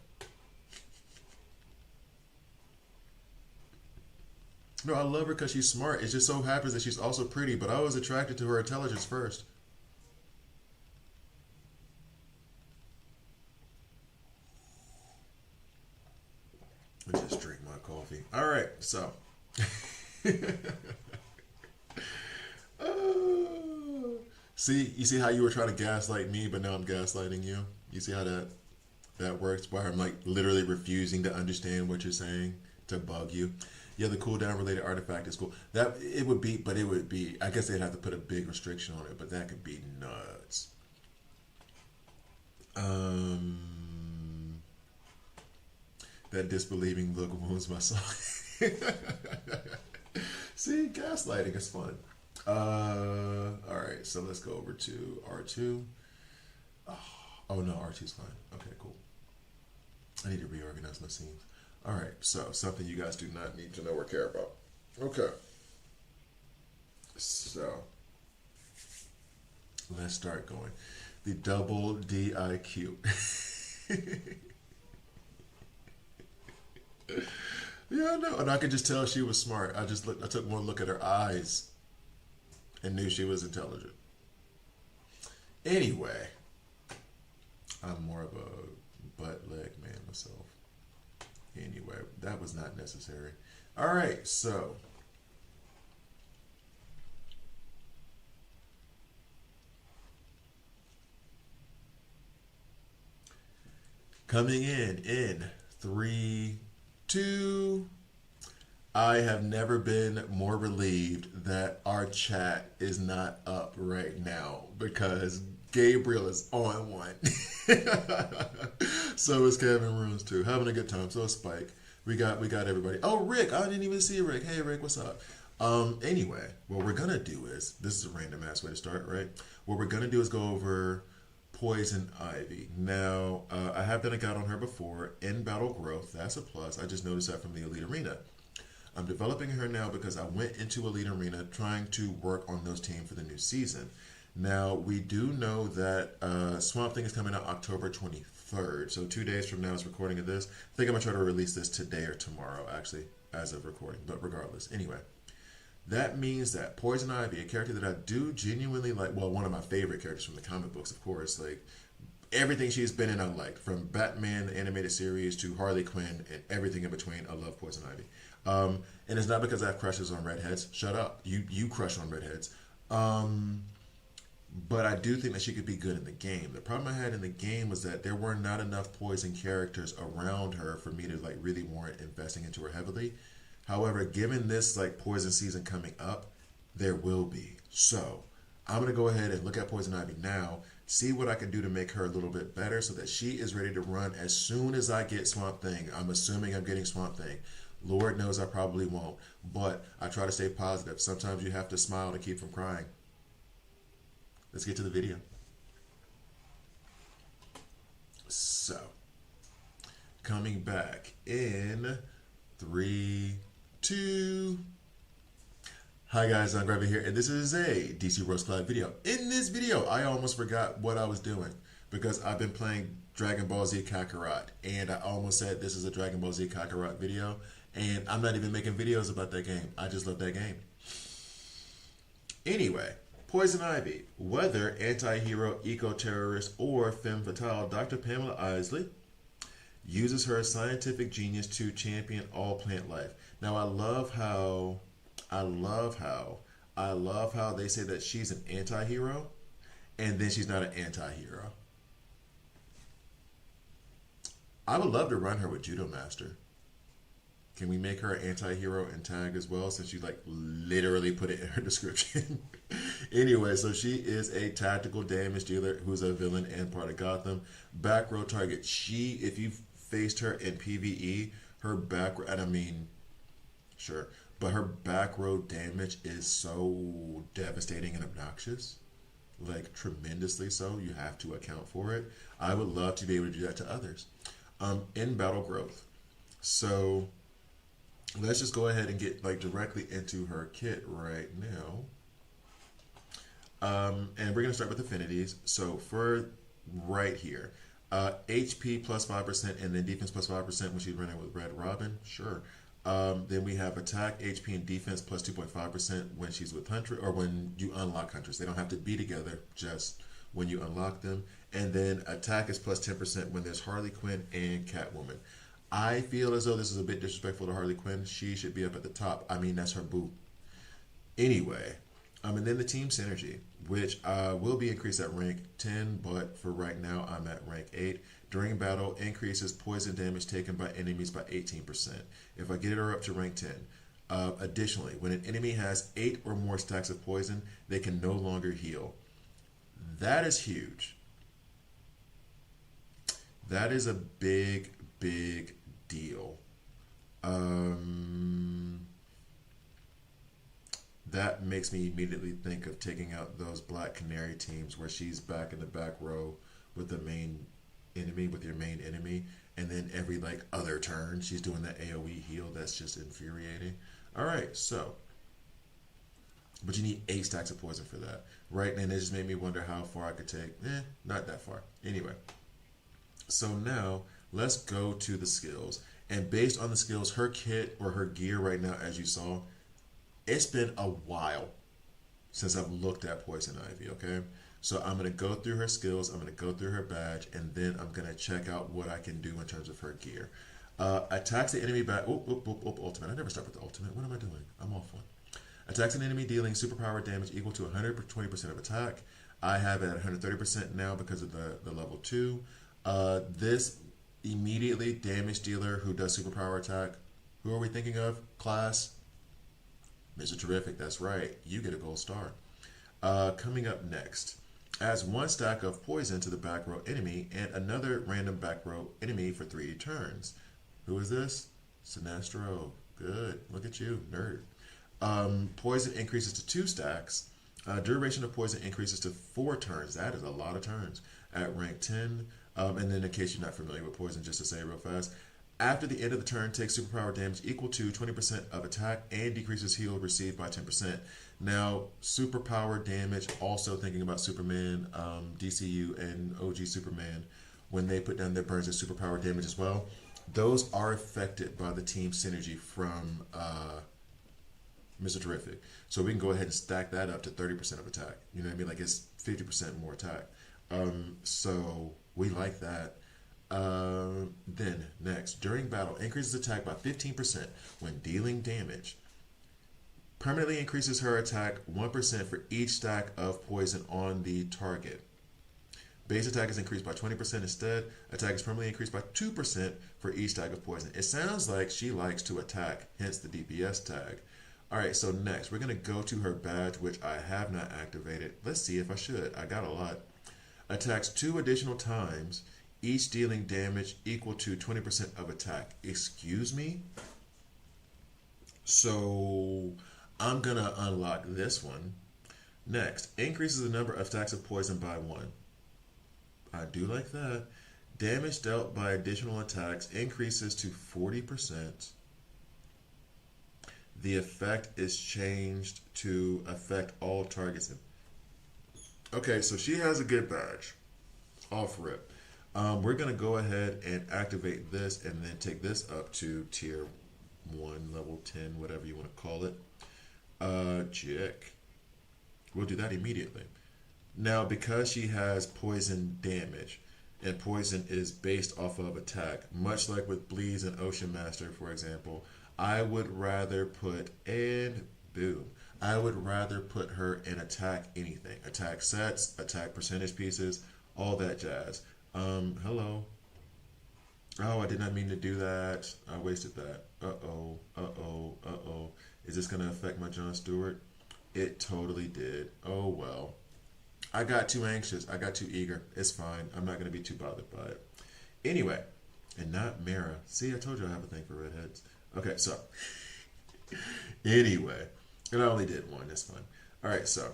No, I love her because she's smart. It just so happens that she's also pretty, but I was attracted to her intelligence first. Let me just drink my coffee. All right, so. See, you see how you were trying to gaslight me, but now I'm gaslighting you? You see how that works? Why I'm like literally refusing to understand what you're saying to bug you? Yeah, the cooldown related artifact is cool. That it would be, but it would be. I guess they'd have to put a big restriction on it, but that could be nuts. That disbelieving look wounds my soul. See, gaslighting is fun. All right, so let's go over to R2. Oh no, R2's fine. Okay, cool. I need to reorganize my scenes. All right, so something you guys do not need to know or care about. Okay. So let's start going. The double DIQ. Yeah, no, and I could just tell she was smart. I took one look at her eyes and knew she was intelligent. Anyway, I'm more of a butt leg man myself. Anyway, that was not necessary. All right, so coming in 3, 2. I have never been more relieved that our chat is not up right now because Gabriel is on one. So is Kevin Runes too. Having a good time. So is Spike. We got everybody. Oh, Rick. I didn't even see Rick. Hey, Rick, what's up? Anyway, what we're going to do is, this is a random ass way to start, right? What we're going to do is go over Poison Ivy. Now, I have done a guide on her before in Battle Growth. That's a plus. I just noticed that from the Elite Arena. I'm developing her now because I went into Elite Arena trying to work on those teams for the new season. Now, we do know that Swamp Thing is coming out October 23rd. So 2 days from now is recording of this. I think I'm going to try to release this today or tomorrow, actually, as of recording. But regardless, anyway. That means that Poison Ivy, a character that I do genuinely like, well, one of my favorite characters from the comic books, of course, like everything she's been in I like, from Batman, the animated series, to Harley Quinn, and everything in between. I love Poison Ivy. And it's not because I have crushes on redheads. Shut up. You crush on redheads. But I do think that she could be good in the game. The problem I had in the game was that there were not enough Poison characters around her for me to like really warrant investing into her heavily. However, given this like Poison season coming up, there will be. So I'm gonna go ahead and look at Poison Ivy now, see what I can do to make her a little bit better so that she is ready to run as soon as I get Swamp Thing. I'm assuming I'm getting Swamp Thing. Lord knows I probably won't, but I try to stay positive. Sometimes you have to smile to keep from crying. Let's get to the video. So, coming back in 3, 2. Hi guys, I'm Gravy here, and this is a DC Rose Cloud video. In this video, I almost forgot what I was doing because I've been playing Dragon Ball Z Kakarot, and I almost said this is a Dragon Ball Z Kakarot video, and I'm not even making videos about that game. I just love that game. Anyway, Poison Ivy, whether anti-hero, eco-terrorist, or femme fatale, Dr. Pamela Isley uses her scientific genius to champion all plant life. Now, I love how I love how they say that she's an anti-hero and then she's not an anti-hero. I would love to run her with Judo Master. Can we make her an anti-hero and tag as well, since you like literally put it in her description? Anyway, so she is a tactical damage dealer who's a villain and part of Gotham. Back row target. She, if you faced her in PvE, her back, and I mean, sure, but her back row damage is so devastating and obnoxious, like tremendously so. You have to account for it. I would love to be able to do that to others. In battle growth. So let's just go ahead and get like directly into her kit right now. And we're gonna start with affinities. So for right here, HP plus 5% and then defense plus 5% when she's running with Red Robin. Sure. Then we have attack, HP, and defense plus 2.5% when she's with Huntress, or when you unlock Huntress. They don't have to be together, just when you unlock them. And then attack is plus 10% when there's Harley Quinn and Catwoman. I feel as though this is a bit disrespectful to Harley Quinn. She should be up at the top. I mean, that's her boo. Anyway, and then the team synergy, which will be increased at rank 10, but for right now, I'm at rank 8. During battle, increases poison damage taken by enemies by 18%. If I get her up to rank 10. Additionally, when an enemy has 8 or more stacks of poison, they can no longer heal. That is huge. That is a big, big deal. That makes me immediately think of taking out those Black Canary teams where she's back in the back row with the main enemy, with your main enemy, and then every like other turn she's doing that AoE heal. That's just infuriating. All right, so, but you need 8 stacks of poison for that, right? And it just made me wonder how far I could take. Not that far. Anyway, so now let's go to the skills. And based on the skills, her kit or her gear right now, as you saw, it's been a while since I've looked at Poison Ivy, okay? So I'm going to go through her skills, I'm going to go through her badge, and then I'm going to check out what I can do in terms of her gear. Attacks the enemy back. Ultimate. I never start with the ultimate. What am I doing? I'm off one. Attacks an enemy dealing superpower damage equal to 120% of attack. I have it at 130% now because of the level 2. This immediately damage dealer who does superpower attack. Who are we thinking of? Class? Mr. Terrific, that's right. You get a gold star. Coming up next. Adds 1 stack of poison to the back row enemy and another random back row enemy for 3 turns. Who is this? Sinestro. Good. Look at you, nerd. Poison increases to 2 stacks. Duration of poison increases to 4 turns. That is a lot of turns at rank 10. And then in case you're not familiar with poison, just to say it real fast, after the end of the turn, takes superpower damage equal to 20% of attack and decreases heal received by 10%. Now, superpower damage, also thinking about Superman, DCU, and OG Superman, when they put down their burns as superpower damage as well, those are affected by the team synergy from Mr. Terrific. So we can go ahead and stack that up to 30% of attack. You know what I mean? Like it's 50% more attack. So we like that. Then next, during battle, increases attack by 15% when dealing damage. Permanently increases her attack 1% for each stack of poison on the target. Base attack is increased by 20% instead. Attack is permanently increased by 2% for each stack of poison. It sounds like she likes to attack, hence the DPS tag. Alright, so next, we're going to go to her badge, which I have not activated. Let's see if I should. I got a lot. Attacks 2 additional times, each dealing damage equal to 20% of attack. Excuse me? So I'm going to unlock this one. Next, increases the number of stacks of poison by 1. I do like that. Damage dealt by additional attacks increases to 40%. The effect is changed to affect all targets. Okay, so she has a good badge. Off rip. We're going to go ahead and activate this and then take this up to tier 1, level 10, whatever you want to call it. Check. We'll do that immediately. Now, because she has poison damage, and poison is based off of attack, much like with Bleeds and Ocean Master, for example, I would rather put and boom. I would rather put her in attack anything. Attack sets, attack percentage pieces, all that jazz. Hello. Oh, I did not mean to do that. I wasted that. Uh-oh, uh-oh, uh-oh. Is this going to affect my Jon Stewart? It totally did. Oh, well. I got too anxious. I got too eager. It's fine. I'm not going to be too bothered by it. Anyway, and not Mara. See, I told you I have a thing for redheads. Okay, so. Anyway, and I only did one. That's fine. All right, so.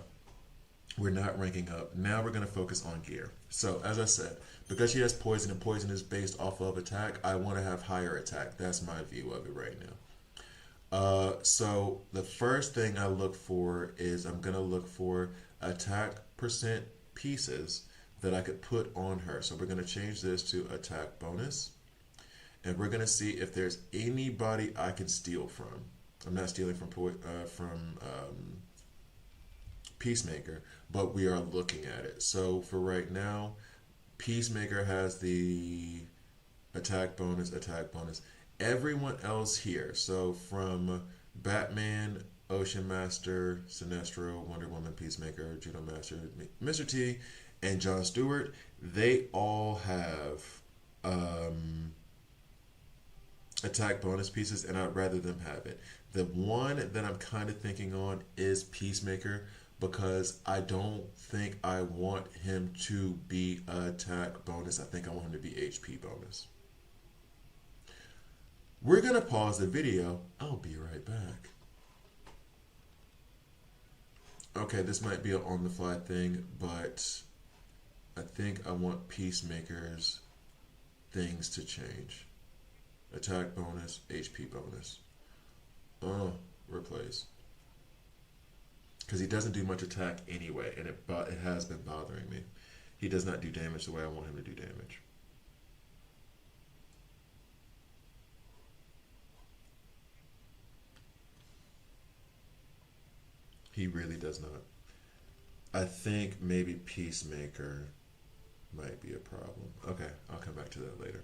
We're not ranking up. Now we're going to focus on gear. So, as I said, because she has poison and poison is based off of attack, I want to have higher attack. That's my view of it right now. So, the first thing I look for is I'm going to look for attack percent pieces that I could put on her. So, we're going to change this to attack bonus. And we're going to see if there's anybody I can steal from. I'm not stealing from Peacemaker, but we are looking at it. So for right now, Peacemaker has the attack bonus. Everyone else here, so from Batman, Ocean Master, Sinestro, Wonder Woman, Peacemaker, Judo Master, Mr. T, and Jon Stewart, they all have attack bonus pieces, and I'd rather them have it. The one that I'm kind of thinking on is Peacemaker, because I don't think I want him to be attack bonus. I think I want him to be HP bonus. We're going to pause the video. I'll be right back. Okay, this might be an on-the-fly thing, but I think I want Peacemaker's things to change. Attack bonus, HP bonus. Replace. Because he doesn't do much attack anyway, and it has been bothering me. He does not do damage the way I want him to do damage. He really does not. I think maybe Peacemaker might be a problem. Okay, I'll come back to that later.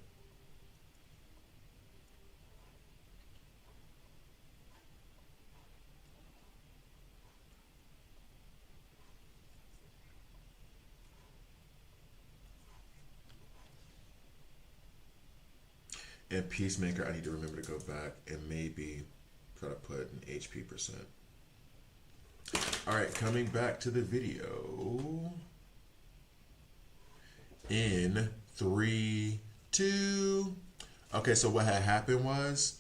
And Peacemaker, I need to remember to go back and maybe try to put an HP percent. All right, coming back to the video. In 3, 2. Okay, so what had happened was,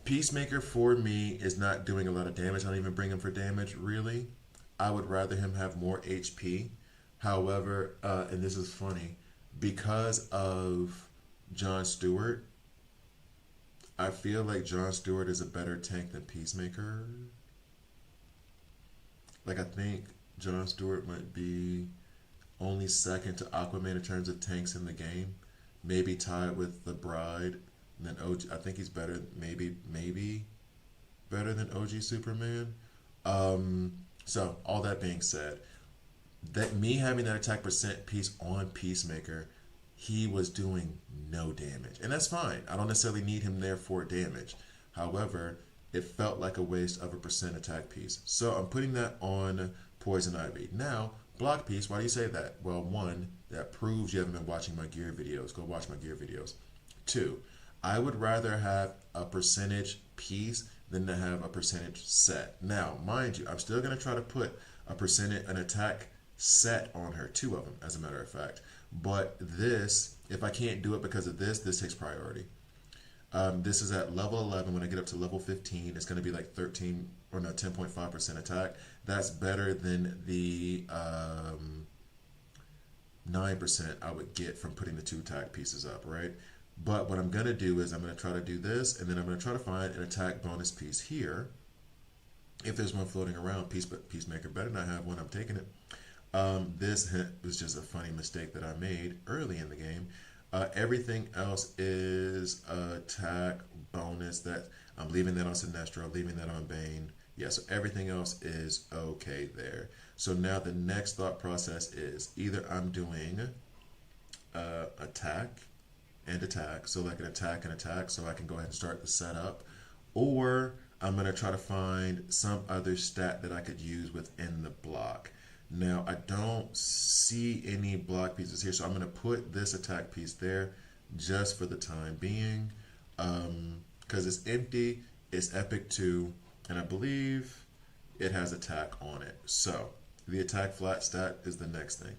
Peacemaker for me is not doing a lot of damage. I don't even bring him for damage, really. I would rather him have more HP. However, and this is funny, because of Jon Stewart, I feel like Jon Stewart is a better tank than Peacemaker. Like, I think Jon Stewart might be only second to Aquaman in terms of tanks in the game. Maybe tied with the Bride. And then OG, I think he's better, maybe better than OG Superman. So, all that being said, that me having that attack percent piece on Peacemaker, he was doing no damage. And that's fine. I don't necessarily need him there for damage. However, it felt like a waste of a percent attack piece. So I'm putting that on Poison Ivy. Now, block piece, why do you say that? Well, one, that proves you haven't been watching my gear videos. Go watch my gear videos. Two, I would rather have a percentage piece than to have a percentage set. Now, mind you, I'm still going to try to put an attack set on her, 2 of them, as a matter of fact. But this, if I can't do it because of this takes priority. This is at level 11. When I get up to level 15, it's going to be like 10.5% attack. That's better than the 9% I would get from putting the 2 attack pieces up, right? But what I'm going to do is I'm going to try to do this, and then I'm going to try to find an attack bonus piece here. If there's one floating around, Peacemaker better not have one. I'm taking it. This was just a funny mistake that I made early in the game. Everything else is attack bonus. That I'm leaving that on Sinestro, leaving that on Bane. Yeah, so everything else is okay there. So now the next thought process is either I'm doing attack and attack. So like an attack and attack, so I can go ahead and start the setup. Or I'm going to try to find some other stat that I could use within the block. Now, I don't see any block pieces here, so I'm going to put this attack piece there just for the time being. Because it's empty, it's epic 2, and I believe it has attack on it. So the attack flat stat is the next thing.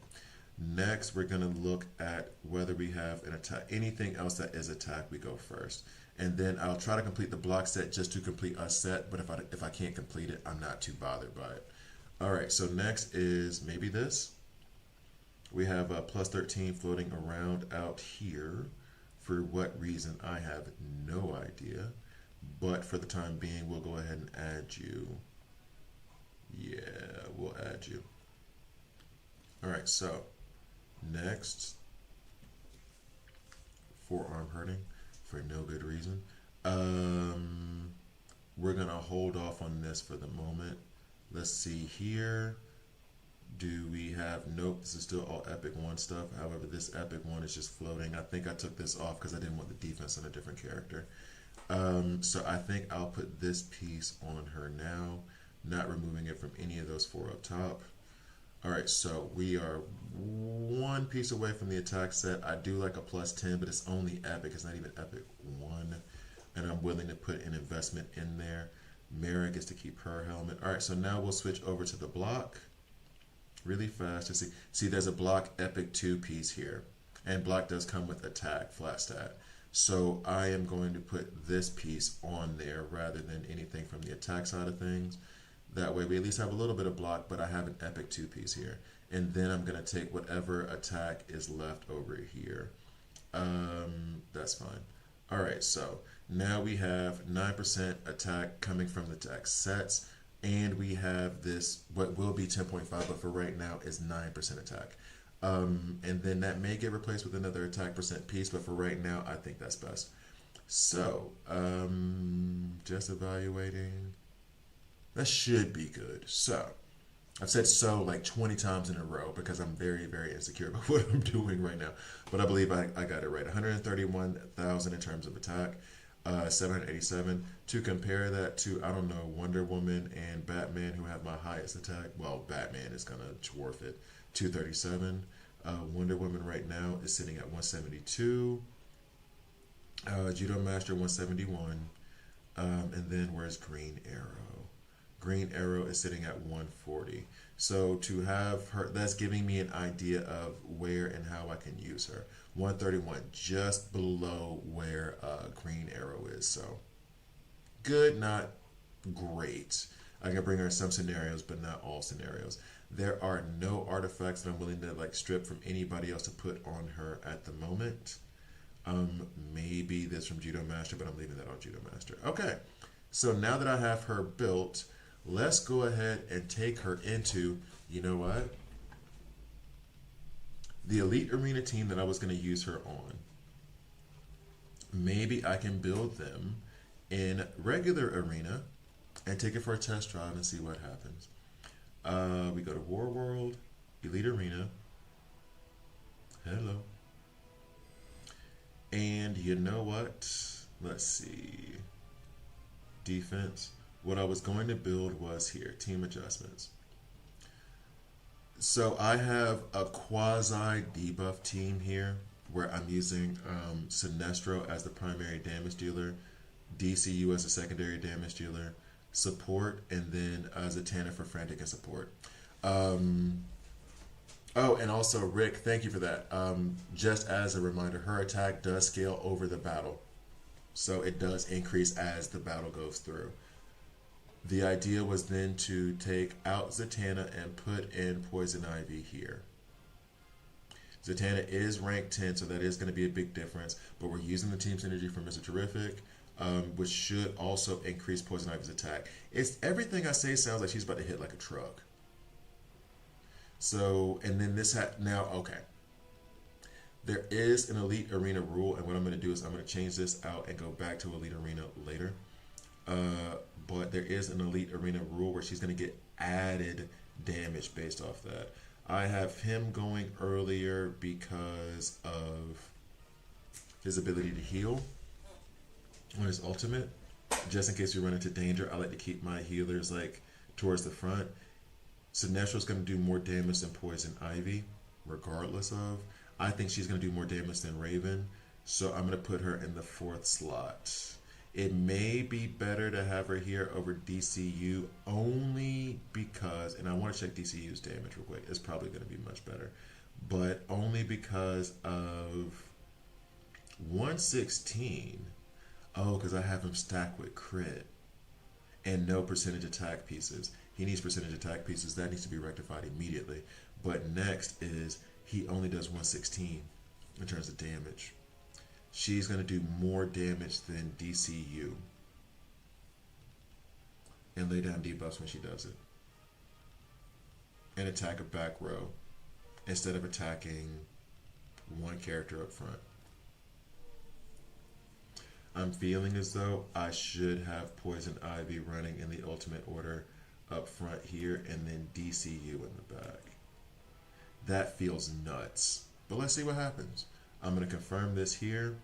Next, we're going to look at whether we have an attack, anything else that is attack, we go first. And then I'll try to complete the block set just to complete a set, but if I can't complete it, I'm not too bothered by it. All right, so next is maybe this. We have a plus 13 floating around out here. For what reason, I have no idea. But for the time being, we'll go ahead and add you. Yeah, we'll add you. All right, so next, forearm hurting for no good reason. We're gonna hold off on this for the moment. Let's see here. Do we have, nope, this is still all Epic 1 stuff. However, this Epic 1 is just floating. I think I took this off because I didn't want the defense on a different character. So I think I'll put this piece on her now, not removing it from any of those 4 up top. All right, so we are 1 piece away from the attack set. I do like a plus 10, but it's only Epic. It's not even Epic 1. And I'm willing to put an investment in there. Mara gets to keep her helmet. All right, so now we'll switch over to the block really fast to see there's a block epic 2 piece here, and block does come with attack flat stat. So I am going to put this piece on there rather than anything from the attack side of things. That way we at least have a little bit of block, but I have an epic 2 piece here. And then I'm going to take whatever attack is left over here. That's fine. All right, so now we have 9% attack coming from the attack sets, and we have this, what will be 10.5, but for right now is 9% attack. And then that may get replaced with another attack percent piece, but for right now, I think that's best. So, just evaluating. That should be good. So, I've said so like 20 times in a row because I'm very, very insecure about what I'm doing right now. But I believe I got it right. 131,000 in terms of attack, 787. To compare that to, I don't know, Wonder Woman and Batman, who have my highest attack. Well, Batman is going to dwarf it. 237. Wonder Woman right now is sitting at 172. Judo Master 171. And then where's Green Arrow? Green Arrow is sitting at 140. So to have her, that's giving me an idea of where and how I can use her. 131, just below where Green Arrow is. So good, not great. I can bring her in some scenarios, but not all scenarios. There are no artifacts that I'm willing to like strip from anybody else to put on her at the moment. Maybe this from Judo Master, but I'm leaving that on Judo Master. Okay, so now that I have her built, let's go ahead and take her into, you know what? The Elite Arena team that I was going to use her on. Maybe I can build them in regular arena and take it for a test drive and see what happens. We go to War World, Elite Arena. Hello. And you know what? Let's see. Defense. What I was going to build was here, team adjustments. So I have a quasi debuff team here where I'm using Sinestro as the primary damage dealer, DCU as a secondary damage dealer, support, and then Zatanna for frantic and support. Oh, and also Rick, thank you for that. Just as a reminder, her attack does scale over the battle. So it does increase as the battle goes through. The idea was then to take out Zatanna and put in Poison Ivy here. Zatanna is rank 10, so that is going to be a big difference, but we're using the team synergy from Mr. Terrific, which should also increase Poison Ivy's attack. It's everything I say sounds like she's about to hit like a truck. So, and then this now, okay. There is an Elite Arena rule, and what I'm going to do is I'm going to change this out and go back to Elite Arena later. But there is an Elite Arena rule where she's going to get added damage based off that. I have him going earlier because of his ability to heal on his ultimate. Just in case we run into danger, I like to keep my healers like towards the front. Sinestro's going to do more damage than Poison Ivy, regardless of. I think she's going to do more damage than Raven, so I'm going to put her in the 4th slot. It may be better to have her here over DCU only because, and I want to check DCU's damage real quick. It's probably going to be much better, but only because of 116. Oh, because I have him stacked with crit and no percentage attack pieces. He needs percentage attack pieces. That needs to be rectified immediately. But next is he only does 116 in terms of damage. She's going to do more damage than DCU and lay down debuffs when she does it. And attack a back row instead of attacking one character up front. I'm feeling as though I should have Poison Ivy running in the ultimate order up front here and then DCU in the back. That feels nuts. But let's see what happens. I'm going to confirm this here.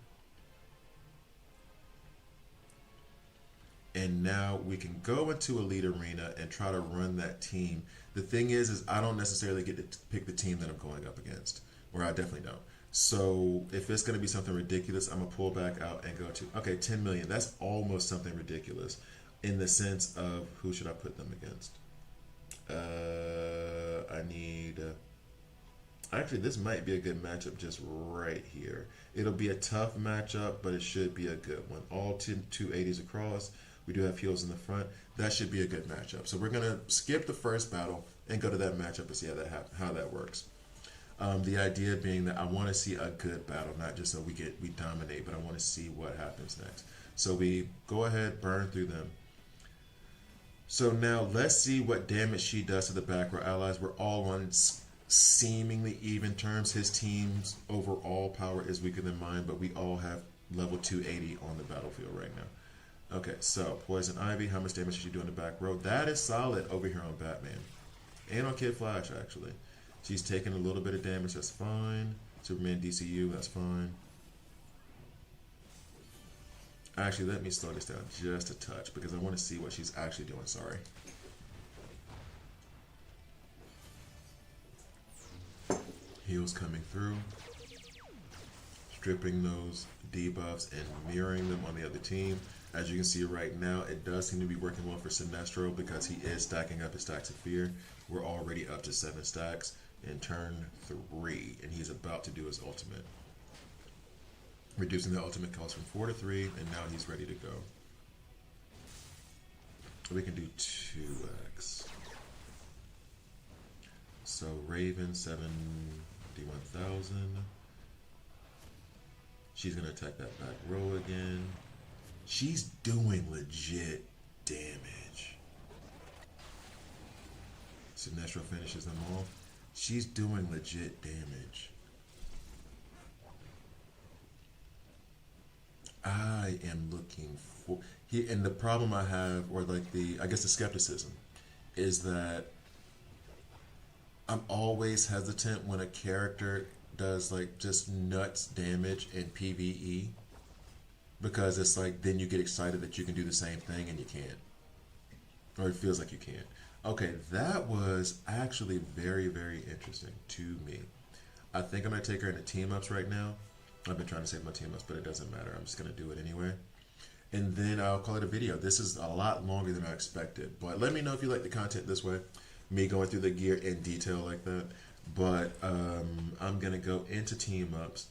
And now we can go into Elite Arena and try to run that team. The thing is I don't necessarily get to pick the team that I'm going up against. Or I definitely don't. So if it's going to be something ridiculous, I'm going to pull back out and go to, okay, 10 million. That's almost something ridiculous in the sense of who should I put them against? I need... Actually, this might be a good matchup just right here. It'll be a tough matchup, but it should be a good one. All 280s across. We do have heals in the front. That should be a good matchup. So we're going to skip the first battle and go to that matchup and see how that works. The idea being that I want to see a good battle, not just so we dominate, but I want to see what happens next. So we go ahead, burn through them. So now let's see what damage she does to the back row allies. We're all on seemingly even terms. His team's overall power is weaker than mine, but we all have level 280 on the battlefield right now. Okay, so Poison Ivy, how much damage is she doing in the back row? That is solid over here on Batman. And on Kid Flash, actually. She's taking a little bit of damage, that's fine. Superman DCU, that's fine. Actually, let me slow this down just a touch because I want to see what she's actually doing, sorry. Heals coming through. Stripping those debuffs and mirroring them on the other team. As you can see right now, it does seem to be working well for Sinestro because he is stacking up his stacks of fear. We're already up to 7 stacks in turn 3, and he's about to do his ultimate. Reducing the ultimate cost from 4 to 3, and now he's ready to go. We can do 2x. So Raven 71,000. She's gonna attack that back row again. She's doing legit damage. Sinestro finishes them off. She's doing legit damage. I am looking for and the problem I have, or like I guess the skepticism, is that I'm always hesitant when a character does like just nuts damage in PvE, because it's like then you get excited that you can do the same thing and you can't, or it feels like you can't. Okay, that was actually very, very interesting to me. I think I'm gonna take her into team ups right now. I've been trying to save my team ups, but it doesn't matter. I'm just gonna do it anyway. And then I'll call it a video. This is a lot longer than I expected, but let me know if you like the content this way, me going through the gear in detail like that. But I'm gonna go into team ups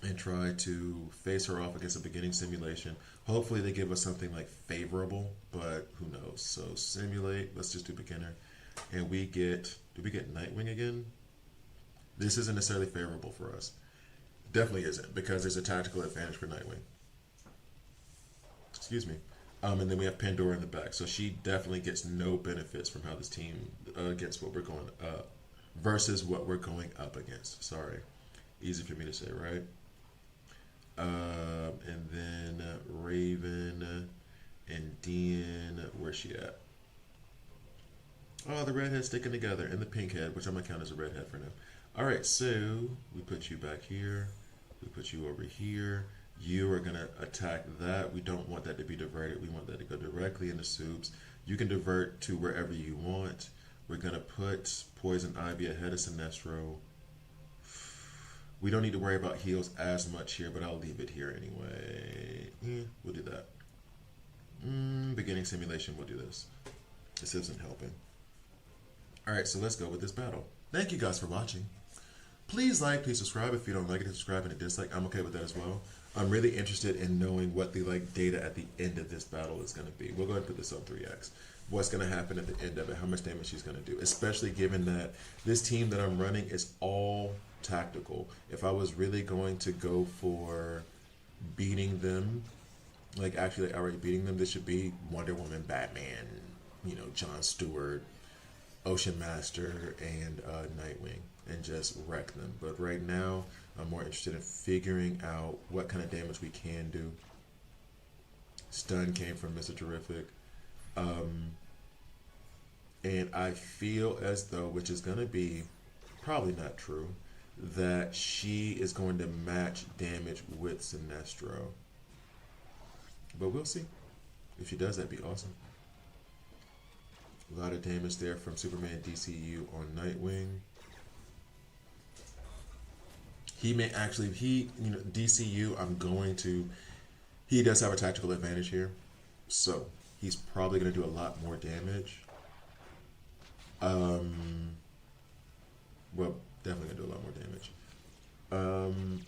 and try to face her off against a beginning simulation. Hopefully they give us something like favorable, but who knows. So simulate, let's just do beginner. And we get, do we get Nightwing again? This isn't necessarily favorable for us. Definitely isn't, because there's a tactical advantage for Nightwing. Excuse me. And then we have Pandora in the back. So she definitely gets no benefits from how this team against what we're going up versus what we're going up against. Sorry. Easy for me to say, right? And then Raven and Dean, where's she at? Oh, the redhead sticking together, and the pink head, which I'm gonna count as a redhead for now. All right, so we put you back here. We put you over here. You are going to attack that. We don't want that to be diverted. We want that to go directly into Soups. You can divert to wherever you want. We're going to put Poison Ivy ahead of Sinestro. We don't need to worry about heals as much here, but I'll leave it here anyway. We'll do that. Beginning simulation, we'll do this. This isn't helping. Alright, so let's go with this battle. Thank you guys for watching. Please like, please subscribe. If you don't like it, subscribe and a dislike. I'm okay with that as well. I'm really interested in knowing what the data at the end of this battle is going to be. We'll go ahead and put this on 3x. What's going to happen at the end of it, how much damage she's going to do, especially given that this team that I'm running is all tactical. If I was really going to go for beating them, actually already beating them, this should be Wonder Woman, Batman, John Stewart, Ocean Master, and Nightwing, and just wreck them. But right now, I'm more interested in figuring out what kind of damage we can do. Stun came from Mr. Terrific. And I feel as though, which is going to be probably not true, that she is going to match damage with Sinestro. But we'll see. If she does, that'd be awesome. A lot of damage there from Superman DCU on Nightwing. He may actually, DCU, he does have a tactical advantage here. So, he's probably going to do a lot more damage. Well, definitely going to do a lot more damage.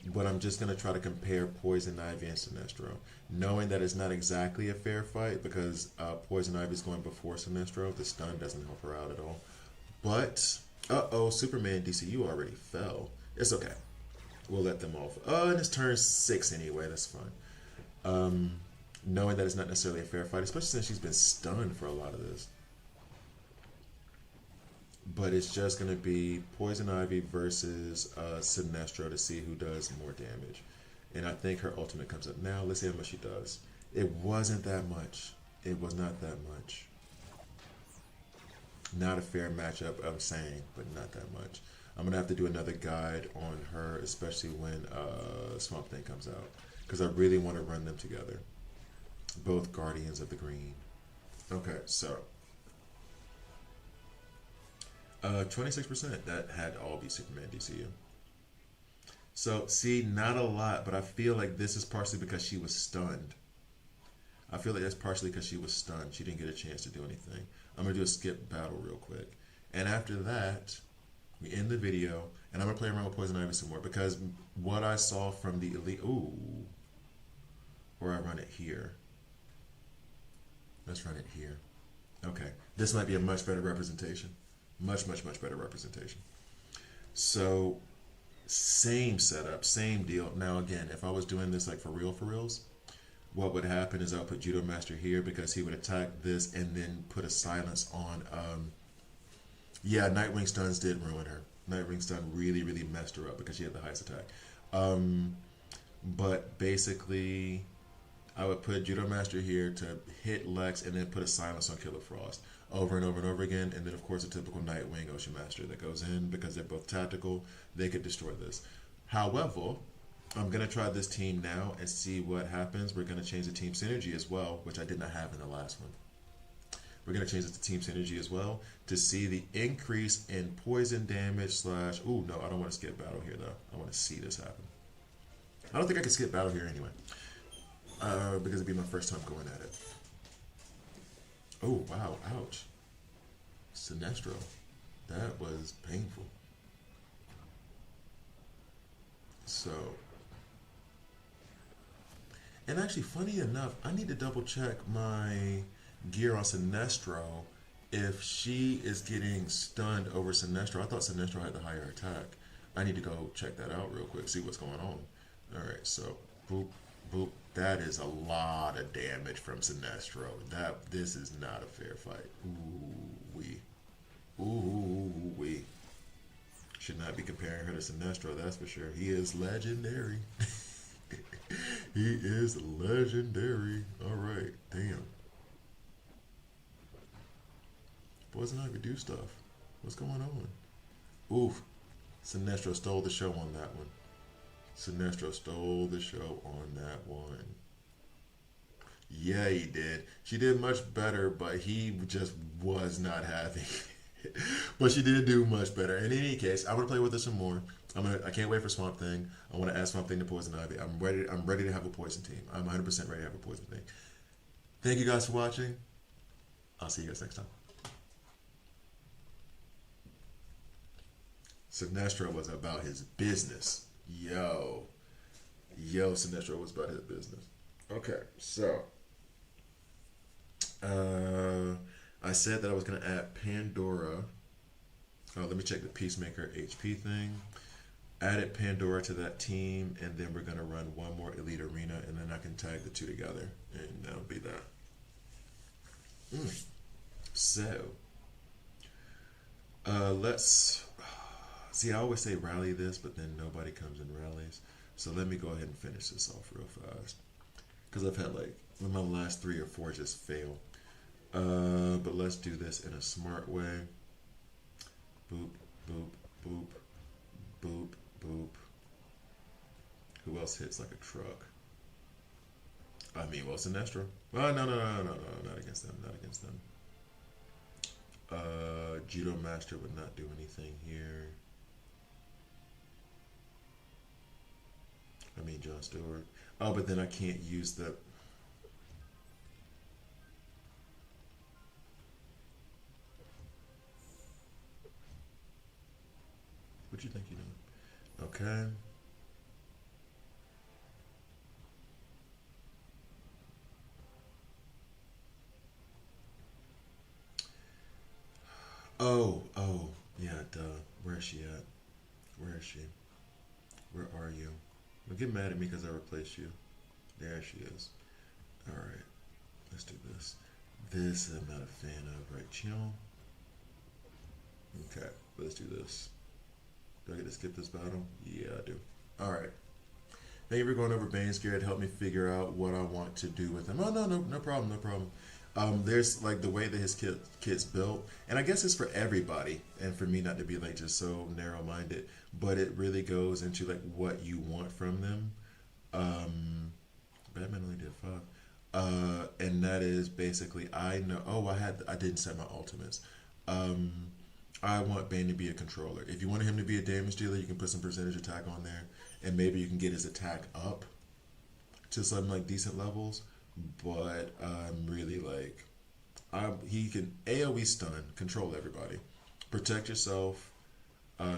But I'm just going to try to compare Poison Ivy and Sinestro, knowing that it's not exactly a fair fight because Poison Ivy is going before Sinestro. The stun doesn't help her out at all. But, Superman DCU already fell. It's okay. We'll let them off. And it's turn 6 anyway. That's fine. Knowing that it's not necessarily a fair fight, especially since she's been stunned for a lot of this. But it's just going to be Poison Ivy versus Sinestro to see who does more damage. And I think her ultimate comes up now. Let's see how much she does. It wasn't that much. It was not that much. Not a fair matchup, I'm saying, but not that much. I'm going to have to do another guide on her, especially when Swamp Thing comes out. Because I really want to run them together. Both Guardians of the Green. Okay, so 26%, that had to all be Superman DCU. So, see, not a lot, but I feel like this is partially because she was stunned. I feel like that's partially because she was stunned. She didn't get a chance to do anything. I'm going to do a skip battle real quick. And after that, we end the video, and I'm going to play around with Poison Ivy some more, because what I saw from the Elite... Ooh. Or I run it here. Let's run it here. Okay. This might be a much better representation. Much, much, much better representation. So, same setup, same deal. Now, again, if I was doing this for reals, what would happen is I'll put Judo Master here because he would attack this and then put a silence on... yeah, Nightwing stuns did ruin her. Nightwing stun really, really messed her up because she had the highest attack. But basically, I would put Judo Master here to hit Lex and then put a silence on Killer Frost over and over and over again. And then, of course, a typical Nightwing Ocean Master that goes in because they're both tactical. They could destroy this. However, I'm going to try this team now and see what happens. We're going to change the team synergy as well, which I did not have in the last one. We're going to change it to team synergy as well to see the increase in poison damage / ooh, no, I don't want to skip battle here, though. I want to see this happen. I don't think I can skip battle here anyway. Because it'd be my first time going at it. Oh, wow. Ouch. Sinestro. That was painful. So. And actually, funny enough, I need to double check my gear on Sinestro if she is getting stunned over Sinestro. I thought Sinestro had the higher attack. I need to go check that out real quick, see what's going on. Alright, so boop, boop. That is a lot of damage from Sinestro. This is not a fair fight. Ooh wee. Ooh wee. Should not be comparing her to Sinestro, that's for sure. He is legendary. He is legendary. Alright, damn. Poison Ivy do stuff. What's going on? Oof. Sinestro stole the show on that one. Sinestro stole the show on that one. Yeah, he did. She did much better, but he just was not happy. But she did do much better. In any case, I'm gonna play with her some more. I can't wait for Swamp Thing. I want to add Swamp Thing to Poison Ivy. I'm ready. I'm ready to have a poison team. I'm 100% ready to have a poison thing. Thank you guys for watching. I'll see you guys next time. Sinestro was about his business. Sinestro was about his business. Okay, so I said that I was gonna add Pandora. Oh, let me check the Peacemaker HP thing. Added Pandora to that team, and then we're gonna run one more Elite Arena, and then I can tag the two together, and that'll be that. So, let's see. I always say rally this, but then nobody comes and rallies. So let me go ahead and finish this off real fast, because I've had like my last 3 or 4 just fail. But let's do this in a smart way. Boop, boop, boop, boop, boop. Who else hits like a truck? I mean, well, Sinestro. Oh, no, not against them, not against them. Judo Master would not do anything here. I mean, John Stewart. Oh, but then I can't use the... What you think you doing? Okay. Oh, yeah, duh. Where is she at? Where is she? Where are you? Don't get mad at me because I replaced you. There she is. Alright, let's do this. This I'm not a fan of, right, Chion? Okay, let's do this. Do I get to skip this battle? Yeah, I do. Alright. Thank you for going over Banescared. Help me figure out what I want to do with him. Oh, no problem, no problem. There's like the way that his kit's built, and I guess it's for everybody, and for me not to be like just so narrow-minded, but it really goes into like what you want from them. Batman only did 5, and that is basically I know. Oh, I didn't set my ultimates. I want Bane to be a controller. If you want him to be a damage dealer, you can put some percentage attack on there, and maybe you can get his attack up to some like decent levels. But I'm really like, he can AoE stun, control everybody, protect yourself,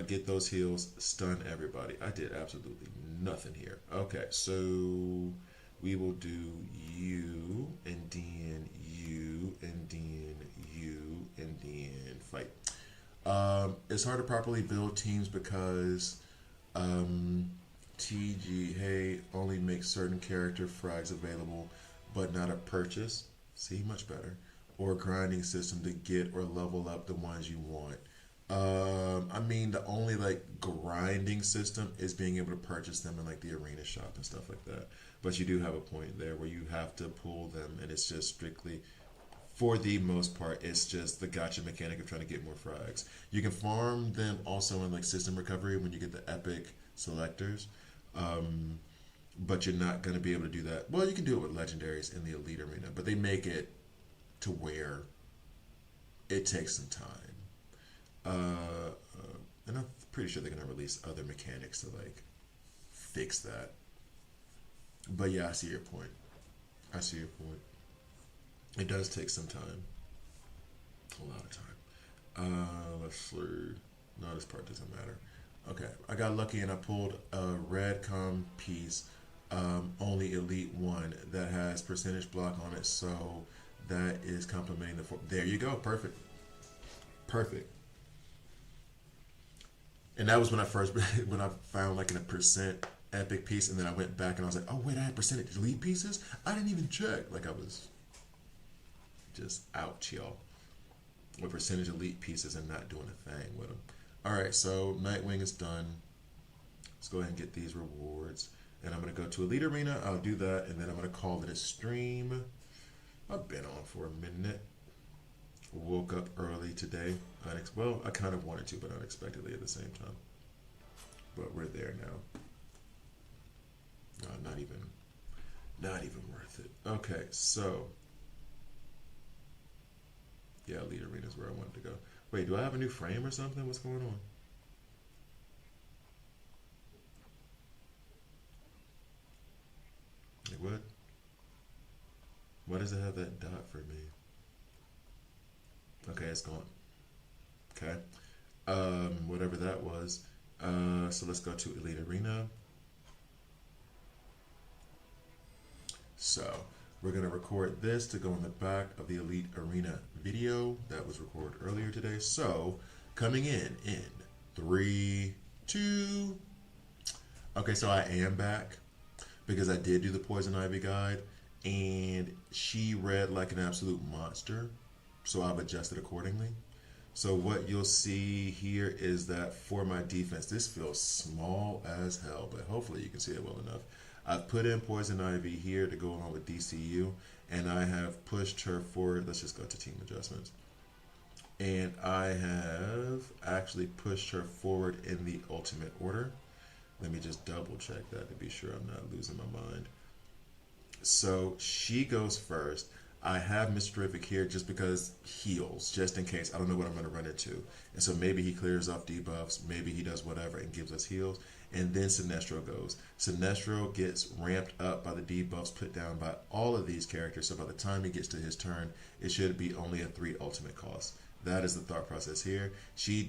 get those heals, stun everybody. I did absolutely nothing here. Okay, so we will do you, and then you, and then you, and then fight. It's hard to properly build teams because TG only makes certain character frags available, but not a purchase. See, much better. Or a grinding system to get or level up the ones you want. I mean, the only like grinding system is being able to purchase them in like the arena shop and stuff like that. But you do have a point there where you have to pull them, and it's just strictly, for the most part, it's just the gotcha mechanic of trying to get more frags. You can farm them also in like system recovery when you get the epic selectors. But you're not going to be able to do that. Well, you can do it with legendaries in the elite arena, but they make it to where it takes some time. And I'm pretty sure they're going to release other mechanics to like fix that. But yeah, I see your point. I see your point. It does take some time. A lot of time. Let's see. No, this part doesn't matter. Okay, I got lucky and I pulled a red com piece, only elite 1 that has percentage block on it, so that is complementing the there you go, perfect. Perfect. And that was when I first when I found like in a percent epic piece, and then I went back and I was like, oh wait, I had percentage elite pieces? I didn't even check. Like I was just out, y'all, with percentage elite pieces and not doing a thing with them. Alright, so Nightwing is done. Let's go ahead and get these rewards. And I'm going to go to Elite Arena. I'll do that, and then I'm going to call it a stream. I've been on for a minute. Woke up early today. Well, I kind of wanted to, but unexpectedly at the same time. But we're there now. No, not even worth it. Okay, so yeah, Elite Arena is where I wanted to go. Wait, do I have a new frame or something? What's going on? Like what? Why does it have that dot for me? Okay, it's gone. Okay. Whatever that was. So let's go to Elite Arena. So we're gonna record this to go in the back of the Elite Arena video that was recorded earlier today. So coming in 3, 2. Okay, so I am back because I did do the Poison Ivy guide and she read like an absolute monster. So I've adjusted accordingly. So what you'll see here is that for my defense, this feels small as hell, but hopefully you can see it well enough. I've put in Poison Ivy here to go along with DCU, and I have pushed her forward. Let's just go to team adjustments. And I have actually pushed her forward in the ultimate order. Let me just double check that to be sure I'm not losing my mind. So she goes first. I have Mr. Terrific here just because heals, just in case. I don't know what I'm going to run into. And so maybe he clears off debuffs, maybe he does whatever and gives us heals. And then Sinestro goes. Sinestro gets ramped up by the debuffs put down by all of these characters. So by the time he gets to his turn, it should be only a 3 ultimate cost. That is the thought process here.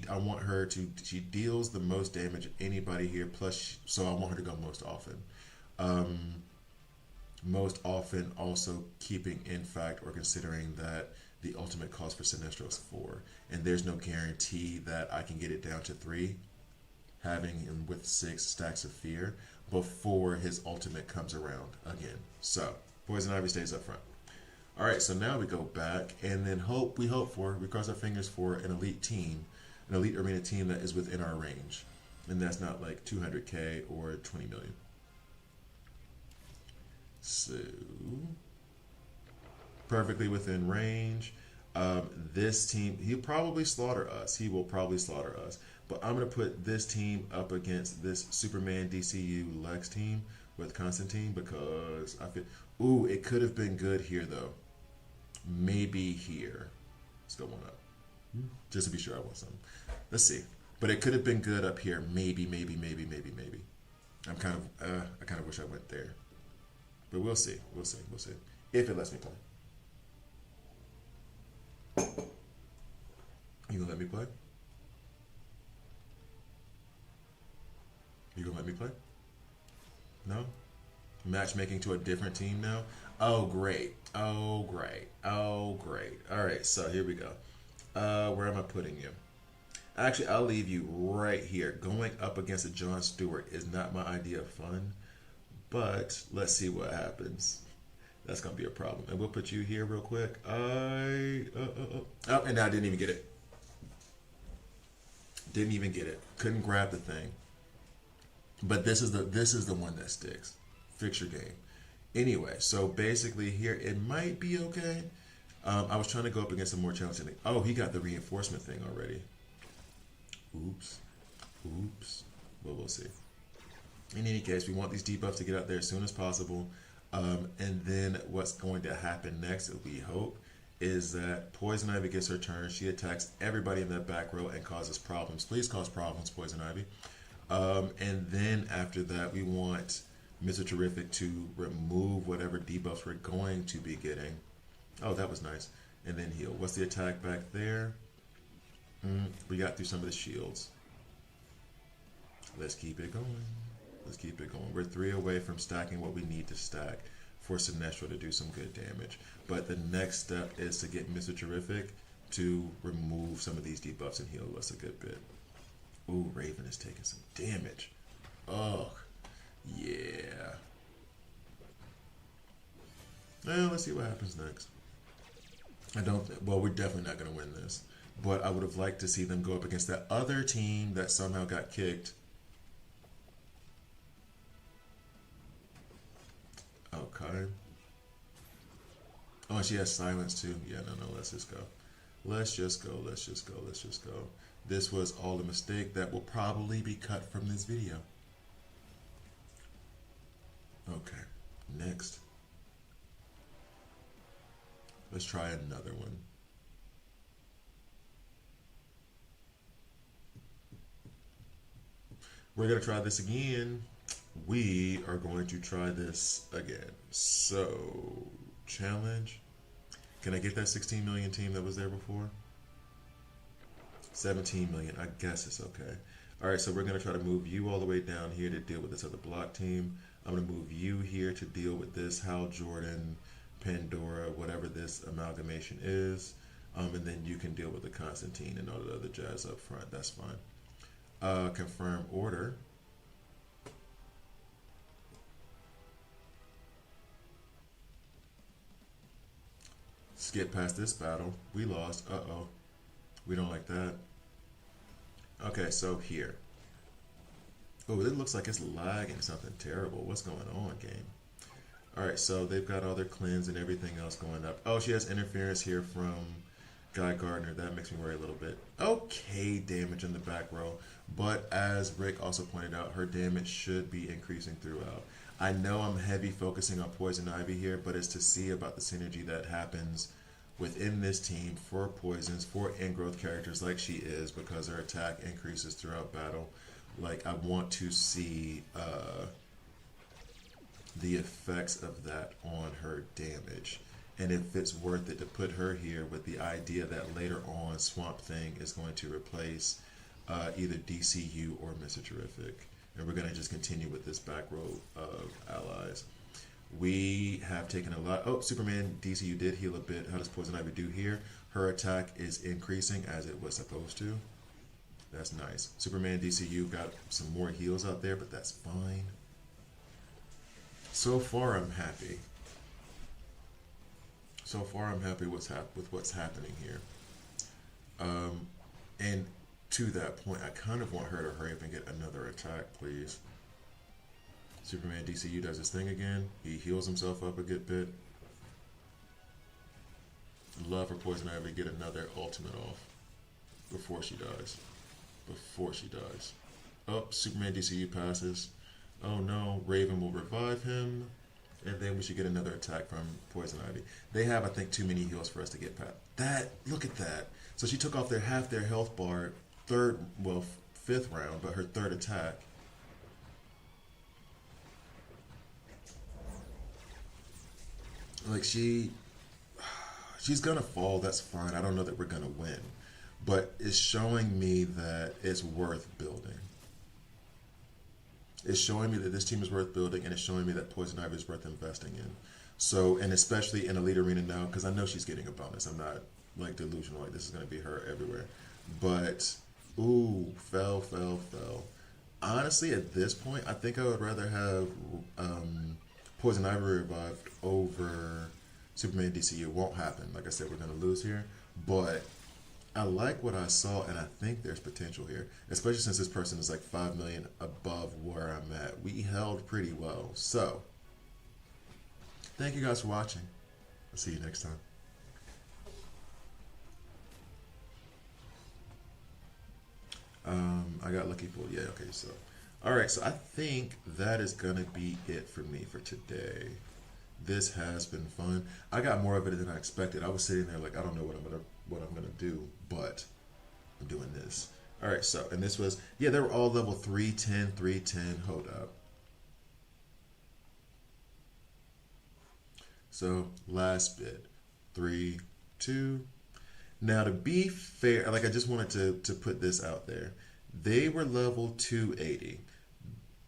I want her to, she deals the most damage of anybody here, plus, so I want her to go most often. Most often also keeping in fact or considering that the ultimate cost for Sinestro is 4. And there's no guarantee that I can get it down to 3, having him with 6 stacks of fear before his ultimate comes around again. So Poison Ivy stays up front. All right, so now we go back and then we cross our fingers for an elite team, an Elite Arena team that is within our range. And that's not like 200K or 20 million. So, perfectly within range. This team, he'll probably slaughter us. He will probably slaughter us. But I'm going to put this team up against this Superman DCU Lex team with Constantine because I feel... Ooh, it could have been good here, though. Maybe here. Let's go one up. Just to be sure I want some. Let's see. But it could have been good up here. Maybe. I kind of wish I went there. But we'll see. If it lets me play. You gonna let me play? You gonna let me play? No? Matchmaking to a different team now? Oh, great. All right, so here we go. Where am I putting you? Actually, I'll leave you right here. Going up against a Jon Stewart is not my idea of fun, but let's see what happens. That's going to be a problem. And we'll put you here real quick. Oh, and now I didn't even get it. Couldn't grab the thing. But this is the one that sticks. Fix your game. Anyway, so basically here it might be okay. I was trying to go up against a more challenging thing. Oh, he got the reinforcement thing already. Oops. But we'll see. In any case, we want these debuffs to get out there as soon as possible. And then what's going to happen next, we hope, is that Poison Ivy gets her turn. She attacks everybody in that back row and causes problems. Please cause problems, Poison Ivy. And then after that, we want Mr. Terrific to remove whatever debuffs we're going to be getting. Oh, that was nice. And then heal. What's the attack back there? We got through some of the shields. Let's keep it going. We're 3 away from stacking what we need to stack for Sinestro to do some good damage. But the next step is to get Mr. Terrific to remove some of these debuffs and heal us a good bit. Ooh, Raven is taking some damage. Oh, yeah. Well, let's see what happens next. Well, we're definitely not going to win this. But I would have liked to see them go up against that other team that somehow got kicked. Okay. Oh, she has silence too. Yeah, no, let's just go. Let's just go. This was all a mistake that will probably be cut from this video. Okay, next. Let's try another one. We're going to try this again. We are going to try this again. So, challenge. Can I get that 16 million team that was there before? 17 million. I guess it's okay. All right, so we're going to try to move you all the way down here to deal with this other block team. I'm going to move you here to deal with this Hal Jordan, Pandora, whatever this amalgamation is. And then you can deal with the Constantine and all the other jazz up front. That's fine. Confirm order. Skip past this battle. We lost. Uh-oh. We don't like that. Okay, so here. Oh, it looks like it's lagging something terrible. What's going on, game? All right, so they've got all their cleanse and everything else going up. Oh, she has interference here from Guy Gardner. That makes me worry a little bit. Okay, damage in the back row. But as Rick also pointed out, her damage should be increasing throughout. I know I'm heavy focusing on Poison Ivy here, but it's to see about the synergy that happens within this team for poisons, for ingrowth characters like she is, because her attack increases throughout battle. Like, I want to see the effects of that on her damage. And if it's worth it to put her here with the idea that later on Swamp Thing is going to replace either DCU or Mr. Terrific. And we're going to just continue with this back row of allies. We have taken a lot. Oh, Superman DCU did heal a bit. How does Poison Ivy do here? Her attack is increasing as it was supposed to. That's nice. Superman DCU got some more heals out there, but that's fine. So far, I'm happy. So far, I'm happy with what's happening here. And to that point, I kind of want her to hurry up and get another attack, please. Superman DCU does his thing again. He heals himself up a good bit. Love for Poison Ivy to get another ultimate off before she dies. Before she dies. Oh, Superman DCU passes. Oh no, Raven will revive him. And then we should get another attack from Poison Ivy. They have, I think, too many heals for us to get past. That, look at that. So she took off half their health bar, fifth round, but her third attack. Like, she's gonna fall, that's fine. I don't know that we're gonna win. But it's showing me that it's worth building. It's showing me that this team is worth building, and it's showing me that Poison Ivy is worth investing in. So, and especially in Elite Arena now, because I know she's getting a bonus. I'm not, like, delusional, like this is going to be her everywhere. But, ooh, fell. Honestly, at this point, I think I would rather have Poison Ivy revived over Superman DCU. It won't happen. Like I said, we're going to lose here. But I like what I saw, and I think there's potential here, especially since this person is like 5 million above where I'm at. We held pretty well. So, thank you guys for watching. I'll see you next time. I got lucky pull. Yeah, okay, so. Alright, so I think that is going to be it for me for today. This has been fun. I got more of it than I expected. I was sitting there like, I don't know what I'm gonna do, but I'm doing this. All right, so, and this was, yeah, they were all level 310, 310. Hold up. So last bit, 3, 2. Now to be fair, like I just wanted to put this out there. They were level 280.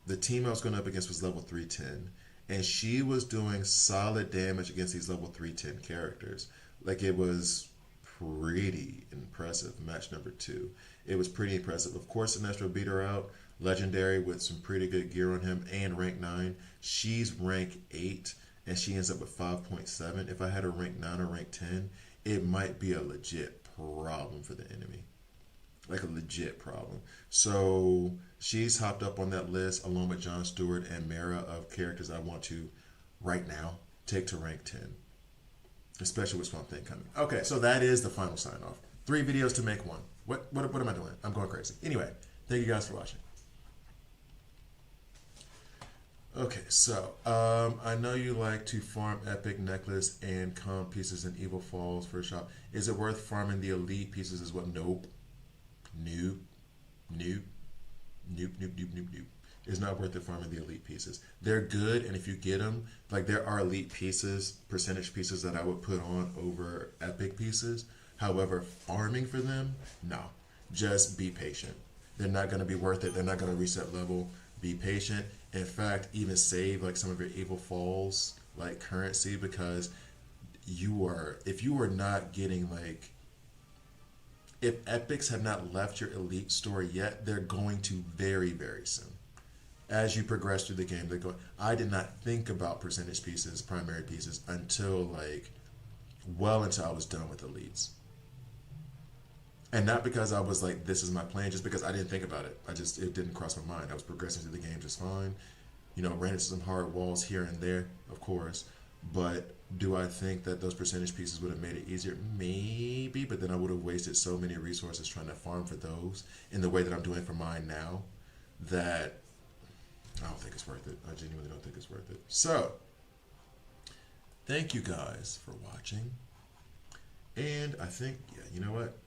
The team I was going up against was level 310. And she was doing solid damage against these level 310 characters. Like, it was pretty impressive. Match number 2. It was pretty impressive. Of course, Sinestro beat her out. Legendary with some pretty good gear on him and rank 9. She's rank 8 and she ends up with 5.7. If I had her rank 9 or rank 10, it might be a legit problem for the enemy. Like a legit problem. So she's hopped up on that list along with John Stewart and Mara of characters I want to, right now, take to rank 10. Especially with Swamp Thing coming. Okay, so that is the final sign-off. 3 videos to make 1. What am I doing? I'm going crazy. Anyway, thank you guys for watching. Okay, so I know you like to farm epic necklace and comp pieces in Evil Falls for a shop. Is it worth farming the elite pieces as well? Nope. Nope. Nope. Nope. Nope. Nope. Nope. Nope. It's not worth it farming the elite pieces. They're good, and if you get them, like there are elite pieces, percentage pieces that I would put on over epic pieces. However, farming for them, no. Just be patient. They're not going to be worth it. They're not going to reset level. Be patient. In fact, even save like some of your Evil Falls like currency because if you are not getting like if epics have not left your elite store yet, they're going to very, very soon. As you progress through the game, they're going. I did not think about percentage pieces, primary pieces, until like well until I was done with elites. And not because I was like, this is my plan, just because I didn't think about it. It didn't cross my mind. I was progressing through the game just fine. Ran into some hard walls here and there, of course. But do I think that those percentage pieces would have made it easier? Maybe, but then I would have wasted so many resources trying to farm for those in the way that I'm doing for mine now that I don't think it's worth it. I genuinely don't think it's worth it. So, thank you guys for watching. And I think, yeah, you know what?